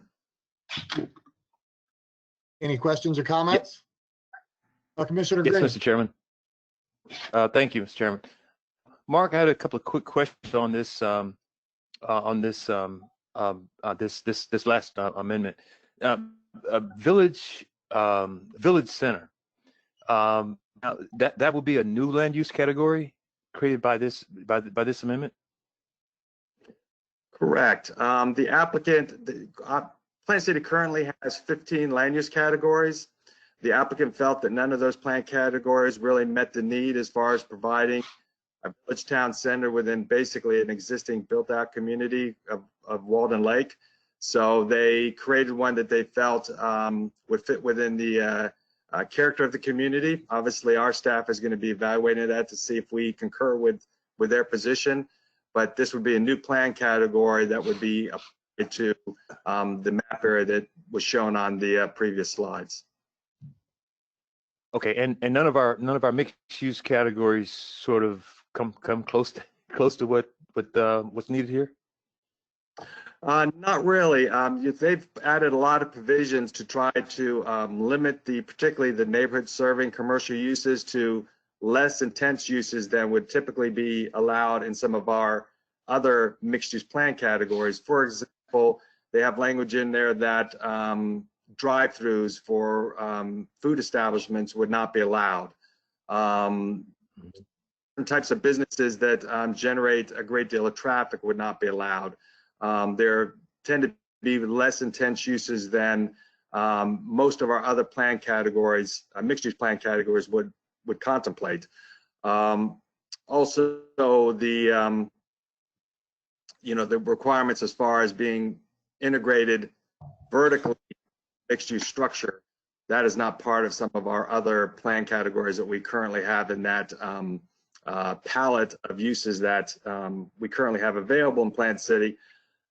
Any questions or comments? Commissioner Yes, Green. Mr. Chairman. Thank you, Mr. Chairman. Mark, I had a couple of quick questions on this this last amendment. Village center. Now that will be a new land use category created by this amendment. Correct. The applicant, Plant City currently has 15 land use categories. The applicant felt that none of those plan categories really met the need as far as providing a village town center within basically an existing built-out community of Walden Lake. So they created one that they felt would fit within the character of the community. Obviously, our staff is going to be evaluating that to see if we concur with their position. But this would be a new plan category that would be applied to the map area that was shown on the previous slides. Okay, and none of our mixed use categories sort of come close to what's needed here. Not really. They've added a lot of provisions to try to limit particularly the neighborhood serving commercial uses to less intense uses than would typically be allowed in some of our other mixed use plan categories. For example, they have language in there that drive-throughs for food establishments would not be allowed. Certain types of businesses that generate a great deal of traffic would not be allowed. There tend to be less intense uses than most of our other plan categories, mixed use plan categories would contemplate. Also, the the requirements as far as being integrated vertically mixed use structure that is not part of some of our other plan categories that we currently have in that palette of uses that we currently have available in Plant City.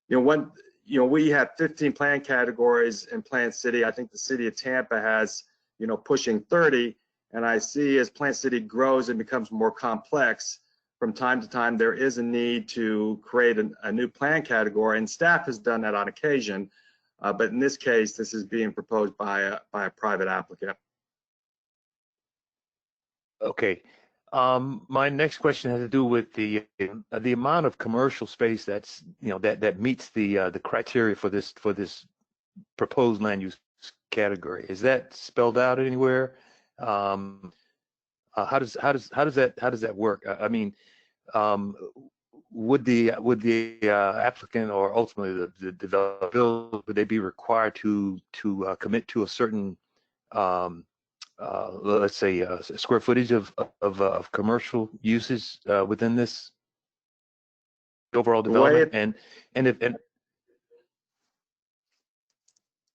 We have 15 plan categories in Plant City. I think the city of Tampa has, pushing 30. And I see as Plant City grows and becomes more complex, from time to time, there is a need to create a new plan category, and staff has done that on occasion. But in this case, this is being proposed by a private applicant. Okay. My next question has to do with the amount of commercial space that's that meets the criteria for this proposed land use category. Is that spelled out anywhere? How does that work? I mean, would the applicant or ultimately the developer, would they be required to commit to a certain let's say square footage of commercial uses within this overall development?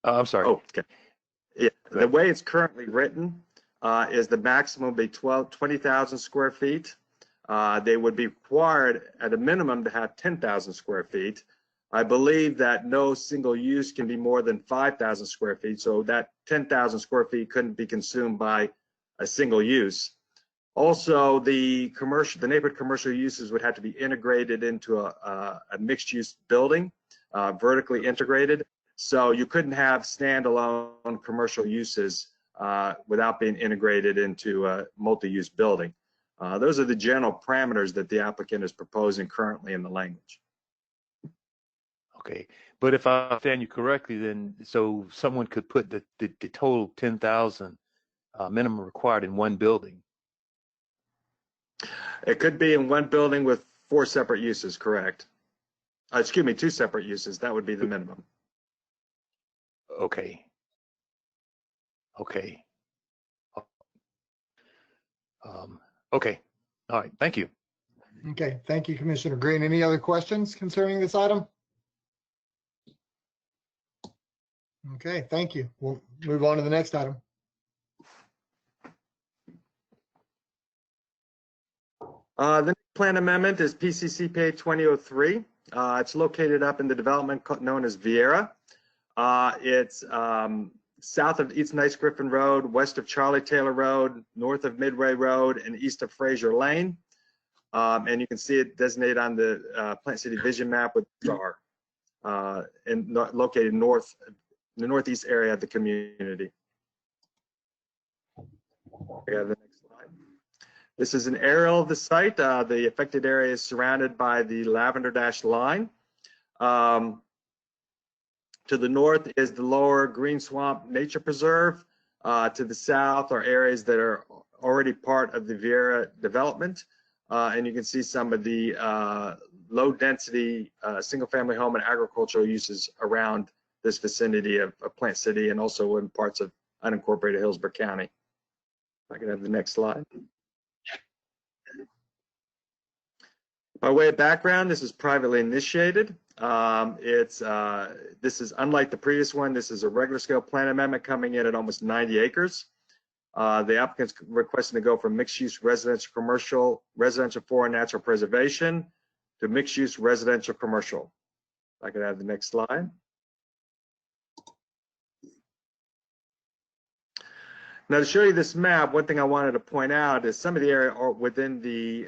I'm sorry. Oh, okay. Yeah, the way it's currently written is the maximum be 20,000 square feet. They would be required at a minimum to have 10,000 square feet. I believe that no single use can be more than 5,000 square feet, so that 10,000 square feet couldn't be consumed by a single use. Also, the neighborhood commercial uses would have to be integrated into a mixed-use building, vertically integrated. So you couldn't have standalone commercial uses without being integrated into a multi-use building. Those are the general parameters that the applicant is proposing currently in the language. Okay, but if I understand you correctly, then so someone could put the total 10,000 minimum required in one building. It could be in one building with 4 separate uses, correct? Excuse me, 2 separate uses. That would be the minimum. Okay. Okay. Okay. All right. Thank you. Okay. Thank you, Commissioner Green. Any other questions concerning this item? Okay. Thank you. We'll move on to the next item. The next plan amendment is PCCPA 2003. It's located up in the development known as Vieira. It's south of East Nice Griffin Road, west of Charlie Taylor Road, north of Midway Road, and east of Fraser Lane. And you can see it designated on the Plant City Vision map with a star, and located in the northeast area of the community. We have the next slide. This is an aerial of the site. The affected area is surrounded by the lavender dash line. To the north is the lower Green Swamp Nature Preserve. To the south are areas that are already part of the Vieira development. And you can see some of the low density single family home and agricultural uses around this vicinity of Plant City and also in parts of unincorporated Hillsborough County. If I can have the next slide. By way of background, this is privately initiated. This is unlike the previous one. This is a regular scale plan amendment coming in at almost 90 acres. The applicant's requesting to go from mixed use residential commercial, residential for natural preservation to mixed use residential commercial. If I could have the next slide. Now to show you this map, one thing I wanted to point out is some of the area within the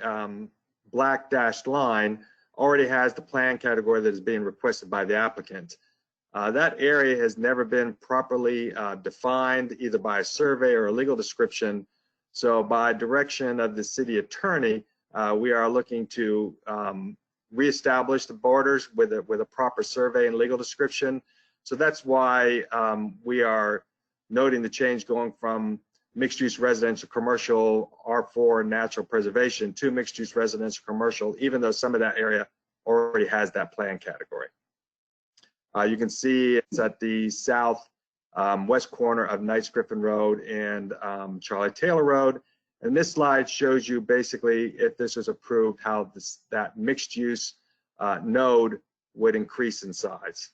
black dashed line already has the plan category that is being requested by the applicant. That area has never been properly defined either by a survey or a legal description. So by direction of the city attorney, we are looking to reestablish the borders with a proper survey and legal description. So that's why we are noting the change going from mixed use residential commercial R4 natural preservation to mixed use residential commercial, even though some of that area already has that plan category. You can see it's at the south west corner of Nice Griffin Road and Charlie Taylor Road. And this slide shows you basically, if this was approved, how that mixed use node would increase in size.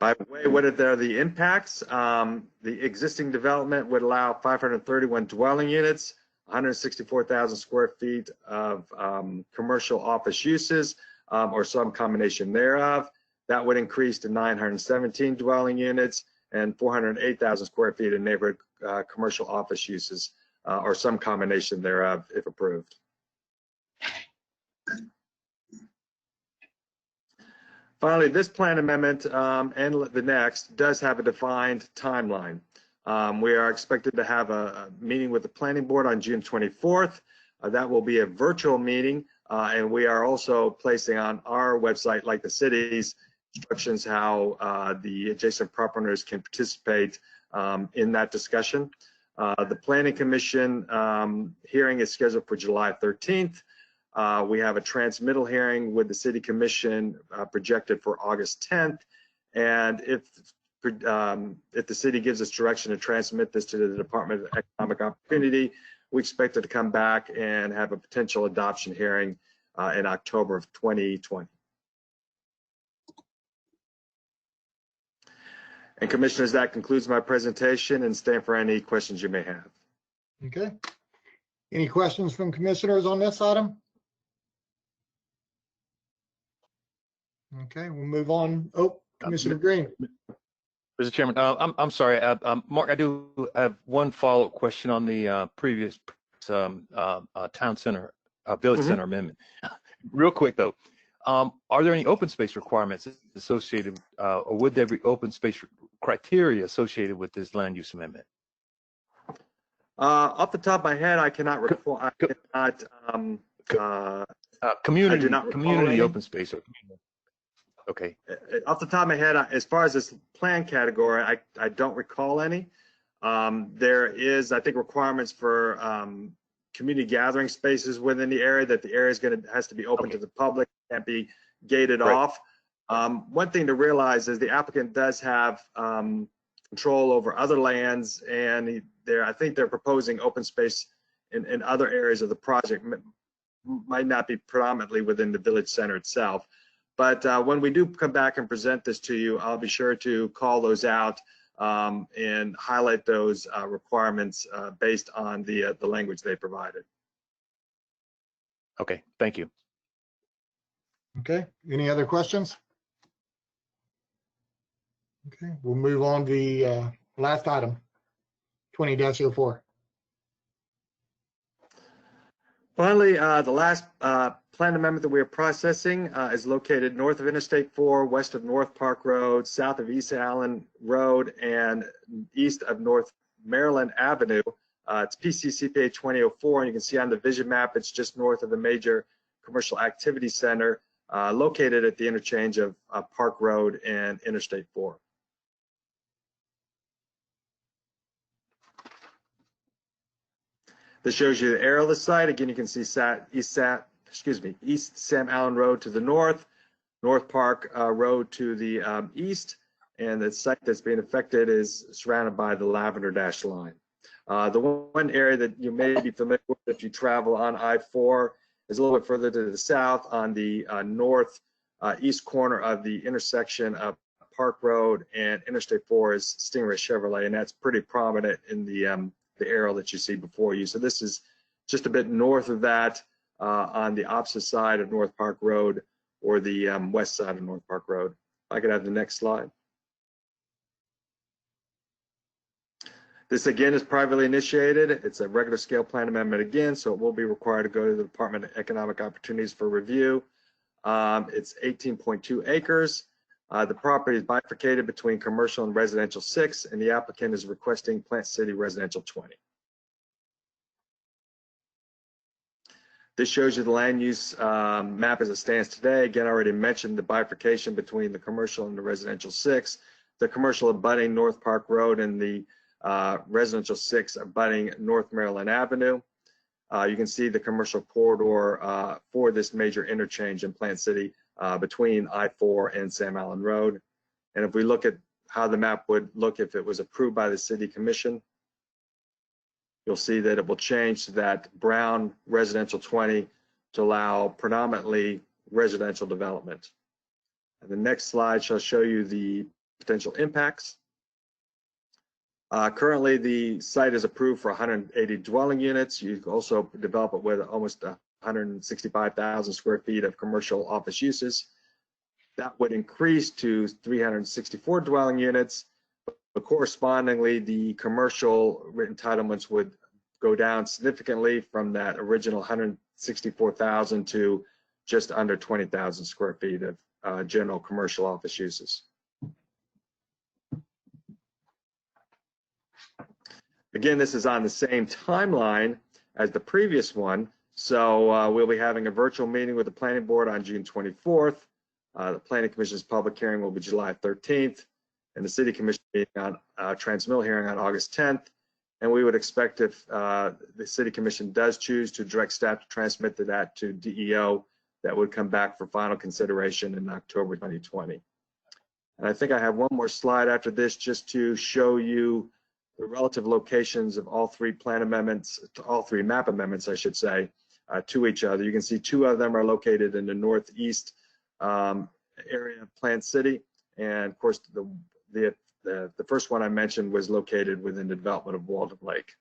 By the way, what are the impacts? The existing development would allow 531 dwelling units, 164,000 square feet of commercial office uses, or some combination thereof. That would increase to 917 dwelling units and 408,000 square feet of neighborhood commercial office uses, or some combination thereof, if approved. Finally, this plan amendment and the next does have a defined timeline. We are expected to have a meeting with the planning board on June 24th. That will be a virtual meeting, and we are also placing on our website, like the city's, instructions how the adjacent property owners can participate in that discussion. The Planning Commission hearing is scheduled for July 13th. We have a transmittal hearing with the City Commission projected for August 10th. And if the city gives us direction to transmit this to the Department of Economic Opportunity, we expect it to come back and have a potential adoption hearing in October of 2020. And Commissioners, that concludes my presentation, and stand for any questions you may have. Okay. Any questions from commissioners on this item? Okay, we'll move on. Oh, Commissioner Green. Mr. Chairman, I'm sorry, Mark, I do have one follow-up question on the previous town center, village center amendment. Real quick though, are there any open space requirements associated, or would there be open space criteria associated with this land use amendment? Off the top of my head, I cannot recall. I cannot. Community open space. Okay. Off the top of my head, as far as this plan category, I don't recall any. There is, I think, requirements for community gathering spaces within the area, that the area has to be open to the public, can't be gated off. One thing to realize is the applicant does have control over other lands, and I think they're proposing open space in other areas of the project. Might not be predominantly within the village center itself. But when we do come back and present this to you, I'll be sure to call those out and highlight those requirements based on the language they provided. Okay, thank you. Okay, any other questions? Okay, we'll move on to the last item, 20-04. Finally, the last plan amendment that we are processing is located north of Interstate 4, west of North Park Road, south of East Allen Road, and east of North Maryland Avenue. It's PCCPA 2004, and you can see on the vision map, it's just north of the major commercial activity center located at the interchange of Park Road and Interstate 4. This shows you the area of the site. Again, you can see East Sam Allen Road to the north, North Park Road to the east, and the site that's being affected is surrounded by the lavender dashed line. The one area that you may be familiar with if you travel on I-4 is a little bit further to the south on the northeast corner of the intersection of Park Road and Interstate 4 is Stingray Chevrolet, and that's pretty prominent in the arrow that you see before you. So this is just a bit north of that on the opposite side of North Park Road, or the west side of North Park Road. If I could have the next slide. This again is privately initiated. It's a regular scale plan amendment again, so it will be required to go to the Department of Economic Opportunities for review. It's 18.2 acres. The property is bifurcated between commercial and residential 6, and the applicant is requesting Plant City residential 20. This shows you the land use map as it stands today. Again, I already mentioned the bifurcation between the commercial and the residential 6. The commercial abutting North Park Road and the residential 6 abutting North Maryland Avenue. You can see the commercial corridor for this major interchange in Plant City between I-4 and Sam Allen Road. And if we look at how the map would look if it was approved by the City Commission, you'll see that it will change to that brown residential 20 to allow predominantly residential development. And the next slide shall show you the potential impacts. Currently, the site is approved for 180 dwelling units. You can also develop it with almost 165,000 square feet of commercial office uses. That would increase to 364 dwelling units, but correspondingly, the commercial entitlements would go down significantly from that original 164,000 to just under 20,000 square feet of general commercial office uses. Again, this is on the same timeline as the previous one. So we'll be having a virtual meeting with the Planning Board on June 24th. The Planning Commission's public hearing will be July 13th, and the City Commission meeting on transmittal hearing on August 10th. And we would expect if the City Commission does choose to direct staff to transmit that to DEO, that would come back for final consideration in October 2020. And I think I have one more slide after this just to show you the relative locations of all three plan amendments, all three map amendments, I should say, to each other. You can see two of them are located in the northeast area of Plant City, and of course the first one I mentioned was located within the development of Walden Lake.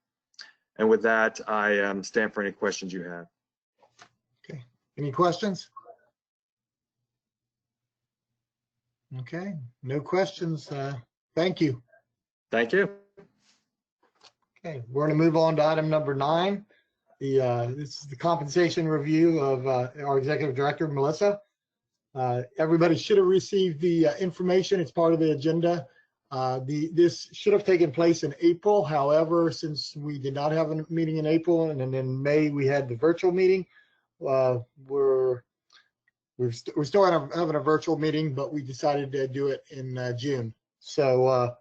And with that, I stand for any questions you have. Okay, any questions? Okay, no questions. Thank you. Thank you. Okay, we're going to move on to item number 9. This is the compensation review of our executive director, Melissa. Everybody should have received the information. It's part of the agenda. This should have taken place in April. However, since we did not have a meeting in April and then in May we had the virtual meeting, we're still having a virtual meeting, but we decided to do it in June. So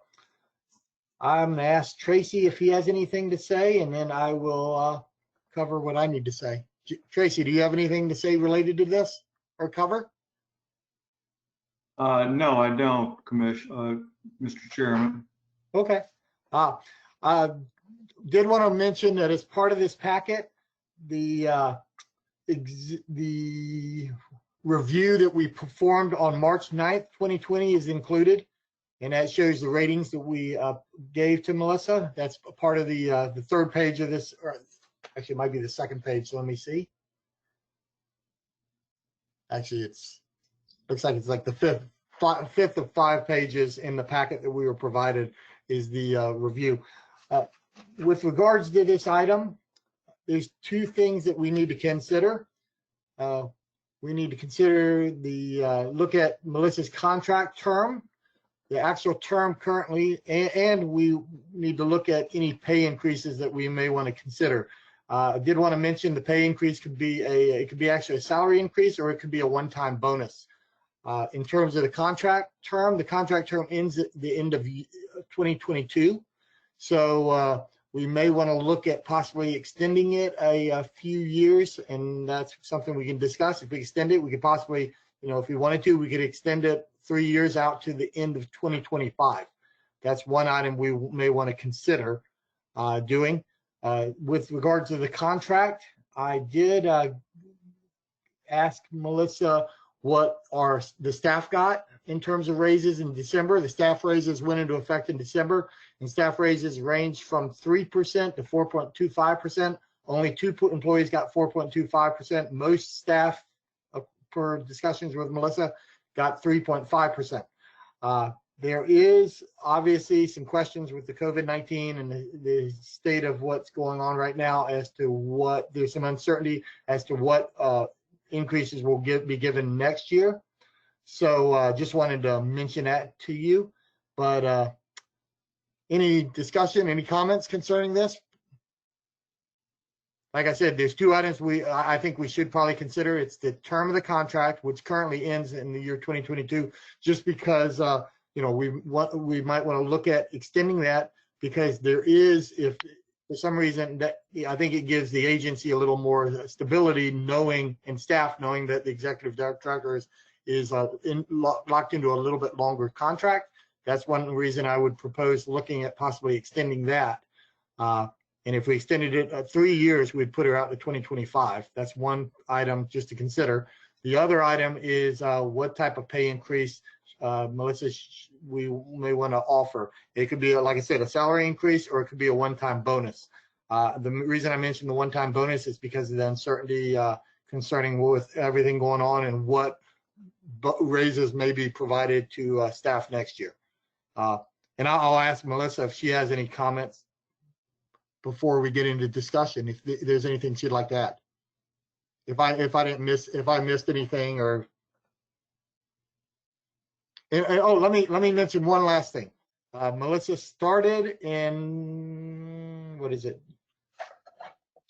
I'm going to ask Tracy if he has anything to say, and then I will cover what I need to say. Tracy, do you have anything to say related to this or cover? No, I don't, Mr. Chairman. Okay. I did want to mention that as part of this packet, the review that we performed on March 9th, 2020 is included. And that shows the ratings that we gave to Melissa. That's a part of the third page of this, or actually it might be the second page, so let me see. Actually, looks like it's like the fifth of 5 pages in the packet that we were provided is the review. With regards to this item, there's 2 things that we need to consider. We need to consider look at Melissa's contract term, the actual term currently, and we need to look at any pay increases that we may want to consider. I did want to mention the pay increase could be actually a salary increase, or it could be a one-time bonus. In terms of the contract term ends at the end of 2022. So we may want to look at possibly extending it a few years, and that's something we can discuss. If we extend it, we could possibly, if we wanted to, we could extend it 3 years out to the end of 2025. That's one item we may want to consider doing. With regards to the contract, I did ask Melissa what the staff got in terms of raises in December. The staff raises went into effect in December, and staff raises ranged from 3% to 4.25%. Only 2 employees got 4.25%. Most staff, per discussions with Melissa, got 3.5%. There is obviously some questions with the COVID-19 and the state of what's going on right now as to there's some uncertainty as to what increases will be given next year. So just wanted to mention that to you. But any discussion, any comments concerning this? Like I said, there's 2 items I think we should probably consider. It's the term of the contract, which currently ends in the year 2022, just because we might want to look at extending that, because there is, if for some reason, that I think it gives the agency a little more stability, and staff knowing that the executive director is locked into a little bit longer contract. That's one reason I would propose looking at possibly extending that. And if we extended it 3 years, we'd put her out to 2025. That's one item just to consider. The other item is what type of pay increase Melissa, we may want to offer. It could be, like I said, a salary increase, or it could be a one-time bonus. The reason I mentioned the one-time bonus is because of the uncertainty concerning with everything going on and what raises may be provided to staff next year. And I'll ask Melissa if she has any comments before we get into discussion, if there's anything she'd like to add. If I missed anything, or oh, let me mention one last thing. Melissa started in, what is it,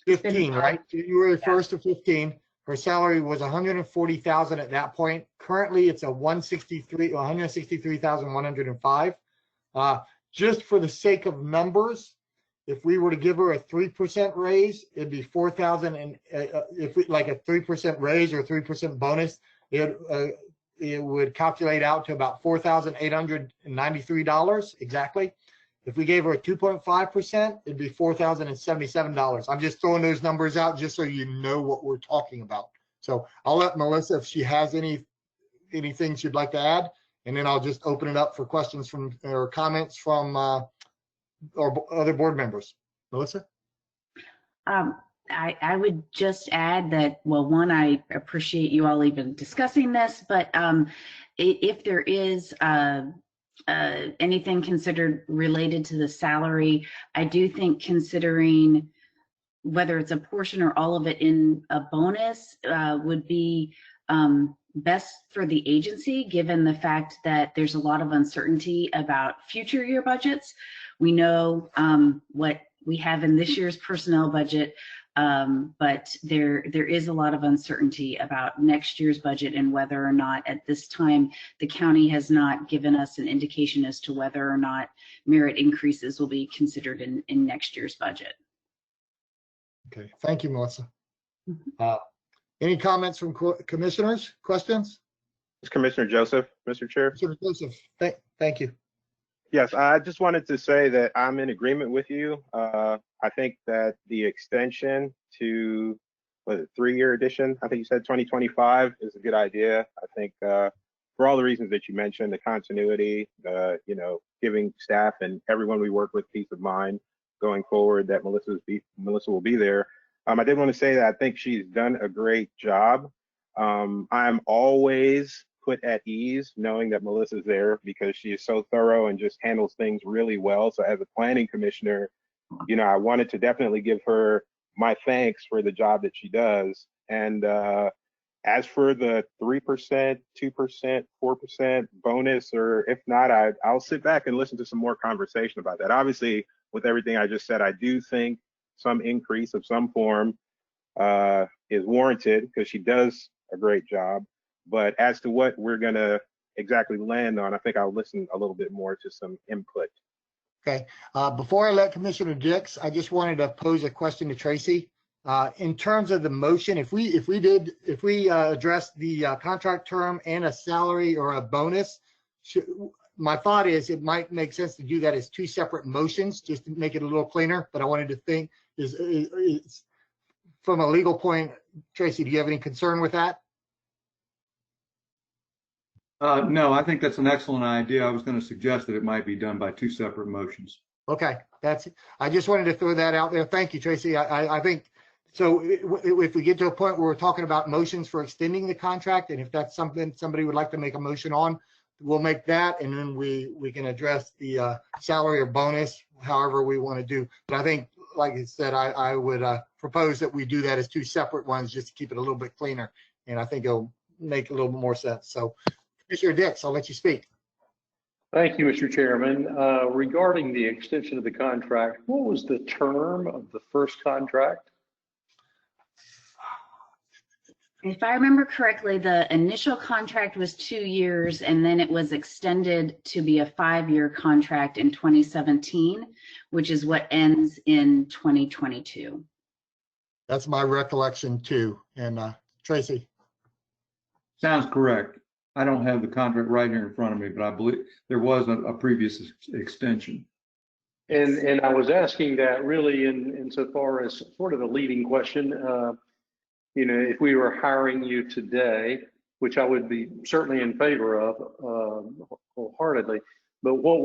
15, right? January 1st of 15. Her salary was $140,000 at that point. Currently, it's a $163,105. Just for the sake of numbers, if we were to give her a 3% raise, it'd be $4,000, and if we like a 3% raise or 3% bonus, it would calculate out to about $4,893 exactly. If we gave her a 2.5%, it'd be $4,077. I'm just throwing those numbers out just so you know what we're talking about. So I'll let Melissa, if she has anything she'd like to add, and then I'll just open it up for questions from or comments from or other board members. Melissa? I would just add that, well, one, I appreciate you all even discussing this, but if there is anything considered related to the salary, I do think considering whether it's a portion or all of it in a bonus would be best for the agency, given the fact that there's a lot of uncertainty about future year budgets. We know what we have in this year's personnel budget, but there is a lot of uncertainty about next year's budget and whether or not at this time the county has not given us an indication as to whether or not merit increases will be considered in next year's budget. Okay, thank you, Melissa. Any comments from commissioners? Questions? It's Commissioner Joseph, Mr. Chair. Commissioner Joseph, thank you. Yes, I just wanted to say that I'm in agreement with you. I think that the extension to, was it 3-year edition? I think you said 2025 is a good idea. I think for all the reasons that you mentioned, the continuity, giving staff and everyone we work with peace of mind going forward, that Melissa will be there. I did want to say that I think she's done a great job. I'm always put at ease knowing that Melissa's there because she is so thorough and just handles things really well. So as a planning commissioner, I wanted to definitely give her my thanks for the job that she does. And as for the 3%, 2%, 4% bonus, or if not, I'll sit back and listen to some more conversation about that. Obviously, with everything I just said, I do think some increase of some form is warranted because she does a great job. But as to what we're going to exactly land on, I think I'll listen a little bit more to some input. Okay. Before I let Commissioner Dix, I just wanted to pose a question to Tracy. In terms of the motion, if we address the contract term and a salary or a bonus, my thought is it might make sense to do that as 2 separate motions just to make it a little cleaner. But I wanted to think is from a legal point, Tracy, do you have any concern with that? No, I think that's an excellent idea. I was going to suggest that it might be done by 2 separate motions. Okay, I just wanted to throw that out there. Thank you, Tracy. I think so. If we get to a point where we're talking about motions for extending the contract, and if that's something somebody would like to make a motion on, we'll make that, and then we can address the salary or bonus, however we want to do. But I think, like I said, I would propose that we do that as 2 separate ones just to keep it a little bit cleaner, and I think it'll make a little bit more sense. So, Commissioner Dix, I'll let you speak. Thank you, Mr. Chairman. Regarding the extension of the contract, what was the term of the first contract? If I remember correctly, the initial contract was 2 years, and then it was extended to be a 5-year contract in 2017, which is what ends in 2022. That's my recollection too. And Tracy? Sounds correct. I don't have the contract right here in front of me, but I believe there was a previous extension. And I was asking that really in so far as sort of a leading question. If we were hiring you today, which I would be certainly in favor of wholeheartedly. But what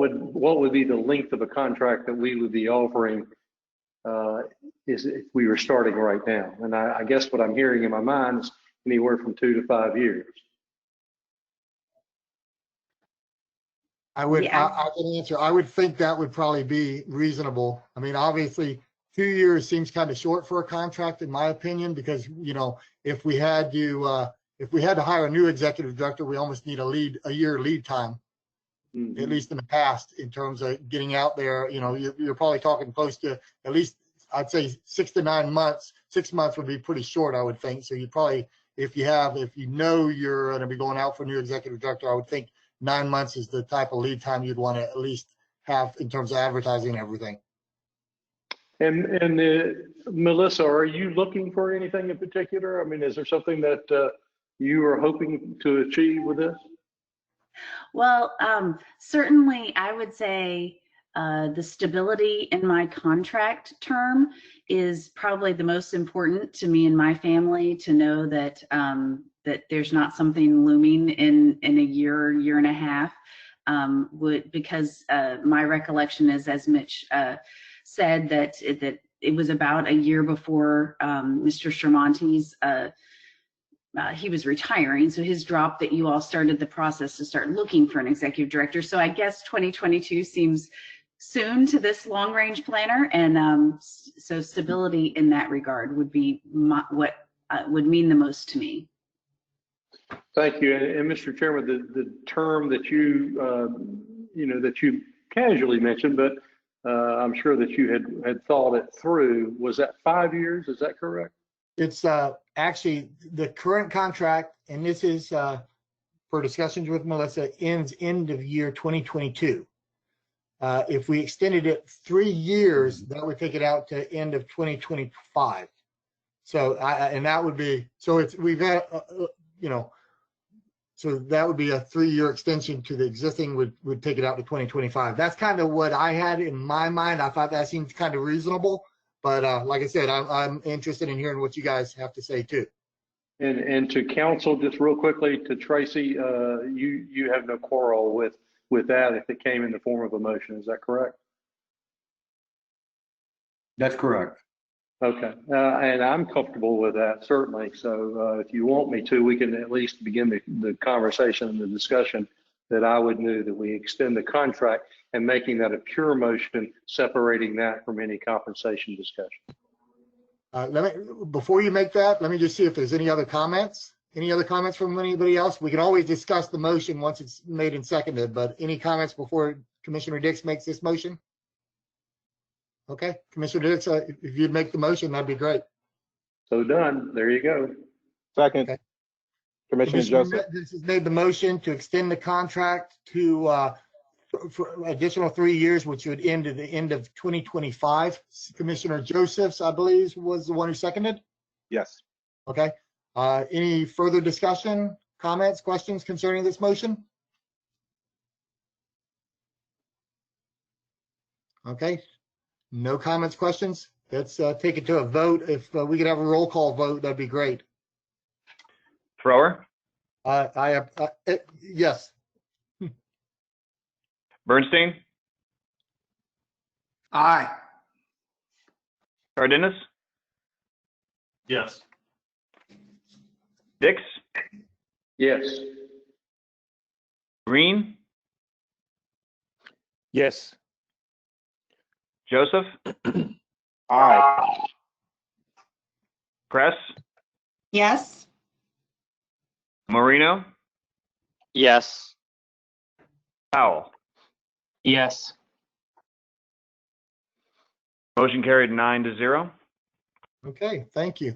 would be the length of a contract that we would be offering is if we were starting right now? And I guess what I'm hearing in my mind is anywhere from 2 to 5 years. I would, Yeah. I can answer. I would think that would probably be reasonable. I mean, obviously, 2 years seems kind of short for a contract, in my opinion, because, you know, if we had to hire a new executive director, we almost need a year lead time, at least in the past, in terms of getting out there. You know, you're probably talking close to at least, I'd say 6 to 9 months. 6 months would be pretty short, I would think. So you probably, if you know you're going to be going out for a new executive director, I would think 9 months is the type of lead time you'd want to at least have in terms of advertising and everything. And Melissa, are you looking for anything in particular? I mean, is there something that you are hoping to achieve with this? Well, certainly I would say the stability in my contract term is probably the most important to me and my family, to know that that there's not something looming in a year and a half. Because my recollection is, as Mitch said, that it was about a year before Mr. Shermonte's he was retiring, so his drop, that you all started the process to start looking for an executive director. So I guess 2022 seems soon to this long range planner, and so stability in that regard would be what would mean the most to me. Thank you. And Mr. Chairman, the term that that you casually mentioned, but I'm sure that you had thought it through, was that 5 years? Is that correct? It's actually the current contract, and this is for discussions with Melissa, ends end of year 2022. If we extended it 3 years, that would take it out to end of 2025. So and that would be, so it's, we've got so that would be a 3-year extension to the existing, would take it out to 2025. That's kind of what I had in my mind. I thought that seemed kind of reasonable, but like I said, I'm interested in hearing what you guys have to say too. And to council, just real quickly, to Tracy, you have no quarrel with that if it came in the form of a motion. Is that correct? That's correct. Okay, and I'm comfortable with that, certainly. So if you want me to, we can at least begin the conversation and the discussion that I would move that we extend the contract and making that a pure motion, separating that from any compensation discussion. Before you make that, let me just see if there's any other comments. Any other comments from anybody else? We can always discuss the motion once it's made and seconded, but any comments before Commissioner Dix makes this motion? Okay, Commissioner Dix, if you'd make the motion, that'd be great. So done. There you go. Second. Okay. Commissioner Joseph. This has made the motion to extend the contract to for additional 3 years, which would end at the end of 2025. Commissioner Josephs, I believe, was the one who seconded. Yes. Okay. Any further discussion, comments, questions concerning this motion? Okay. No comments, questions. Let's take it to a vote. If we could have a roll call vote, that'd be great. Thrower? Yes. Bernstein? Aye. Cardenas? Yes. Dix? Yes. Green? Yes. Joseph? Aye. Press? Yes. Marino? Yes. Powell? Yes. Motion carried 9-0. Okay, thank you.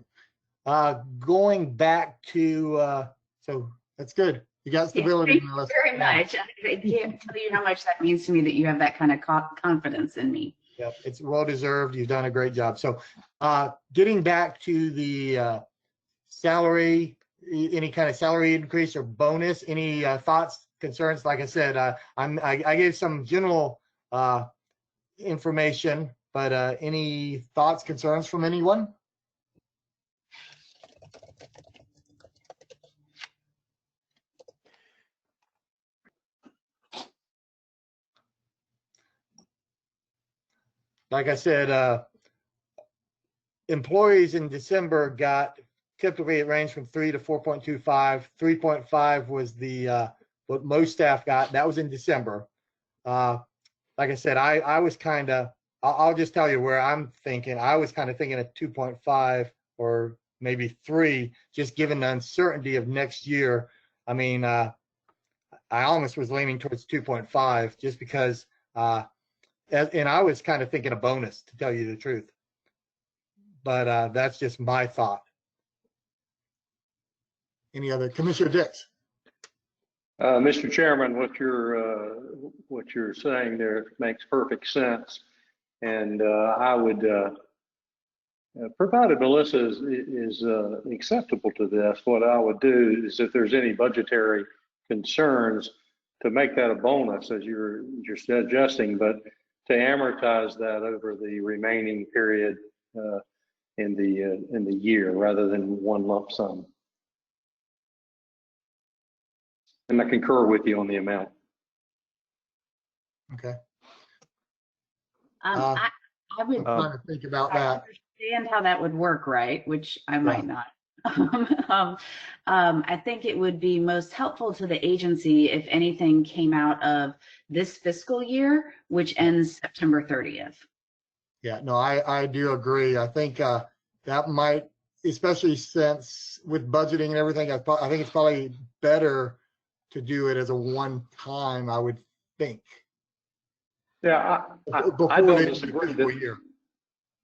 Going back to, so that's good. You got stability. Thank you very much. I can't tell you how much that means to me that you have that kind of confidence in me. Yep, it's well deserved. You've done a great job. So getting back to the salary, any kind of salary increase or bonus, any thoughts, concerns? Like I said, I gave some general information, but any thoughts, concerns from anyone? like I said, employees in December got, typically it ranged from 3 to 4.25. 3.5 was the what most staff got. That was in December. Like I said, I was kind of, I'll just tell you where I'm thinking. I was kind of thinking of 2.5 or maybe 3, just given the uncertainty of next year. I mean, I almost was leaning towards 2.5 just because, and I was kind of thinking a bonus, to tell you the truth. But that's just my thought. Any other? Commissioner Dix? Mr. Chairman, what you're saying there makes perfect sense. And I would, provided Melissa is acceptable to this, what I would do is if there's any budgetary concerns, to make that a bonus as you're suggesting, but to amortize that over the remaining period in the year rather than one lump sum. And I concur with you on the amount. Okay. I would I'm trying to think about that. understand how that would work, right? Which I might not. I think it would be most helpful to the agency if anything came out of this fiscal year, which ends September 30th. Yeah, no, I do agree. I think that might, especially since with budgeting and everything, I think it's probably better to do it as a one-time, I would think. Yeah, I don't disagree that,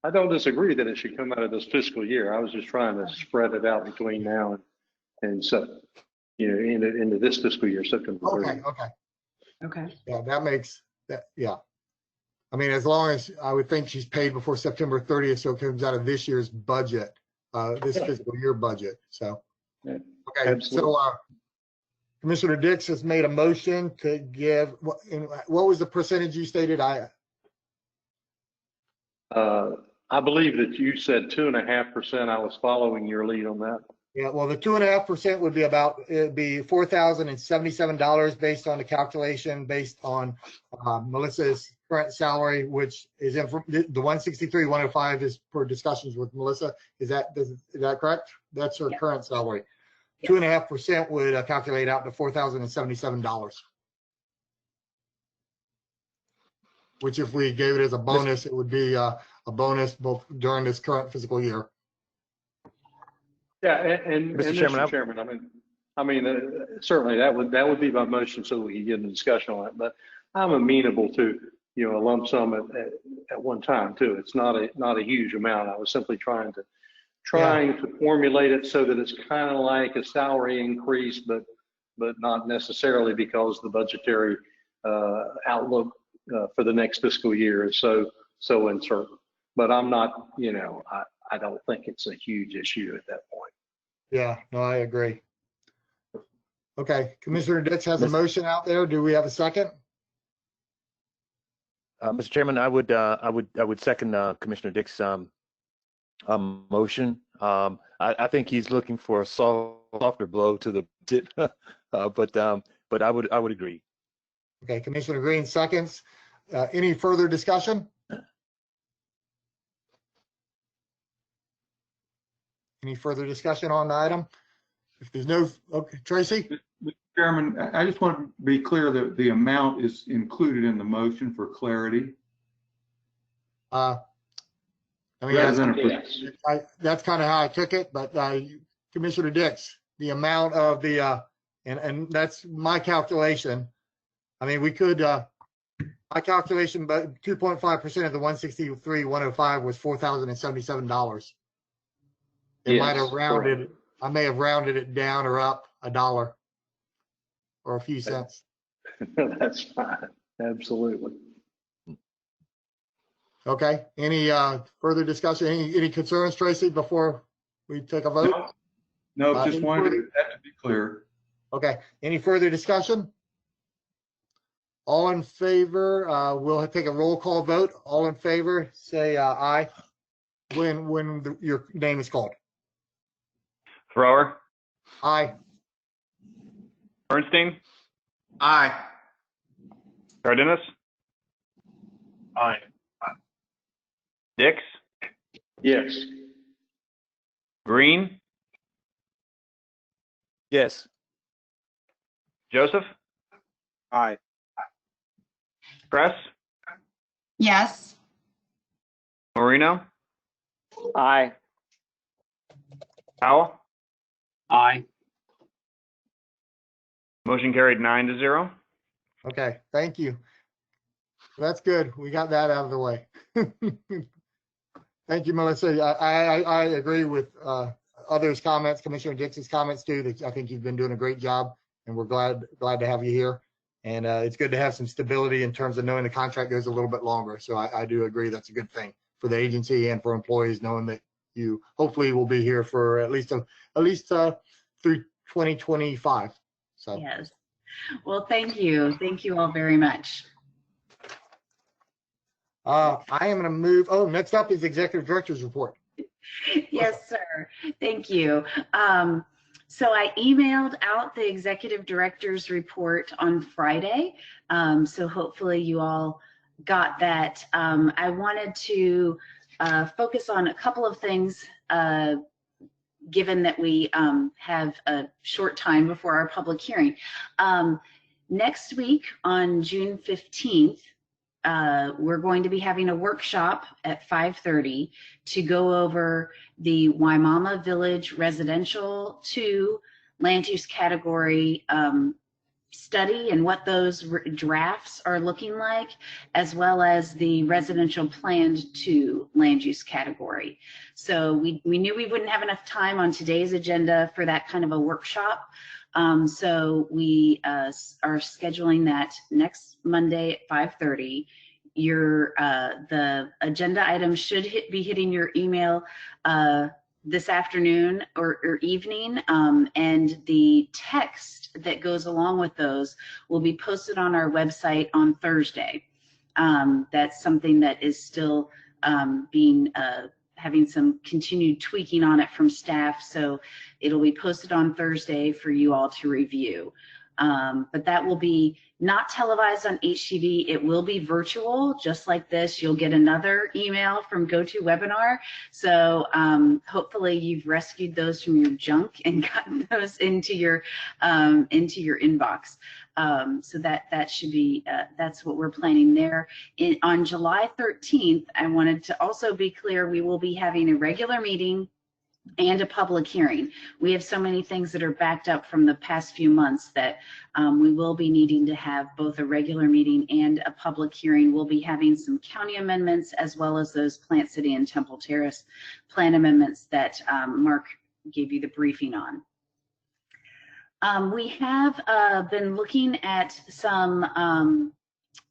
I don't disagree that it should come out of this fiscal year. I was just trying to spread it out between now and so, into this fiscal year, September 30th. Okay. Yeah, that makes that, yeah. I mean, as long as I would think she's paid before September 30th, so it comes out of this year's budget, this fiscal year budget. So, okay. Absolutely. So, Commissioner Dix has made a motion to give, what was the percentage you stated? I believe that you said 2.5%. I was following your lead on that. Yeah, well, the 2.5% would be it'd be $4,077 based on the calculation based on Melissa's current salary, which is the 163,105 is per discussions with Melissa. Is that correct? That's her current salary. 2.5% would calculate out to $4,077. Which, if we gave it as a bonus, it would be a bonus both during this current fiscal year. Yeah, and Mr. Chairman, I mean, certainly that would be my motion so we can get a discussion on it. But I'm amenable to a lump sum at one time too. It's not a huge amount. I was simply trying to formulate it so that it's kind of like a salary increase, but not necessarily because the budgetary outlook for the next fiscal year is so uncertain. But I'm not, I don't think it's a huge issue at that point. Yeah, no, I agree. Okay, Commissioner Dix has a motion out there. Do we have a second? Mr. Chairman, I would second Commissioner Dix's motion. I think he's looking for a softer blow to the budget, but I would agree. Okay, Commissioner Green seconds. Any further discussion? Any further discussion on the item? If there's no, okay, Tracy? Mr. Chairman, I just want to be clear that the amount is included in the motion for clarity. I mean, that's kind of how I took it, but Commissioner Dix, the amount of the, and that's my calculation. I mean, we could, my calculation, but 2.5% of the 163,105 was $4,077. It might have rounded, I may have rounded it down or up $1 or a few cents. That's fine. Absolutely. Okay. Any further discussion? Any concerns, Tracy, before we take a vote? No, just wanted that to be clear. Okay. Any further discussion? All in favor? We'll take a roll call vote. All in favor, say aye when your name is called. Thrower? Aye. Bernstein? Aye. Cardenas? Aye. Dix, Yes. Green, Yes. Joseph, Aye. Press, Yes. Marino, Aye. Powell. Aye. Motion carried 9-0. Okay, thank you. That's good. We got that out of the way. Thank you, Melissa. I agree with others' comments, Commissioner Dix's comments too. That I think you've been doing a great job, and we're glad to have you here. And it's good to have some stability in terms of knowing the contract goes a little bit longer. So I do agree that's a good thing for the agency and for employees, knowing that you hopefully will be here for at least through 2025. So Yes. Well, thank you. Thank you all very much. I am going to move. Oh, next up is Executive Director's report. Yes, sir. Thank you. So I emailed out the executive director's report on Friday. So hopefully you all got that. I wanted to focus on a couple of things, given that we have a short time before our public hearing. Next week on June 15th, we're going to be having a workshop at 5:30 to go over the Waimama Village Residential 2 land use category study and what those drafts are looking like, as well as the residential planned 2 land use category. So we knew we wouldn't have enough time on today's agenda for that kind of a workshop. So we are scheduling that next Monday at 5:30. The agenda items should be hitting your email this afternoon or evening, and the text that goes along with those will be posted on our website on Thursday. That's something that is still having some continued tweaking on it from staff, so it'll be posted on Thursday for you all to review. But that will be not televised on HTV. It will be virtual, just like this. You'll get another email from GoToWebinar. So hopefully you've rescued those from your junk and gotten those into your inbox. So that should be, that's what we're planning there. On July 13th, I wanted to also be clear, we will be having a regular meeting and a public hearing. We have so many things that are backed up from the past few months that we will be needing to have both a regular meeting and a public hearing. We'll be having some county amendments as well as those Plant City and Temple Terrace plan amendments that Mark gave you the briefing on. We have been looking at some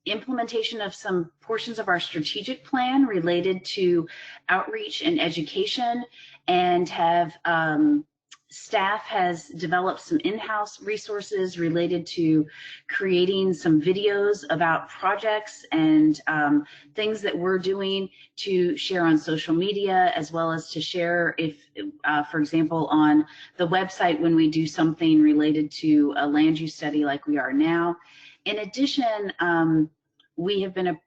implementation of some portions of our strategic plan related to outreach and education, and have staff has developed some in-house resources related to creating some videos about projects and things that we're doing to share on social media, as well as to share if, for example, on the website when we do something related to a land use study like we are now. In addition, we have been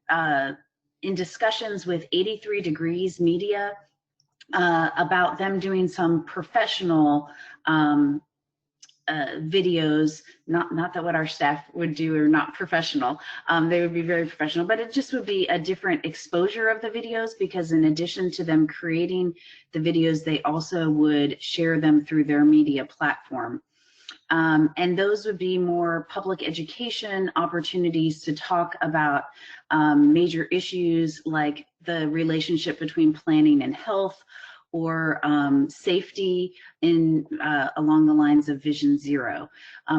in discussions with 83 Degrees Media about them doing some professional videos, not that what our staff would do are not professional. They would be very professional, but it just would be a different exposure of the videos, because in addition to them creating the videos, they also would share them through their media platform. And those would be more public education opportunities to talk about major issues like the relationship between planning and health, or safety along the lines of Vision Zero.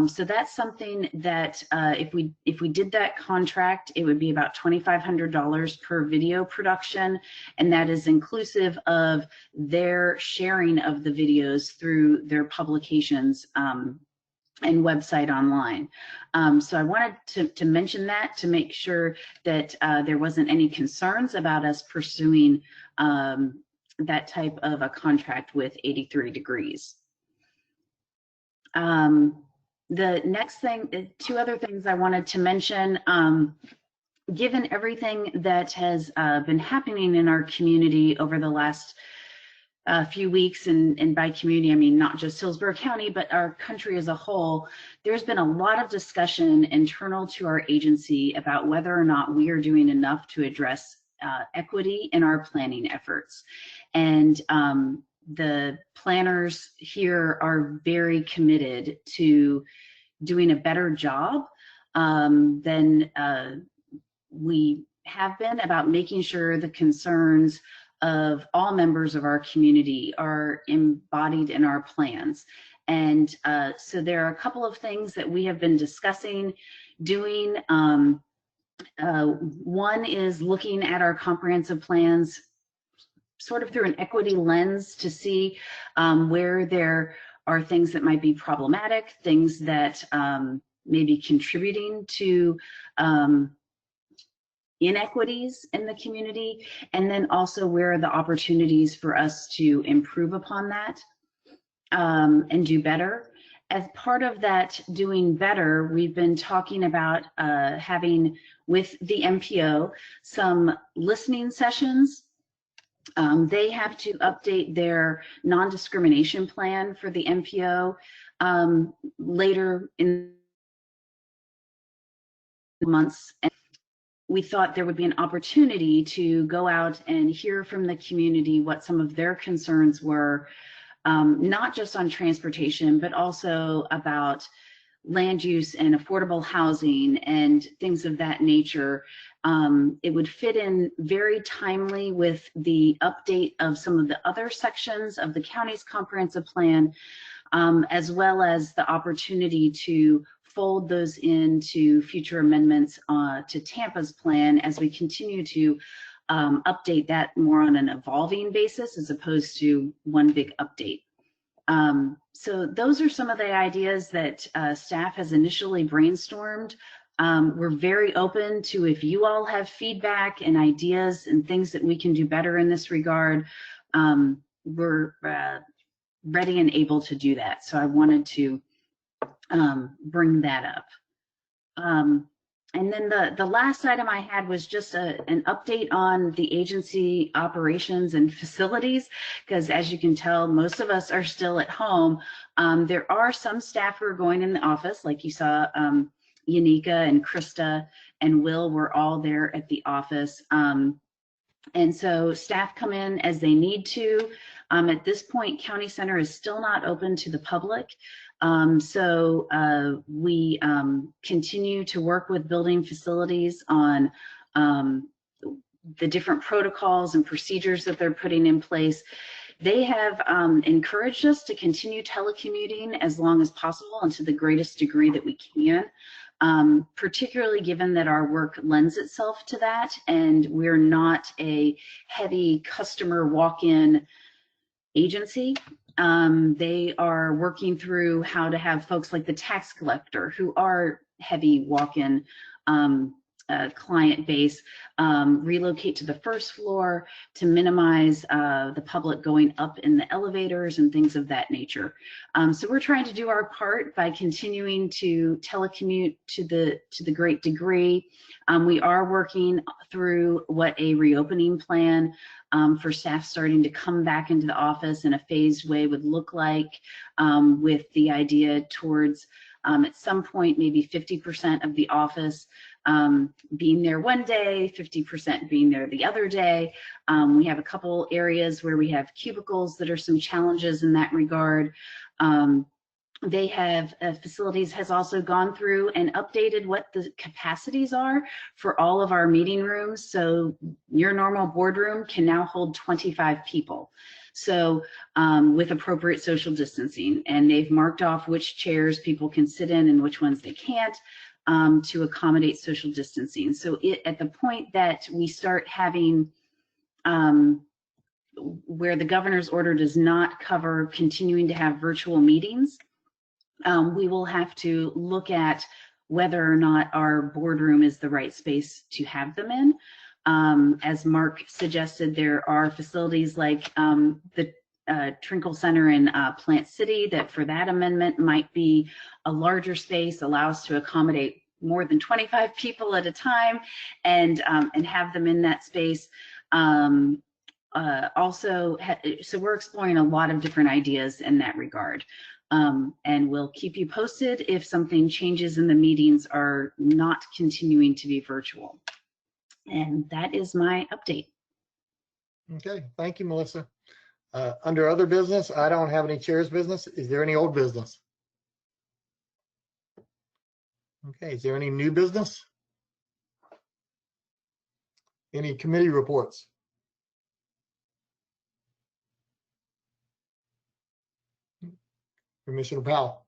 So that's something that if we did that contract, it would be about $2,500 per video production, and that is inclusive of their sharing of the videos through their publications and website online. So I wanted to mention that to make sure that there wasn't any concerns about us pursuing that type of a contract with 83 Degrees. The next thing, 2 other things I wanted to mention. given everything that has been happening in our community over the last few weeks, and by community I mean not just Hillsborough County, but our country as a whole, there's been a lot of discussion internal to our agency about whether or not we are doing enough to address equity in our planning efforts. And the planners here are very committed to doing a better job than we have been about making sure the concerns of all members of our community are embodied in our plans. And so there are a couple of things that we have been discussing doing. One is looking at our comprehensive plans sort of through an equity lens to see where there are things that might be problematic, things that may be contributing to inequities in the community, and then also where are the opportunities for us to improve upon that and do better. As part of that doing better, we've been talking about having with the MPO some listening sessions. They have to update their non-discrimination plan for the MPO later in months. And we thought there would be an opportunity to go out and hear from the community what some of their concerns were, not just on transportation, but also about land use and affordable housing and things of that nature. It would fit in very timely with the update of some of the other sections of the county's comprehensive plan, as well as the opportunity to fold those into future amendments to Tampa's plan as we continue to update that more on an evolving basis as opposed to one big update. So those are some of the ideas that staff has initially brainstormed. We're very open to if you all have feedback and ideas and things that we can do better in this regard. We're ready and able to do that. So I wanted to bring that up. And then the last item I had was just an update on the agency operations and facilities, because as you can tell, most of us are still at home. There are some staff who are going in the office, like you saw, Yanika and Krista and Will were all there at the office. And so staff come in as they need to. At this point, County Center is still not open to the public. So we continue to work with building facilities on the different protocols and procedures that they're putting in place. They have encouraged us to continue telecommuting as long as possible and to the greatest degree that we can, particularly given that our work lends itself to that, and we're not a heavy customer walk-in agency. They are working through how to have folks like the tax collector, who are heavy walk-in client base, relocate to the first floor to minimize the public going up in the elevators and things of that nature. So we're trying to do our part by continuing to telecommute to the great degree. We are working through what a reopening plan for staff starting to come back into the office in a phased way would look like, with the idea towards at some point maybe 50% of the office being there one day, 50% being there the other day. We have a couple areas where we have cubicles that are some challenges in that regard. They have facilities has also gone through and updated what the capacities are for all of our meeting rooms. So your normal boardroom can now hold 25 people. So with appropriate social distancing, and they've marked off which chairs people can sit in and which ones they can't to accommodate social distancing. So at the point that we start having where the governor's order does not cover continuing to have virtual meetings, we will have to look at whether or not our boardroom is the right space to have them in. As Mark suggested, there are facilities like the Trinkle Center in Plant City that for that amendment might be a larger space, allows to accommodate more than 25 people at a time and have them in that space. So we're exploring a lot of different ideas in that regard. And we'll keep you posted if something changes and the meetings are not continuing to be virtual. And that is my update. Okay, thank you, Melissa. Under other business, I don't have any chair's business. Is there any old business? Okay, is there any new business? Any committee reports? Commissioner Powell.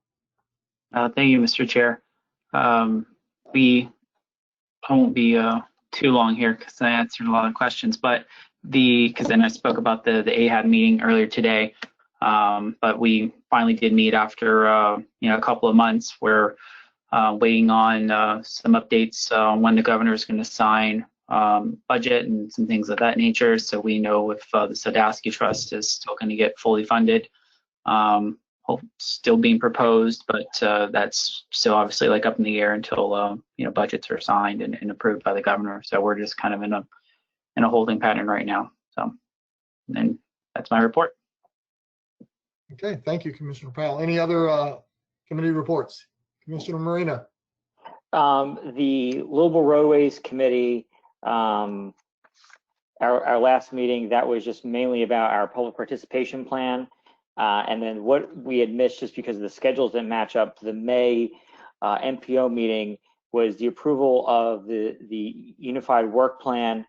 Thank you, Mr. Chair. I won't be too long here because I answered a lot of questions, but because then I spoke about the AHAB meeting earlier today, but we finally did meet after a couple of months. We're waiting on some updates on when the governor is going to sign budget and some things of that nature, so we know if the Sadowski Trust is still going to get fully funded. Still being proposed, but that's still obviously like up in the air until budgets are signed and approved by the governor. So we're just kind of in a holding pattern right now. So, and that's my report. Okay, thank you, Commissioner Powell. Any other committee reports? Commissioner Marino. The Global Roadways Committee, our last meeting, that was just mainly about our public participation plan. And then what we had missed just because of the schedules didn't match up to the May MPO meeting was the approval of the unified work plan.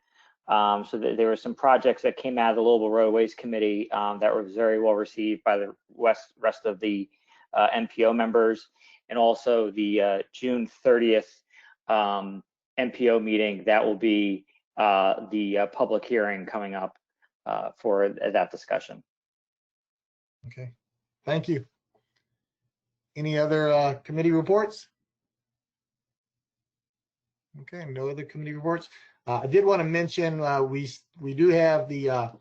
So that there were some projects that came out of the Global Roadways Committee that were very well received by the rest of the MPO members, and also the June 30th MPO meeting that will be the public hearing coming up for that discussion. Okay, thank you. Any other committee reports? Okay, no other committee reports. I did want to mention we do have the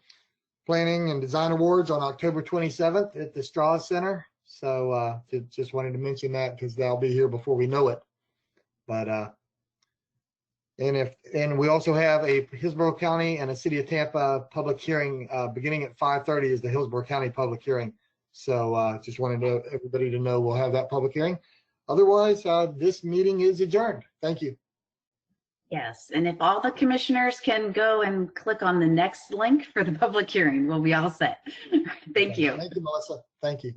Planning and Design Awards on October 27th at the Strauss Center. So just wanted to mention that because they'll be here before we know it. But and we also have a Hillsborough County and a City of Tampa public hearing beginning at 5:30 is the Hillsborough County public hearing. So just wanted everybody to know we'll have that public hearing. Otherwise, this meeting is adjourned. Thank you. Yes, and if all the commissioners can go and click on the next link for the public hearing, we'll be all set. Thank you. Thank you, Melissa. Thank you.